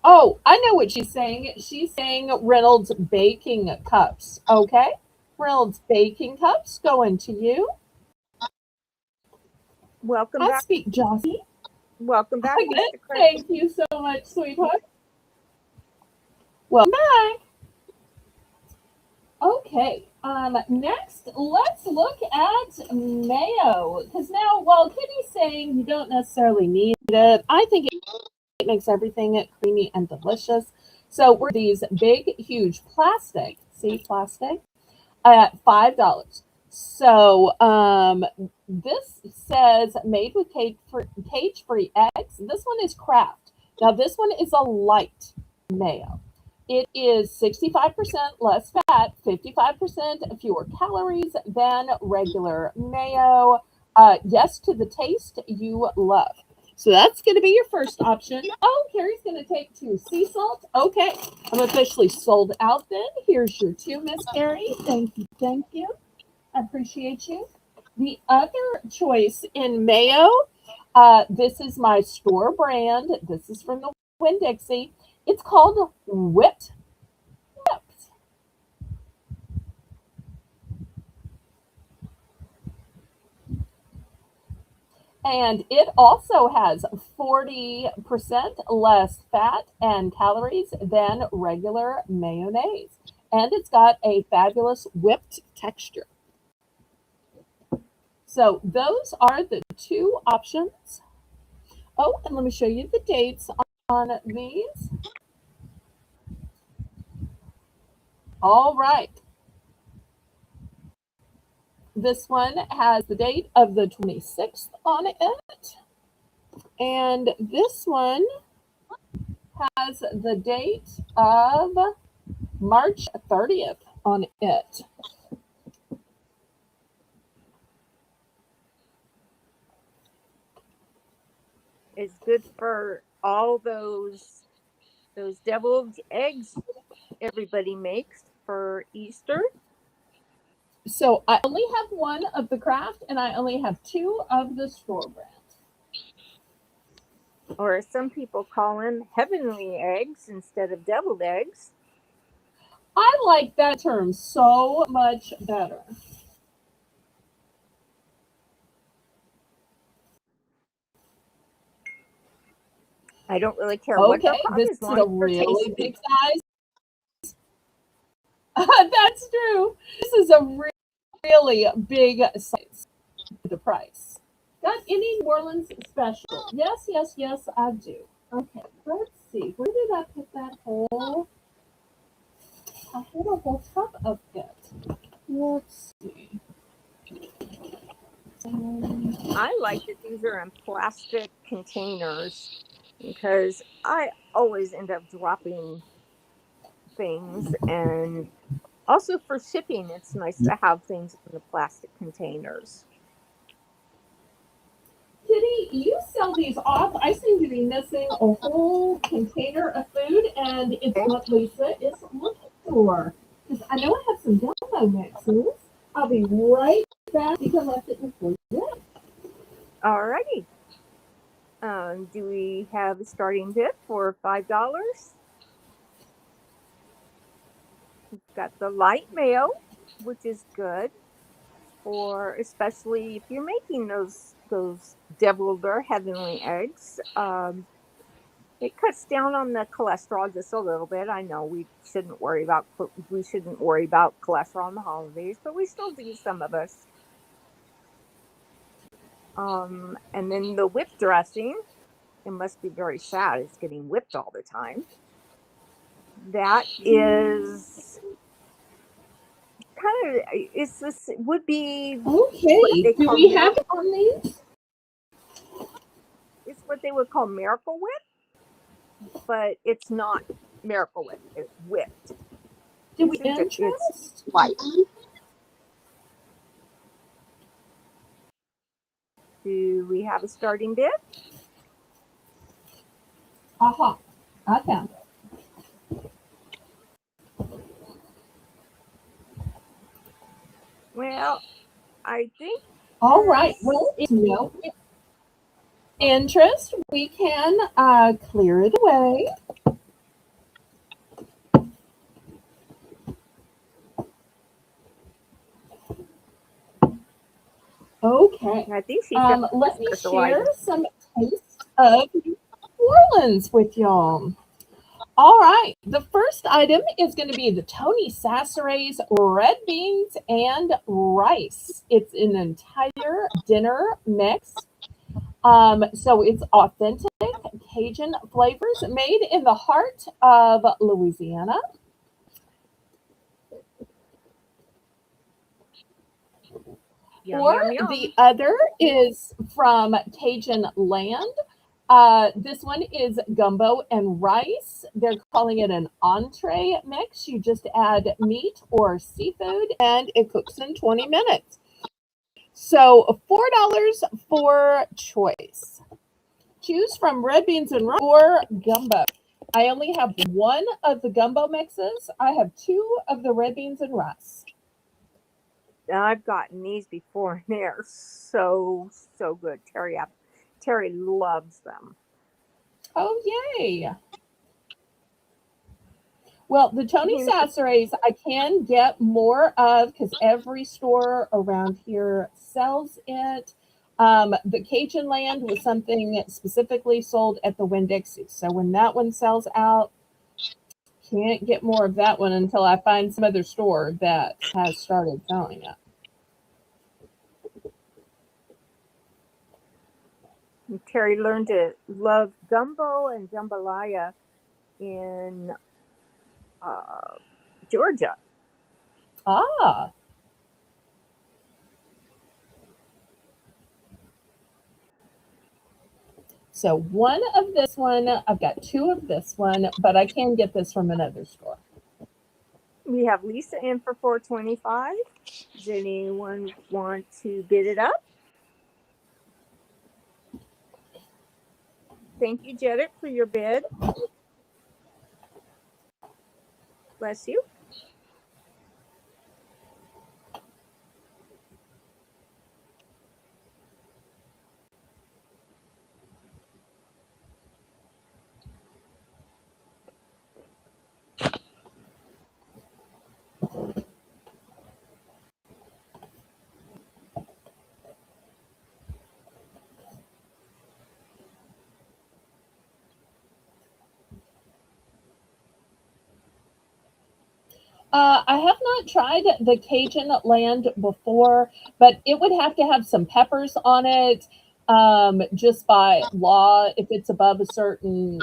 Oh, I know what she's saying. She's saying Reynolds baking cups. Okay. Reynolds baking cups going to you. Welcome I back. speak Jossie. Welcome back, Mr. Chris. Thank you so much, sweetheart. Welcome back. Okay. Next, let's look at mayo. Because now, while Kitty's saying you don't necessarily need it, I think it makes everything creamy and delicious. So we're these big, huge plastic, see plastic, at $5. So this says made with cage-free eggs. This one is Kraft. Now this one is a light mayo. It is 65% less fat, 55% fewer calories than regular mayo. Yes to the taste you love. So that's going to be your first option. Oh, Carrie's going to take two sea salt. Okay, I'm officially sold out then. Here's your two, Miss Carrie. Thank you, thank you. I appreciate you. The other choice in mayo This is my store brand. This is from the Winn-Dixie. It's called Whipped Whipped. And it also has 40% less fat and calories than regular mayonnaise. And it's got a fabulous whipped texture. So those are the two options. Oh, and let me show you the dates on these. All right. This one has the date of the 26th on it. And this one has the date of March 30th on it. It's good for all those deviled eggs everybody makes for Easter. So I only have one of the Kraft and I only have two of the store brand. Or some people call them heavenly eggs instead of deviled eggs. I like that term so much better. I don't really care what they're Okay, from this as is long a as they're really tasty. big size. That's true. This is a really big size. The price. Got any New Orleans special? Yes, yes, yes, I do. Okay, let's see. Where did I put that whole? I had a whole tub of it. Let's see. I like that these are in plastic containers because I always end up dropping things, and also for shipping it's nice to have things in the plastic containers. Kitty, you sell these off. I seem to be missing a whole container of food, and it's what Lisa is looking for. Because I know I have some gumbo mixes. I'll be right back because I didn't forget. Alrighty. Do we have a starting bid for $5? We've got the light mayo, which is good for, especially if you're making those deviled or heavenly eggs. It cuts down on the cholesterol just a little bit. I know we shouldn't worry about cholesterol in the holidays, but we still do, some of us. And then the whipped dressing. It must be very sad. It's getting whipped all the time. That is kind of, it's this would be what Okay, they do call we have miracle. it on these? It's what they would call Miracle Whip, but it's not Miracle Whip. It's whipped. Do we It's interest? light. Do we have a starting bid? Aha, I found it. Well, I think All right. Well, if no interest, we can clear it away. Okay. I think she's got Let me special share item. some taste of New Orleans with y'all. All right. The first item is going to be the Tony Sassere's red beans and rice. It's an entire dinner mix. So it's authentic Cajun flavors made in the heart of Louisiana. Yum, Or yum, the yum. other is from Cajun Land. This one is gumbo and rice. They're calling it an entree mix. You just add meat or seafood and it cooks in 20 minutes. So $4 for choice. Choose from red beans and rice or gumbo. I only have one of the gumbo mixes. I have two of the red beans and rice. I've gotten these before and they're so good. Teriyaki. Terry loves them. Oh, yay. Well, the Tony You know, Saserays I can get more of because every store around here sells it. The Cajun Land was something specifically sold at the Winn-Dixie. So when that one sells out, can't get more of that one until I find some other store that has started selling it. Terry learned to love gumbo and jambalaya in Georgia. Ah, so one of this one, I've got two of this one, but I can get this from another store. We have Lisa in for $4.25. Does anyone want to bid it up? Thank you, Janet, for your bid. Bless you. I have not tried the Cajun Land before, but it would have to have some peppers on it, just by law if it's above a certain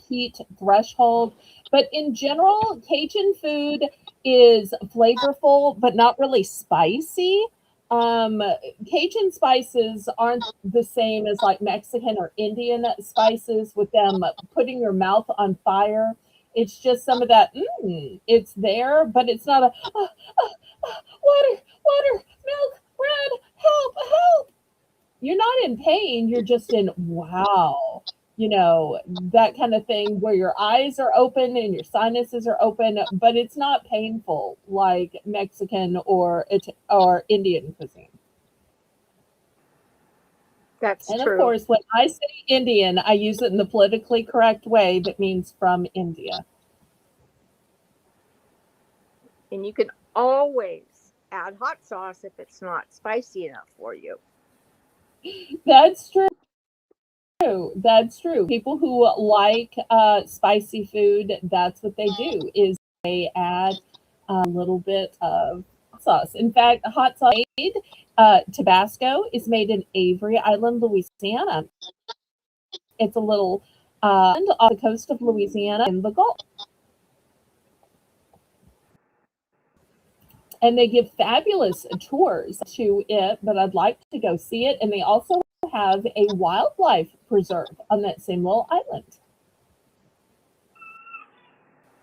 heat threshold. But in general, Cajun food is flavorful, but not really spicy. Um, Cajun spices aren't the same as like Mexican or Indian spices with them putting your mouth on fire. It's just some of that. It's there, but it's not a water, water, milk, bread, help, help. You're not in pain. You're just in wow. That kind of thing where your eyes are open and your sinuses are open, but it's not painful like Mexican or Indian cuisine. That's And of true. course, when I say Indian, I use it in the politically correct way that means from India. And you can always add hot sauce if it's not spicy enough for you. That's true. That's true. People who like spicy food, that's what they do is they add a little bit of hot sauce. In fact, hot sauce made Tabasco is made in Avery Island, Louisiana. It's a little island off the coast of Louisiana in the Gulf. And they give fabulous tours to it, but I'd like to go see it. And they also have a wildlife preserve on that same little island.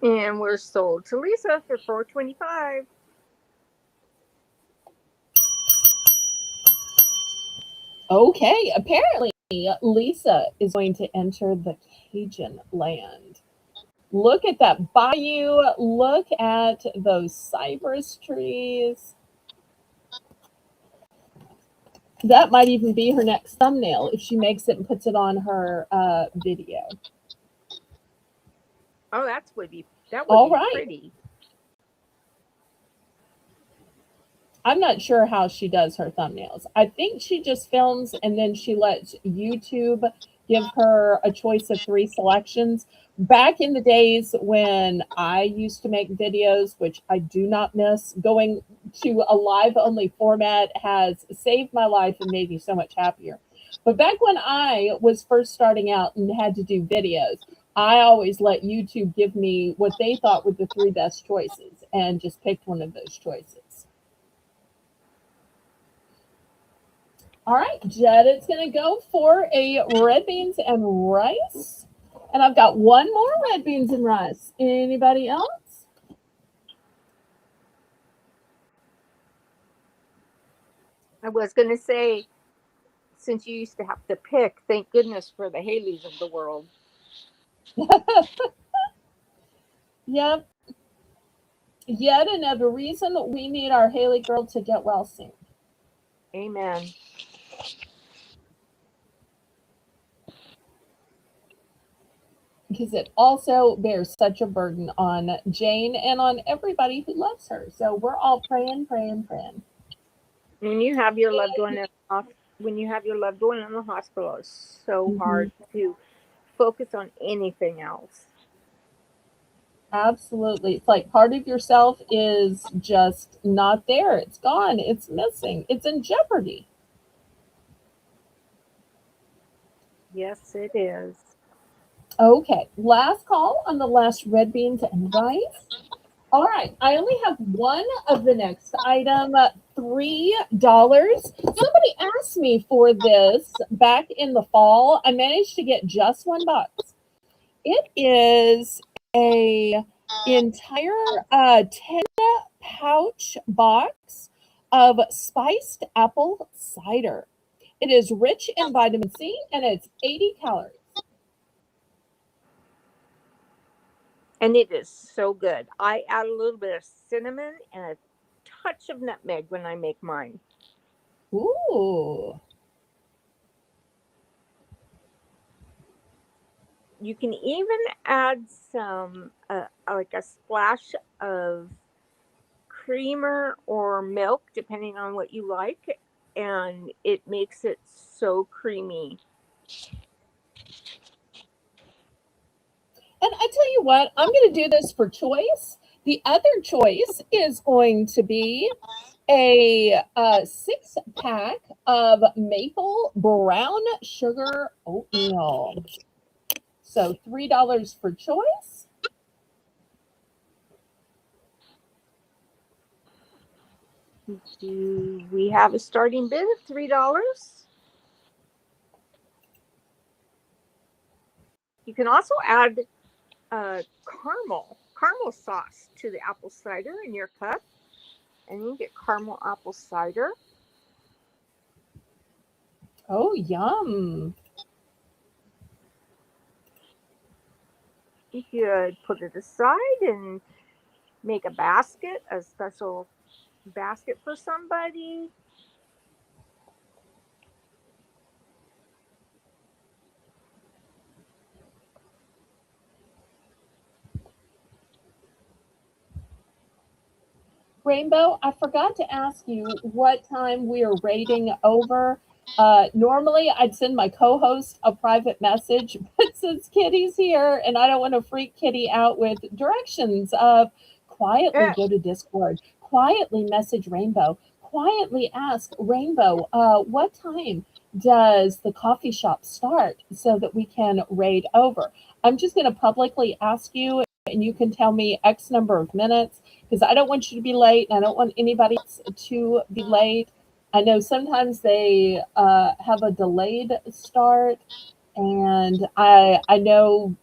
And we're sold to Lisa for $4.25. Okay, apparently Lisa is going to enter the Cajun Land. Look at that bayou. Look at those cypress trees. That might even be her next thumbnail if she makes it and puts it on her video. Oh, that would be All right. pretty. I'm not sure how she does her thumbnails. I think she just films and then she lets YouTube give her a choice of 3 selections. Back in the days when I used to make videos, which I do not miss, going to a live only format has saved my life and made me so much happier. But back when I was first starting out and had to do videos, I always let YouTube give me what they thought were the 3 best choices and just picked one of those choices. All right, Jed's going to go for a red beans and rice. And I've got one more red beans and rice. Anybody else? I was going to say, since you used to have to pick, thank goodness for the Haleys of the world. Yep. Yet another reason that we need our Haley girl to get well soon. Amen. because it also bears such a burden on Jane and on everybody who loves her. So we're all praying, praying, praying. When you have your loved one in when you have your loved one in the hospital, it's so Hmm. hard to focus on anything else. Absolutely. It's like part of yourself is just not there. It's gone. It's missing. It's in jeopardy. Yes, it is. Okay. Last call on the last red beans and rice. All right. I only have one of the next item, $3. Somebody asked me for this back in the fall. I managed to get just $1. It is a entire 10 pouch box of spiced apple cider. It is rich in vitamin C and it's 80 calories. And it is so good. I add a little bit of cinnamon and a touch of nutmeg when I make mine. Ooh. You can even add some, like a splash of creamer or milk, depending on what you like, and it makes it so creamy. And I tell you what, I'm going to do this for choice. The other choice is going to be a 6 pack of maple brown sugar oatmeal. So $3 for choice. Do we have a starting bid of $3? You can also add caramel sauce to the apple cider in your cup, and you get caramel apple cider. Oh, yum. You could put it aside and make a special basket for somebody. Rainbow, I forgot to ask you what time we are rating over. Normally, I'd send my co host a private message, but since Kitty's here and I don't want to freak Kitty out with directions of quietly Yeah. go to Discord, quietly message Rainbow, quietly ask Rainbow, what time does the coffee shop start so that we can raid over? I'm just going to publicly ask you, and you can tell me X number of minutes because I don't want you to be late and I don't want anybody else to be late. I know sometimes they have a delayed start, and I know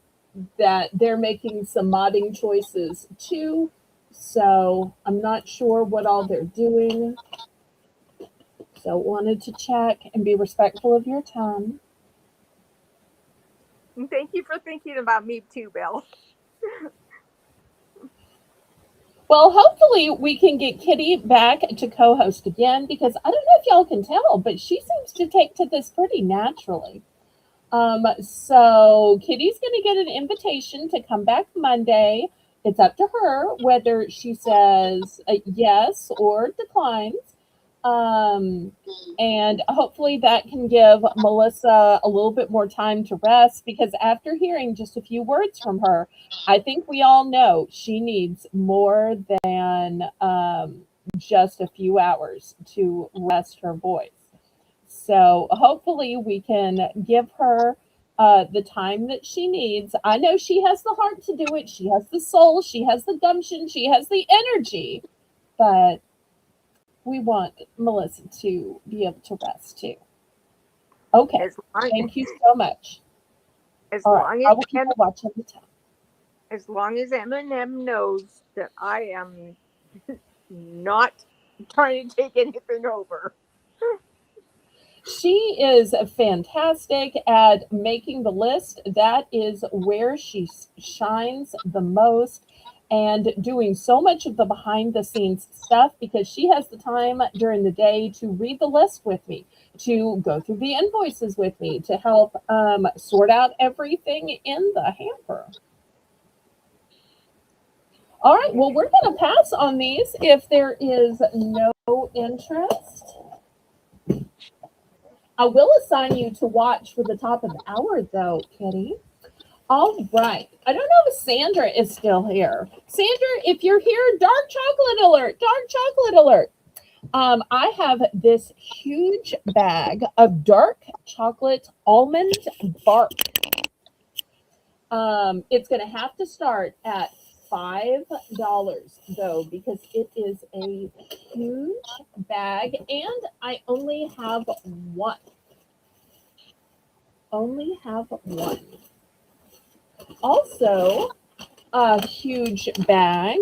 that they're making some modding choices too. So I'm not sure what all they're doing. So wanted to check and be respectful of your time. And thank you for thinking about me too, Bill. Well, hopefully we can get Kitty back to co-host again because I don't know if y'all can tell, but she seems to take to this pretty naturally. So Kitty's going to get an invitation to come back Monday. It's up to her whether she says yes or declines. Um, and hopefully that can give Melissa a little bit more time to rest because after hearing just a few words from her, I think we all know she needs more than just a few hours to rest her voice. So hopefully we can give her the time that she needs. I know she has the heart to do it. She has the soul. She has the gumption. She has the energy. But we want Melissa to be able to rest too. Okay. As long Thank you so much. as All right. long I as will keep a watch on the time. as long as Eminem knows that I am not trying to take anything over. She is fantastic at making the list. That is where she shines the most. and doing so much of the behind the scenes stuff because she has the time during the day to read the list with me, to go through the invoices with me, to help sort out everything in the hamper. All right, well, we're going to pass on these if there is no interest. I will assign you to watch for the top of the hour, though, Kitty. All right. I don't know if Sandra is still here. Sandra, if you're here, dark chocolate alert, dark chocolate alert. I have this huge bag of dark chocolate almond bark. It's going to have to start at $5 though, because it is a huge bag and I only have one. Only have one. Also, a huge bag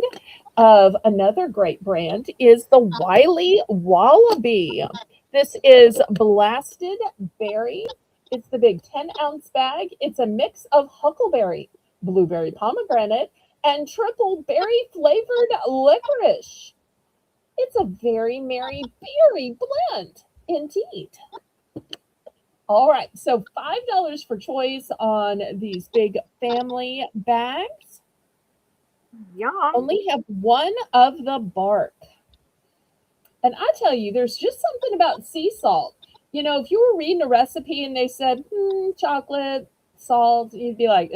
of another great brand is the Wiley Wallaby. This is blasted berry. It's the big 10-ounce bag. It's a mix of huckleberry, blueberry pomegranate, and triple berry flavored licorice. It's a very merry berry blend indeed. All right, so $5 for choice on these big family bags. Yum. Only have one of the bark. And I tell you, there's just something about sea salt. You know, if you were reading a recipe and they said, chocolate, salt, you'd be like,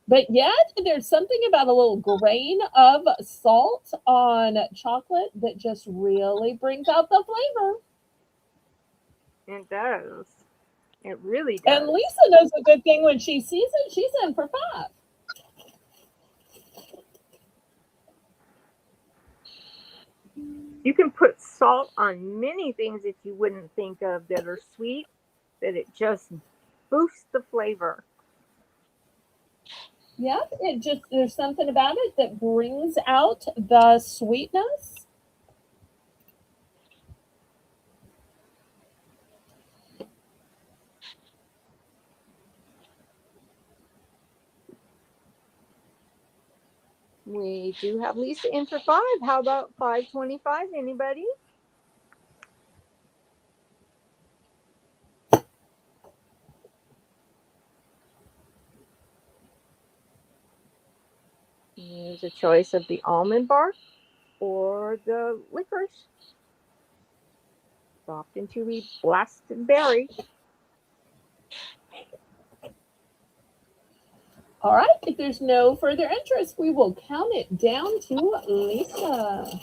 But yet, there's something about a little grain of salt on chocolate that just really brings out the flavor. It does. It really does. And Lisa knows a good thing when she sees it. She's in for $5. You can put salt on many things that you wouldn't think of that are sweet, that it just boosts the flavor. Yep, there's something about it that brings out the sweetness. We do have Lisa in for $5. How about $5.25? Anybody? There's a choice of the almond bark or the licorice, soft and chewy blasted berry. All right, if there's no further interest, we will count it down to Lisa.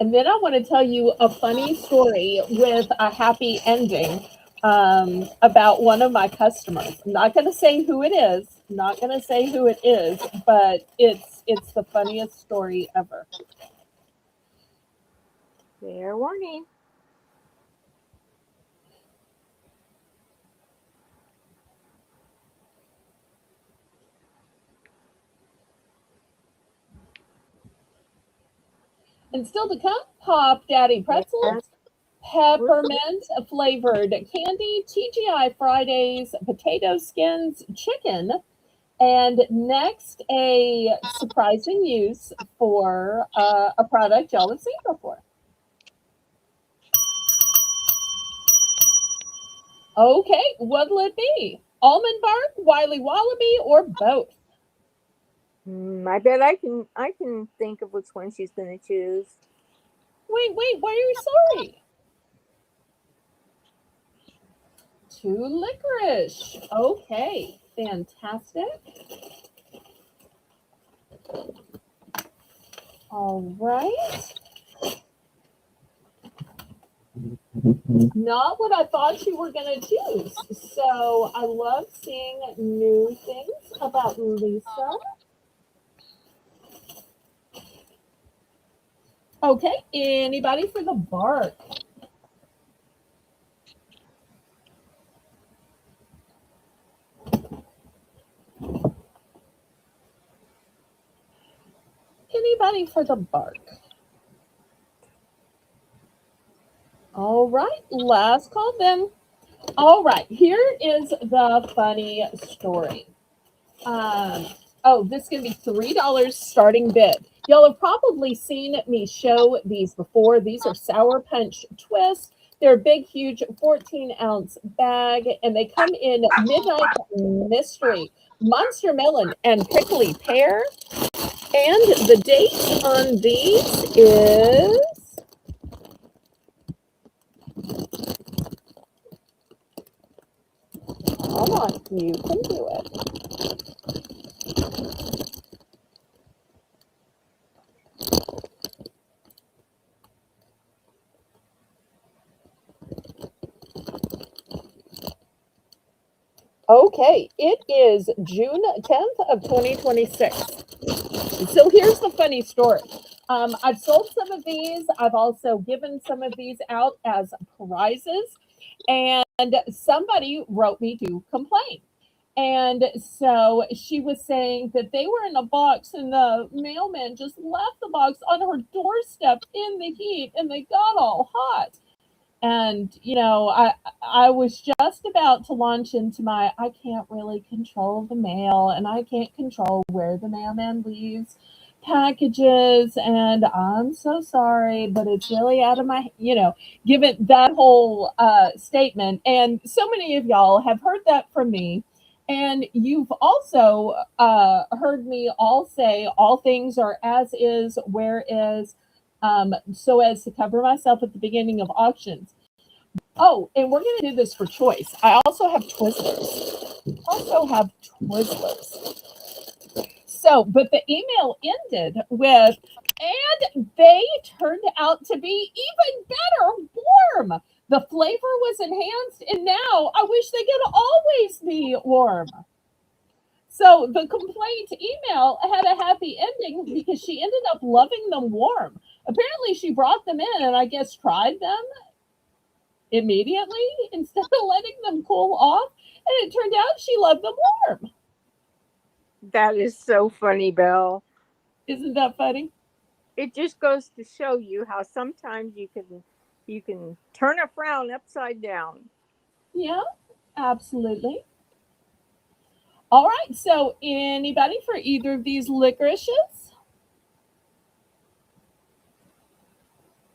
And then I want to tell you a funny story with a happy ending about one of my customers. I'm not going to say who it is. Not going to say who it is, but it's the funniest story ever. Fair warning. And still to come, Pop Daddy pretzels, peppermint flavored candy, TGI Fridays, potato skins, chicken, and next a surprising use for a product y'all have seen before. Okay, what'll it be? Almond bark, Wiley Wallaby, or both? I bet I can think of which one she's going to choose. Wait, why are you sorry? To licorice. Okay, fantastic. All right. Not what I thought you were going to choose. So I love seeing new things about Lisa. Okay, anybody for the bark? anybody for the bark? All right, last call then. All right, here is the funny story. Um, oh, this is going to be $3 starting bid. Y'all have probably seen me show these before. These are Sour Punch Twists. They're a big, huge 14-ounce bag, and they come in Midnight Mystery, Monster Melon, and Prickly Pear. And the date on these is... Come on, you can do it. Okay, it is June 10th of 2026. So here's the funny story. I've sold some of these. I've also given some of these out as prizes. And somebody wrote me to complain. And so she was saying that they were in a box and the mailman just left the box on her doorstep in the heat and they got all hot. And I was just about to launch into my I can't really control the mail and I can't control where the mailman leaves packages, and I'm so sorry, but it's really out of my, given that whole statement. And so many of y'all have heard that from me. And you've also heard me all say all things are as is, where is, so as to cover myself at the beginning of auctions. Oh, and we're going to do this for choice. I also have Twizzlers. So, but the email ended with, and they turned out to be even better warm. The flavor was enhanced, and now I wish they could always be warm. So the complaint email had a happy ending because she ended up loving them warm. Apparently, she brought them in and I guess tried them immediately instead of letting them cool off. And it turned out she loved them warm. That is so funny, Belle. Isn't that funny? It just goes to show you how sometimes you can turn a frown upside down. Yeah, absolutely. All right, so anybody for either of these licorices?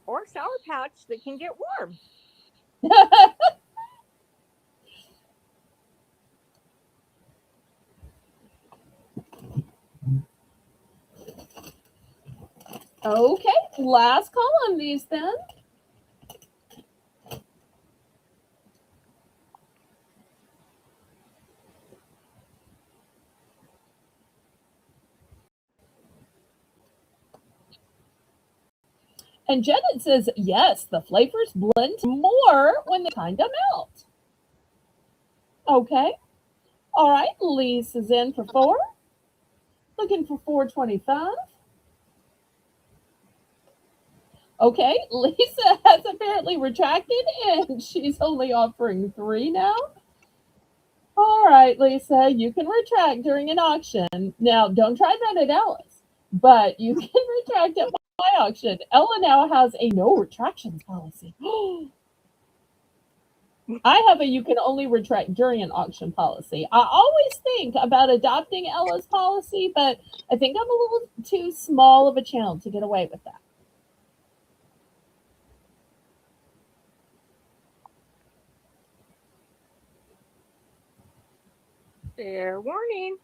Or Sour Patch that can get warm. Okay, last call on these then. And Janet says, yes, the flavors blend more when they kind of melt. Okay. All right, Lisa's in for 4. Looking for 425. Okay, Lisa has apparently retracted and she's only offering 3 now. All right, Lisa, you can retract during an auction. Now, don't try that at Ella's, but you can retract at my auction. Ella now has a no retractions policy. I have a you can only retract during an auction policy. I always think about adopting Ella's policy, but I think I'm a little too small of a channel to get away with that. Fair warning.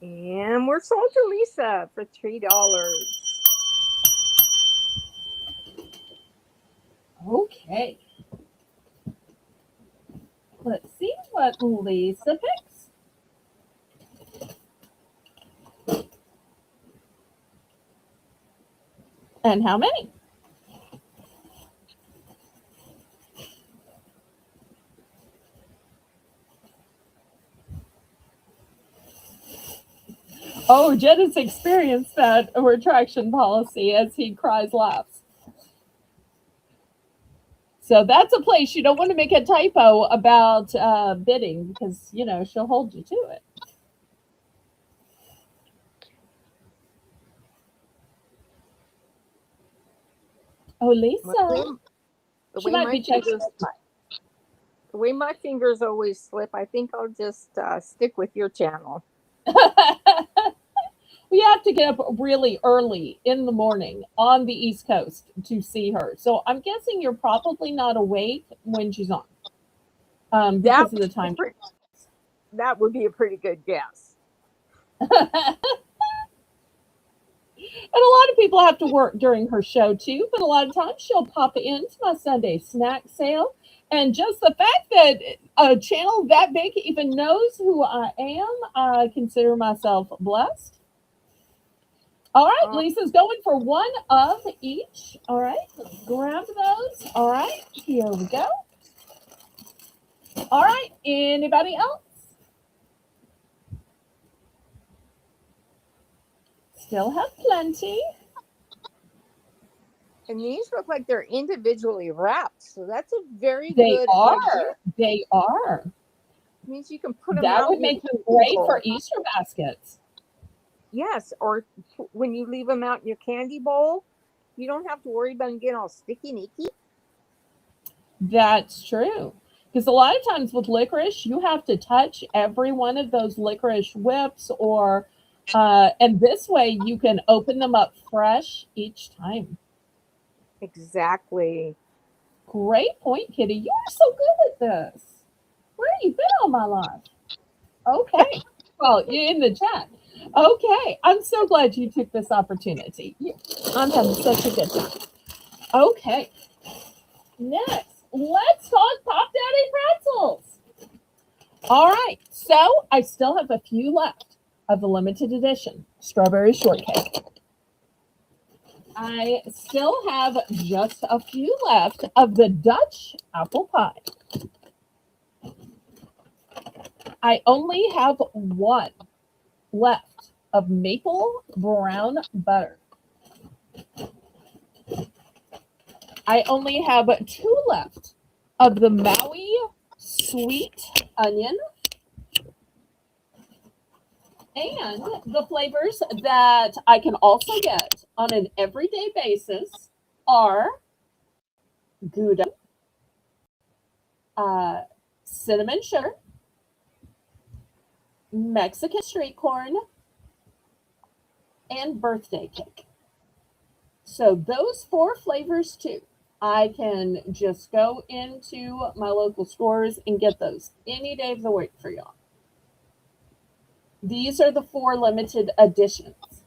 And we're sold to Lisa for $3. Okay. Let's see what Lisa picks. And how many? Oh, Jen has experienced that retraction policy as he cries laughs. So that's a place you don't want to make a typo about bidding because, she'll hold you to it. Oh, Lisa. The She way might my be checking. fingers, the way my fingers always slip, I think I'll just stick with your channel. We have to get up really early in the morning on the East Coast to see her. So I'm guessing you're probably not awake when she's on because of the time. That would be a pretty good guess. And a lot of people have to work during her show too, but a lot of times she'll pop into my Sunday snack sale. And just the fact that a channel that big even knows who I am, I consider myself blessed. All right, Lisa's going for one of each. All right, let's grab those. All right, here we go. All right, anybody else? Still have plenty. And these look like they're individually wrapped, so that's a very They good are. idea. They are. It means you can put them That out. would make them great for Easter baskets. Yes, or when you leave them out in your candy bowl, you don't have to worry about them getting all sticky and icky. That's true. Because a lot of times with licorice, you have to touch every one of those licorice whips, and this way you can open them up fresh each time. Exactly. Great point, Kitty. You are so good at this. Where have you been all my life? Okay. Well, you're in the chat. Okay. I'm so glad you took this opportunity. I'm having such a good time. Okay. Next, let's talk Pop Daddy pretzels. All right. So I still have a few left of the limited edition strawberry shortcake. I still have just a few left of the Dutch apple pie. I only have one left of maple brown butter. I only have two left of the Maui sweet onion. And the flavors that I can also get on an everyday basis are Gouda, cinnamon sugar, Mexican street corn, and birthday cake. So those four flavors too. I can just go into my local stores and get those any day of the week for y'all. These are the four limited editions.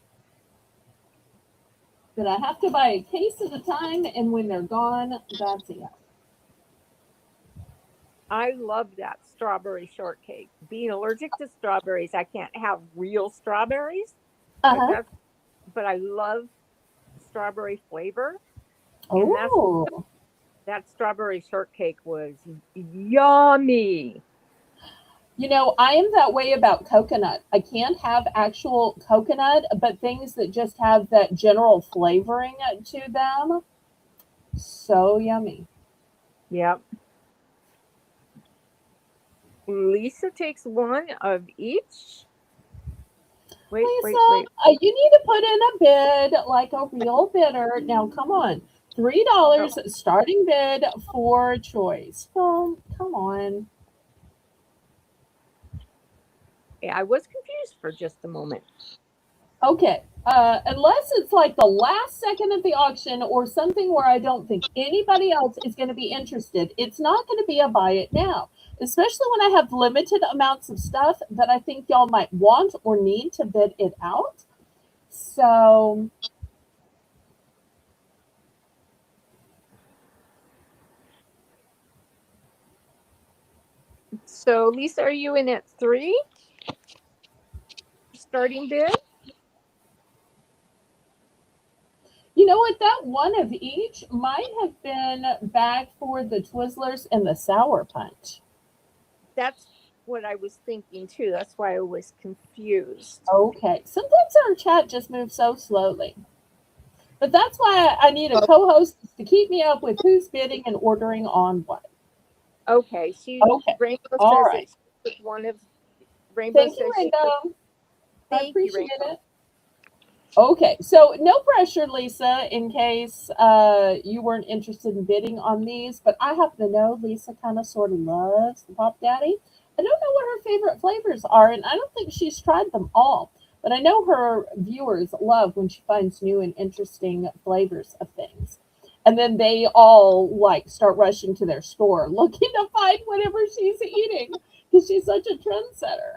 But I have to buy a case at a time, and when they're gone, that's it. I love that strawberry shortcake. Being allergic to strawberries, I can't have real strawberries. Uh-huh. But I love strawberry flavor. Oh. And that strawberry shortcake was yummy. I am that way about coconut. I can't have actual coconut, but things that just have that general flavoring to them, so yummy. Yep. Lisa takes one of each. Wait. You need to put in a bid like a real bidder. Now, come on. $3 starting bid for choice. Oh, come on. Yeah, I was confused for just a moment. Okay. Unless it's like the last second of the auction or something where I don't think anybody else is going to be interested, it's not going to be a buy it now, especially when I have limited amounts of stuff that I think y'all might want or need to bid it out. So Lisa, are you in at 3? Starting bid? You know what? That one of each might have been back for the Twizzlers and the Sour Punch. That's what I was thinking too. That's why I was confused. Okay. Sometimes our chat just moves so slowly. But that's why I need a co-host to keep me up with who's bidding and ordering on what. Okay, Okay. Rainbow All says that right. she was one of Rainbow Thank you, says she was. Rainbow. I Thank you, appreciate Rainbow. it. Okay, so no pressure, Lisa, in case you weren't interested in bidding on these, but I happen to know Lisa kind of sort of loves the Pop Daddy. I don't know what her favorite flavors are, and I don't think she's tried them all, but I know her viewers love when she finds new and interesting flavors of things. And then they all like start rushing to their store looking to find whatever she's eating because she's such a trendsetter.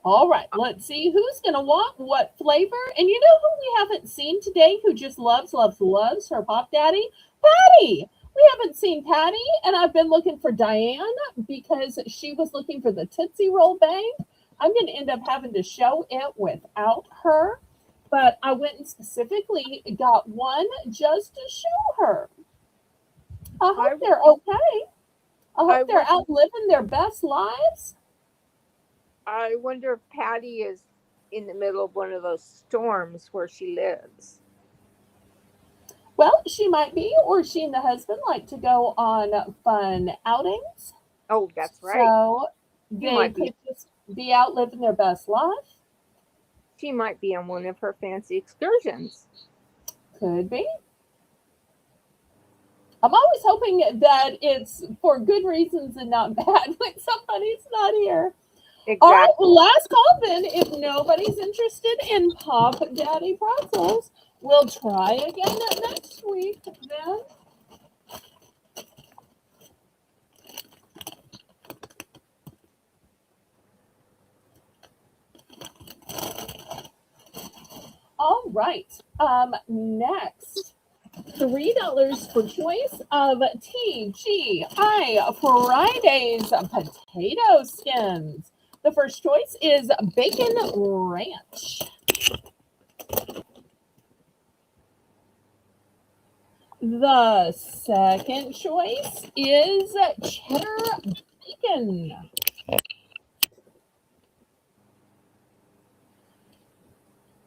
All right, let's see who's going to want what flavor. And you know who we haven't seen today who just loves, loves, loves her Pop Daddy? Patty. We haven't seen Patty, and I've been looking for Diane because she was looking for the Tootsie Roll Bang. I'm going to end up having to show it without her, but I went and specifically got one just to show her. I I hope they're okay. I I hope they're wonder out living their best lives. I wonder if Patty is in the middle of one of those storms where she lives. Well, she might be, or she and the husband like to go on fun outings. Oh, that's right. So She they might be could just be out living their best life. she might be on one of her fancy excursions. Could be. I'm always hoping that it's for good reasons and not bad when somebody's not here. All right, Exactly. well, last call then. If nobody's interested in Pop Daddy pretzels, we'll try again next week then. All right. Next, $3 for choice of TGI Fridays potato skins. The first choice is bacon ranch. The second choice is cheddar bacon.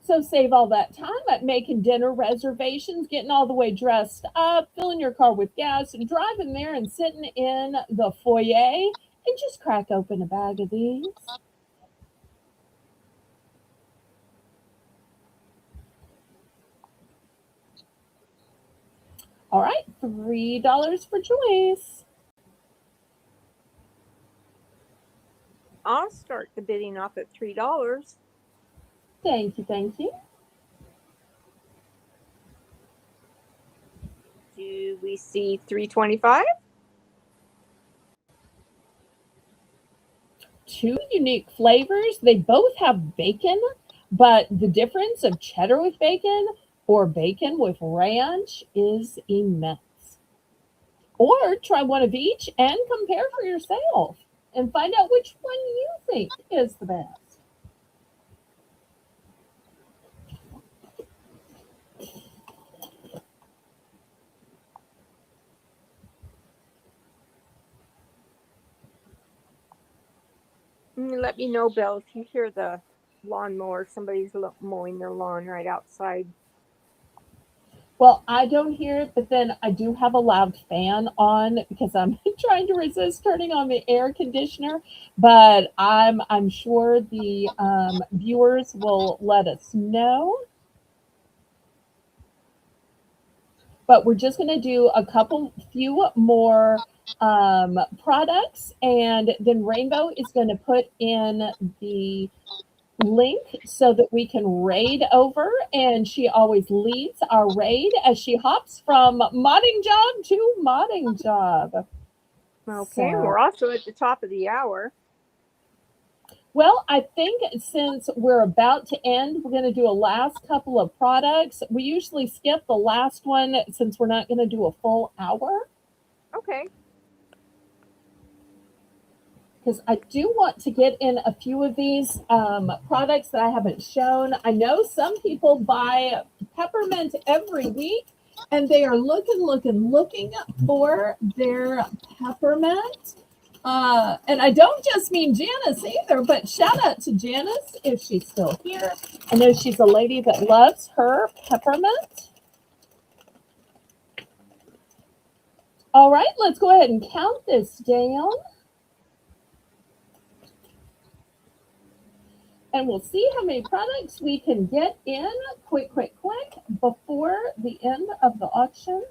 So save all that time at making dinner reservations, getting all the way dressed up, filling your car with gas, and driving there and sitting in the foyer and just crack open a bag of these. All right, $3 for choice. I'll start the bidding off at $3. Thank you, thank you. Do we see 325? Two unique flavors. They both have bacon, but the difference of cheddar with bacon or bacon with ranch is immense. Or try one of each and compare for yourself and find out which one you think is the best. Let me know, Bill, if you hear the lawnmower. Somebody's mowing their lawn right outside. Well, I don't hear it, but then I do have a loud fan on because I'm trying to resist turning on the air conditioner. But I'm sure the viewers will let us know. But we're just going to do a few more products, and then Rainbow is going to put in the link so that we can raid over, and she always leads our raid as she hops from modding job to modding job. Okay, So, we're also at the top of the hour. well, I think since we're about to end, we're going to do a last couple of products. We usually skip the last one since we're not going to do a full hour. Okay. Because I do want to get in a few of these products that I haven't shown. I know some people buy peppermint every week, and they are looking for their peppermint. And I don't just mean Janice either, but shout out to Janice if she's still here. I know she's a lady that loves her peppermint. All right, let's go ahead and count this down. And we'll see how many products we can get in quick before the end of the auction.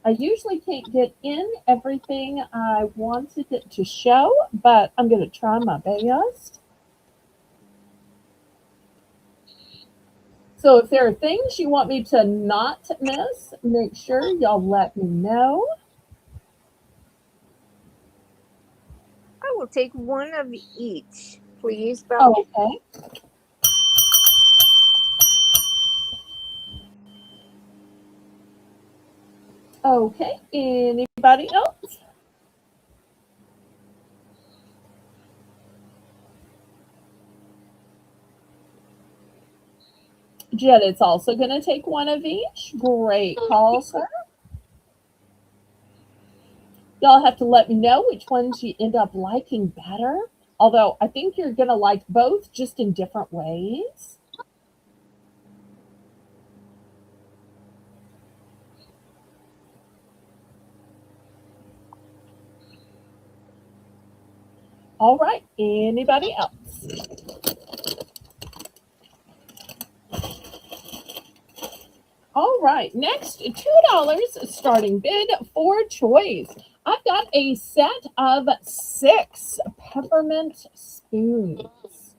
I usually can't get in everything I wanted it to show, but I'm going to try my best. So if there are things you want me to not miss, make sure y'all let me know. I will take one of each, please, Belle. Okay. Okay, anybody else? Janet's also going to take one of each. Great call, sir. Y'all have to let me know which ones you end up liking better. Although I think you're going to like both, just in different ways. All right, anybody else? All right, next, $2 starting bid for choice. I've got a set of 6 peppermint spoons.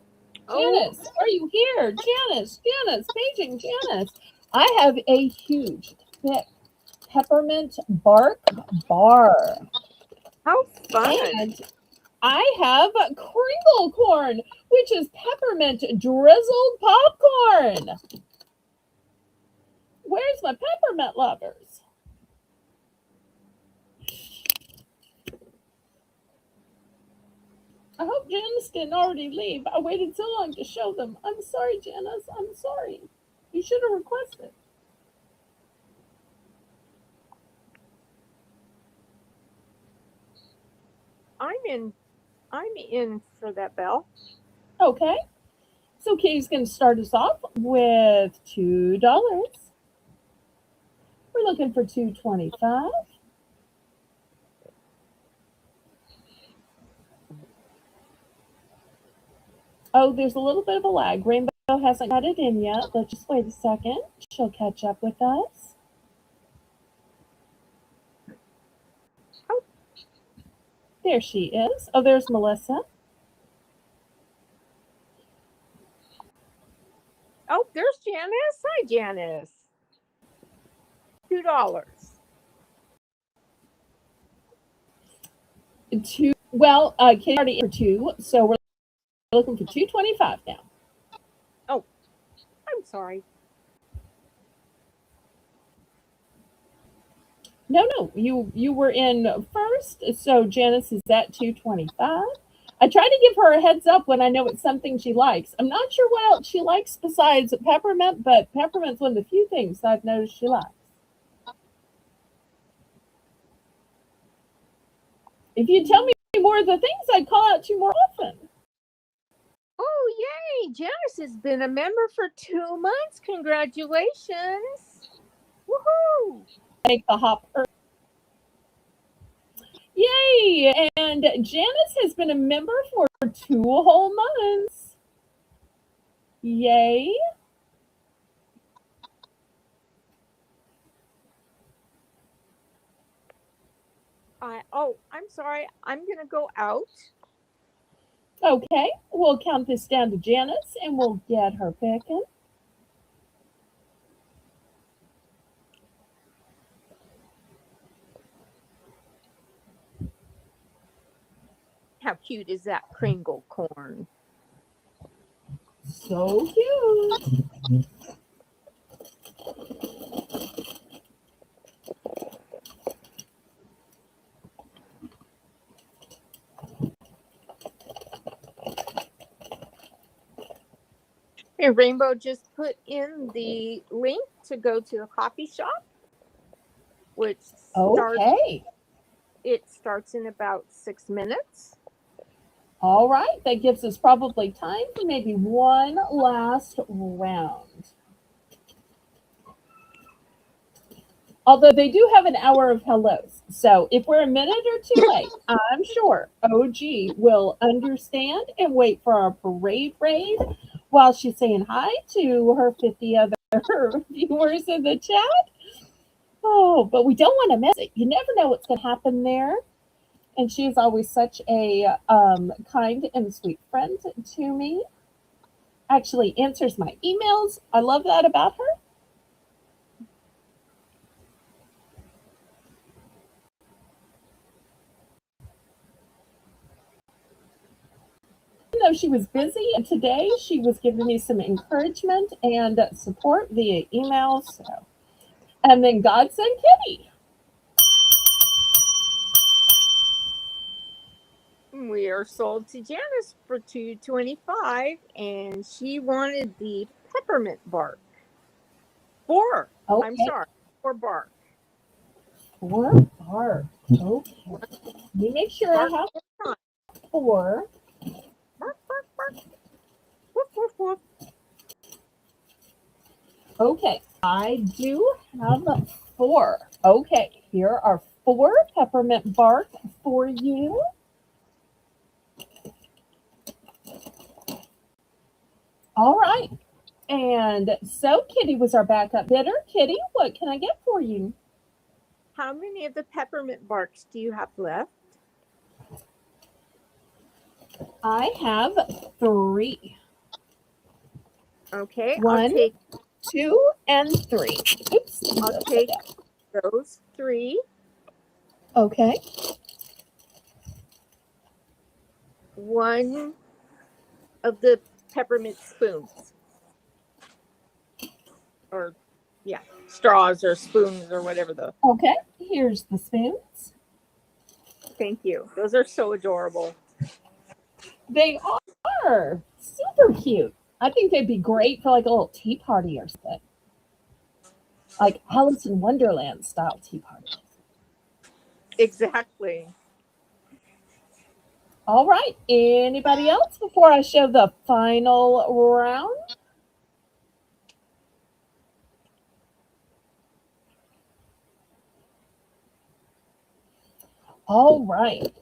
Janice, are you here? Janice, paging Janice. I have a huge, thick peppermint bark bar. How fun. And I have Kringle corn, which is peppermint drizzled popcorn. Where's my peppermint lovers? I hope Janice didn't already leave. I waited so long to show them. I'm sorry, Janice. I'm sorry. You should have requested. I'm in for that, Belle. Okay. So Katie's going to start us off with $2. We're looking for $2.25. Oh, there's a little bit of a lag. Rainbow hasn't got it in yet. Let's just wait a second. She'll catch up with us. Oh. There she is. Oh, there's Melissa. Oh, there's Janice. Hi, Janice. $2. Well, Katie already for 2, so we're looking for $2.25 now. Oh, I'm sorry. No, you were in first, so Janice is at $2.25. I try to give her a heads up when I know it's something she likes. I'm not sure what else she likes besides peppermint, but peppermint's one of the few things I've noticed she likes. If you tell me more of the things, I'd call out to you more often. Oh, yay! Janice has been a member for 2 months. Congratulations! Woohoo! Make the hop. Yay! And Janice has been a member for 2 whole months. Yay! I'm sorry. I'm gonna go out. Okay, we'll count this down to Janice and we'll get her picking. How cute is that Kringle corn? So cute. And Rainbow just put in the link to go to the coffee shop, which starts Okay. It starts in about 6 minutes. All right, that gives us probably time for maybe one last round. Although they do have an hour of hellos. So if we're a minute or two late, I'm sure OG will understand and wait for our parade raid while she's saying hi to her 50 other viewers in the chat. Oh, but we don't want to miss it. You never know what's going to happen there. And she is always such a kind and sweet friend to me. Actually answers my emails. I love that about her. Though she was busy, and today she was giving me some encouragement and support via email. So, and then God sent Kitty. We are sold to Janice for $2.25, and she wanted the peppermint bark. Four. Okay. I'm sorry, 4 bark. 4 bark. Okay. Let me make sure Bark I have 4 times. 4. Bark, bark, bark. Woof, woof, woof. Okay, I do have 4. Okay, here are 4 peppermint bark for you. All right. And so Kitty was our backup bidder. Kitty, what can I get for you? How many of the peppermint barks do you have left? I have 3. Okay, 1, I'll take 2, and 3. Oops. I'll take those 3. Okay. 1 of the peppermint spoons. Or yeah, straws or spoons or whatever the. Okay. Here's the spoons. Thank you. Those are so adorable. They are super cute. I think they'd be great for like a little tea party or something. Like Alice in Wonderland style tea party. Exactly. All right. Anybody else before I show the final round? All right.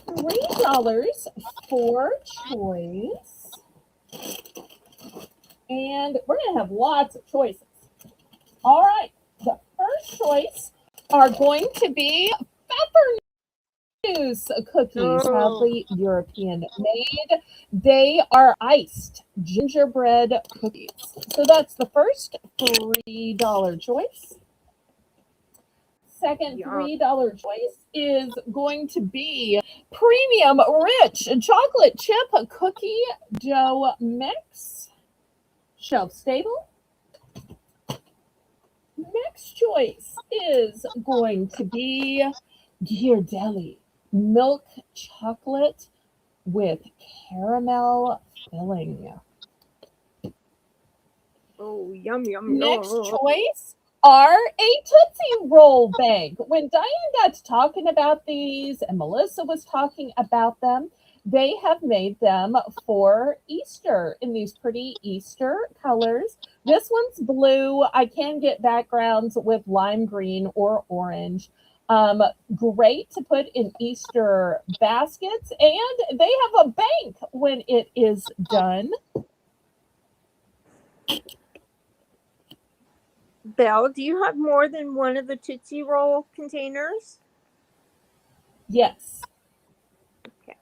$3 for choice. And we're going to have lots of choices. All right. The first choice are going to be Pfeffernuss cookies, proudly European made. They are iced gingerbread cookies. So that's the first $3 choice. Second $3 choice is going to be premium rich chocolate chip cookie dough mix, shelf stable. Next choice is going to be Ghirardelli milk chocolate with caramel filling. Oh, yum, yum, Next yum. choice are a Tootsie Roll Bank. When Diane got to talking about these and Melissa was talking about them, they have made them for Easter in these pretty Easter colors. This one's blue. I can get backgrounds with lime green or orange. Great to put in Easter baskets, and they have a bank when it is done. Belle, do you have more than one of the Tootsie Roll containers? Yes. Okay.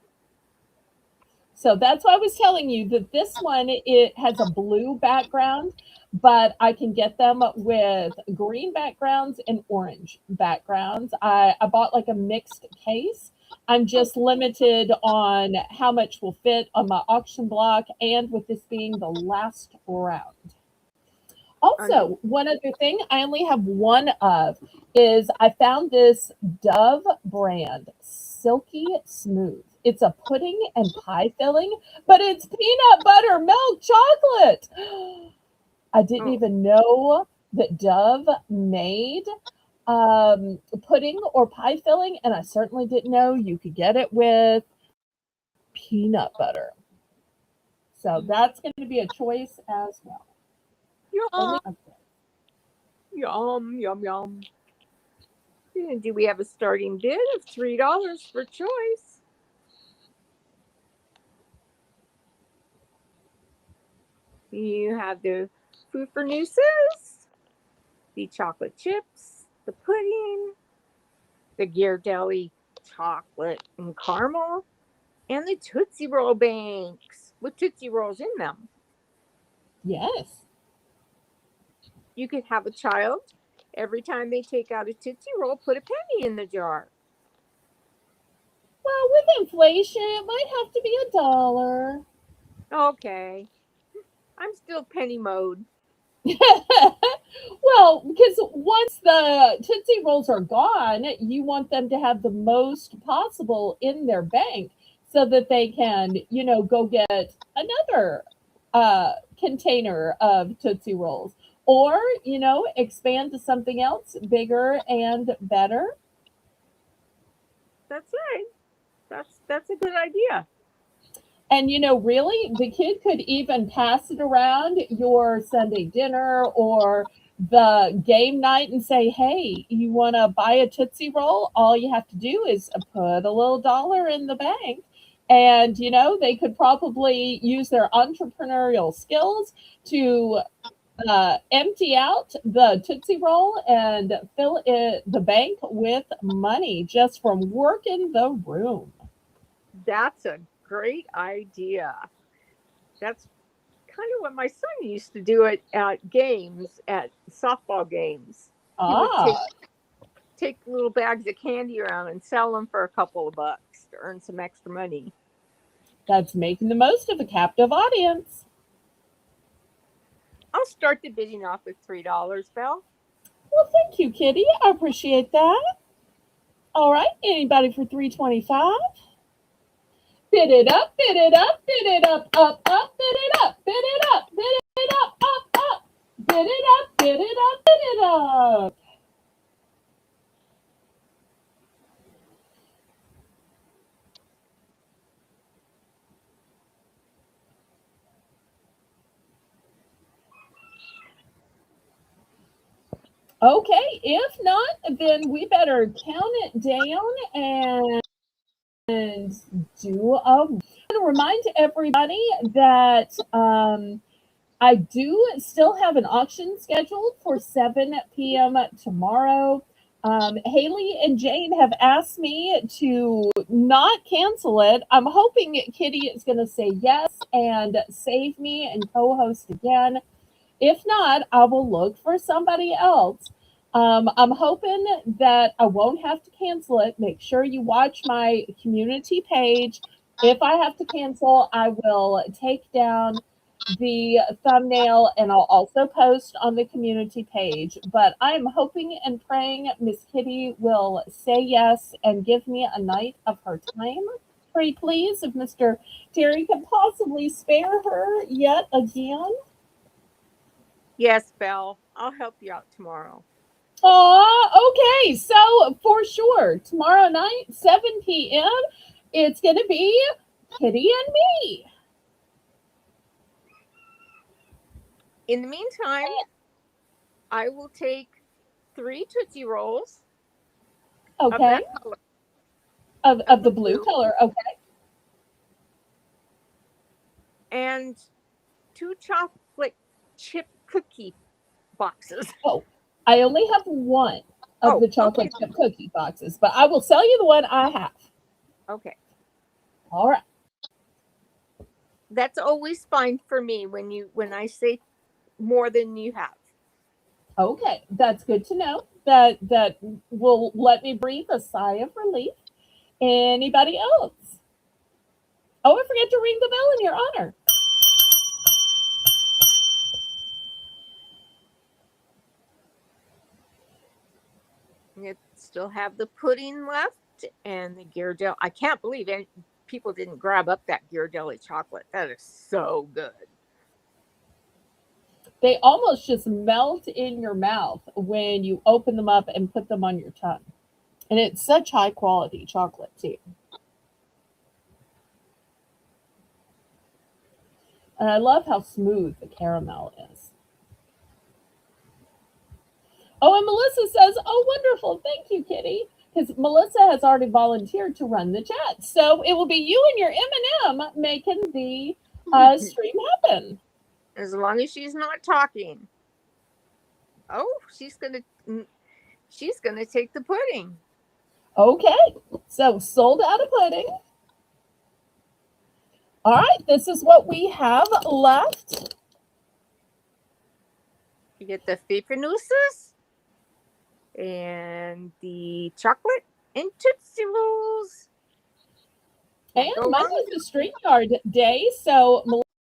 So that's why I was telling you that this one, it has a blue background, but I can get them with green backgrounds and orange backgrounds. I bought like a mixed case. I'm just limited on how much will fit on my auction block, and with this being the last round. Also, one other thing I only have one of is I found this Dove brand Silky Smooth. It's a pudding and pie filling, but it's peanut butter milk chocolate. I didn't even know that Dove made pudding or pie filling, and I certainly didn't know you could get it with peanut butter. So that's going to be a choice as well. Yum, yum, yum, yum. And do we have a starting bid of $3 for choice? You have the Fuffernuses, the chocolate chips, the pudding, the Ghirardelli chocolate and caramel, and the Tootsie Roll banks with Tootsie Rolls in them. Yes. You could have a child, every time they take out a Tootsie Roll, put a penny in the jar. Well, with inflation, it might have to be $1. Okay. I'm still penny mode. Well, because once the Tootsie Rolls are gone, you want them to have the most possible in their bank so that they can, go get another container of Tootsie Rolls or, expand to something else bigger and better. That's right. That's a good idea. And really, the kid could even pass it around your Sunday dinner or the game night and say, hey, you want to buy a Tootsie Roll? All you have to do is put a little dollar in the bank. And, they could probably use their entrepreneurial skills to empty out the Tootsie Roll and fill the bank with money just from working the room. That's a great idea. That's kind of what my son used to do at games, at softball games. He would take little bags of candy around and sell them for a couple of bucks to earn some extra money. That's making the most of a captive audience. I'll start the bidding off with $3, Belle. Well, thank you, Kitty. I appreciate that. All right, anybody for $3.25? Bid it up, bid it up, bid it up, up, bid it up, bid it up, bid it up, up, bid it up, bid it up, bid it up. Okay, if not, then we better count it down and do a. I'm going to remind everybody that I do still have an auction scheduled for 7 p.m. tomorrow. Haley and Jane have asked me to not cancel it. I'm hoping Kitty is going to say yes and save me and co-host again. If not, I will look for somebody else. I'm hoping that I won't have to cancel it. Make sure you watch my community page. If I have to cancel, I will take down the thumbnail and I'll also post on the community page. But I am hoping and praying Miss Kitty will say yes and give me a night of her time. Pretty please, if Mr. Terry can possibly spare her yet again. Yes, Belle. I'll help you out tomorrow. Okay. So for sure, tomorrow night, 7 p.m., it's going to be Kitty and me. In the meantime, I will take 3 Tootsie Rolls. Okay. Of the blue color. Okay. And 2 chocolate chip cookie boxes. Oh, I only have one of the chocolate chip cookie boxes, but I will sell you the one I have. Okay. All right. That's always fine for me when I say more than you have. Okay, that's good to know. That will let me breathe a sigh of relief. Anybody else? Oh, I forget to ring the bell in your honor. You still have the pudding left and the Ghirardelli. I can't believe people didn't grab up that Ghirardelli chocolate. That is so good. They almost just melt in your mouth when you open them up and put them on your tongue. And it's such high quality chocolate too. And I love how smooth the caramel is. Oh, and Melissa says, "Oh, wonderful. Thank you, Kitty." Because Melissa has already volunteered to run the chat. So it will be you and your M&M making the stream happen. As long as she's not talking. Oh, she's gonna take the pudding. Okay. So sold out of pudding. All right. This is what we have left. You get the Fipanuses and the chocolate and Tootsie Rolls. And Monday's the StreamYard day, so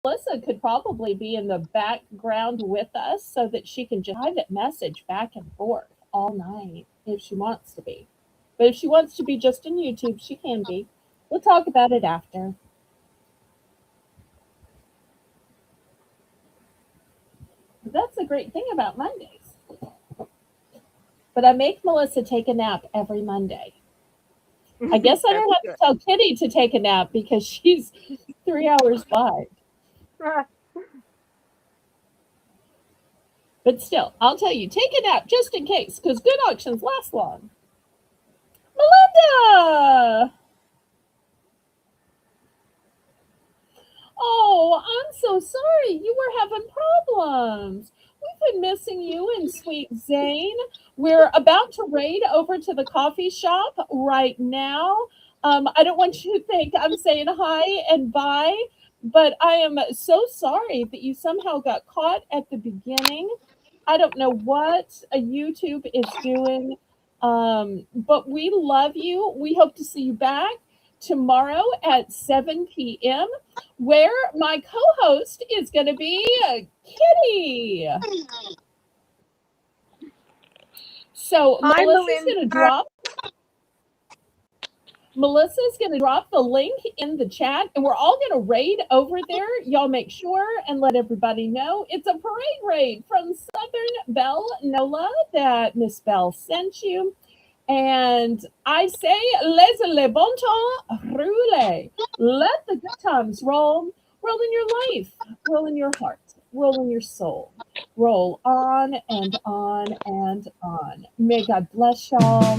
Melissa could probably be in the background with us so that she can just private message back and forth all night if she wants to be. But if she wants to be just in YouTube, she can be. We'll talk about it after. That's the great thing about Mondays. But I make Melissa take a nap every Monday. I guess I don't have to tell Kitty to take a nap because she's 3 hours behind. But still, I'll tell you, take a nap just in case, because good auctions last long. Melinda! Oh, I'm so sorry. You were having problems. We've been missing you and Sweet Zane. We're about to raid over to the coffee shop right now. I don't want you to think I'm saying hi and bye, but I am so sorry that you somehow got caught at the beginning. I don't know what a YouTube is doing, but we love you. We hope to see you back tomorrow at 7 p.m. where my co-host is going to be Kitty. So Melissa's going to drop the link in the chat, and we're all going to raid over there. Y'all make sure and let everybody know it's a parade raid from Southern Belle Nola that Miss Belle sent you. And I say, laissez le bon temps rouler. Let the good times roll. Roll in your life, roll in your heart, roll in your soul. Roll on and on and on. May God bless y'all.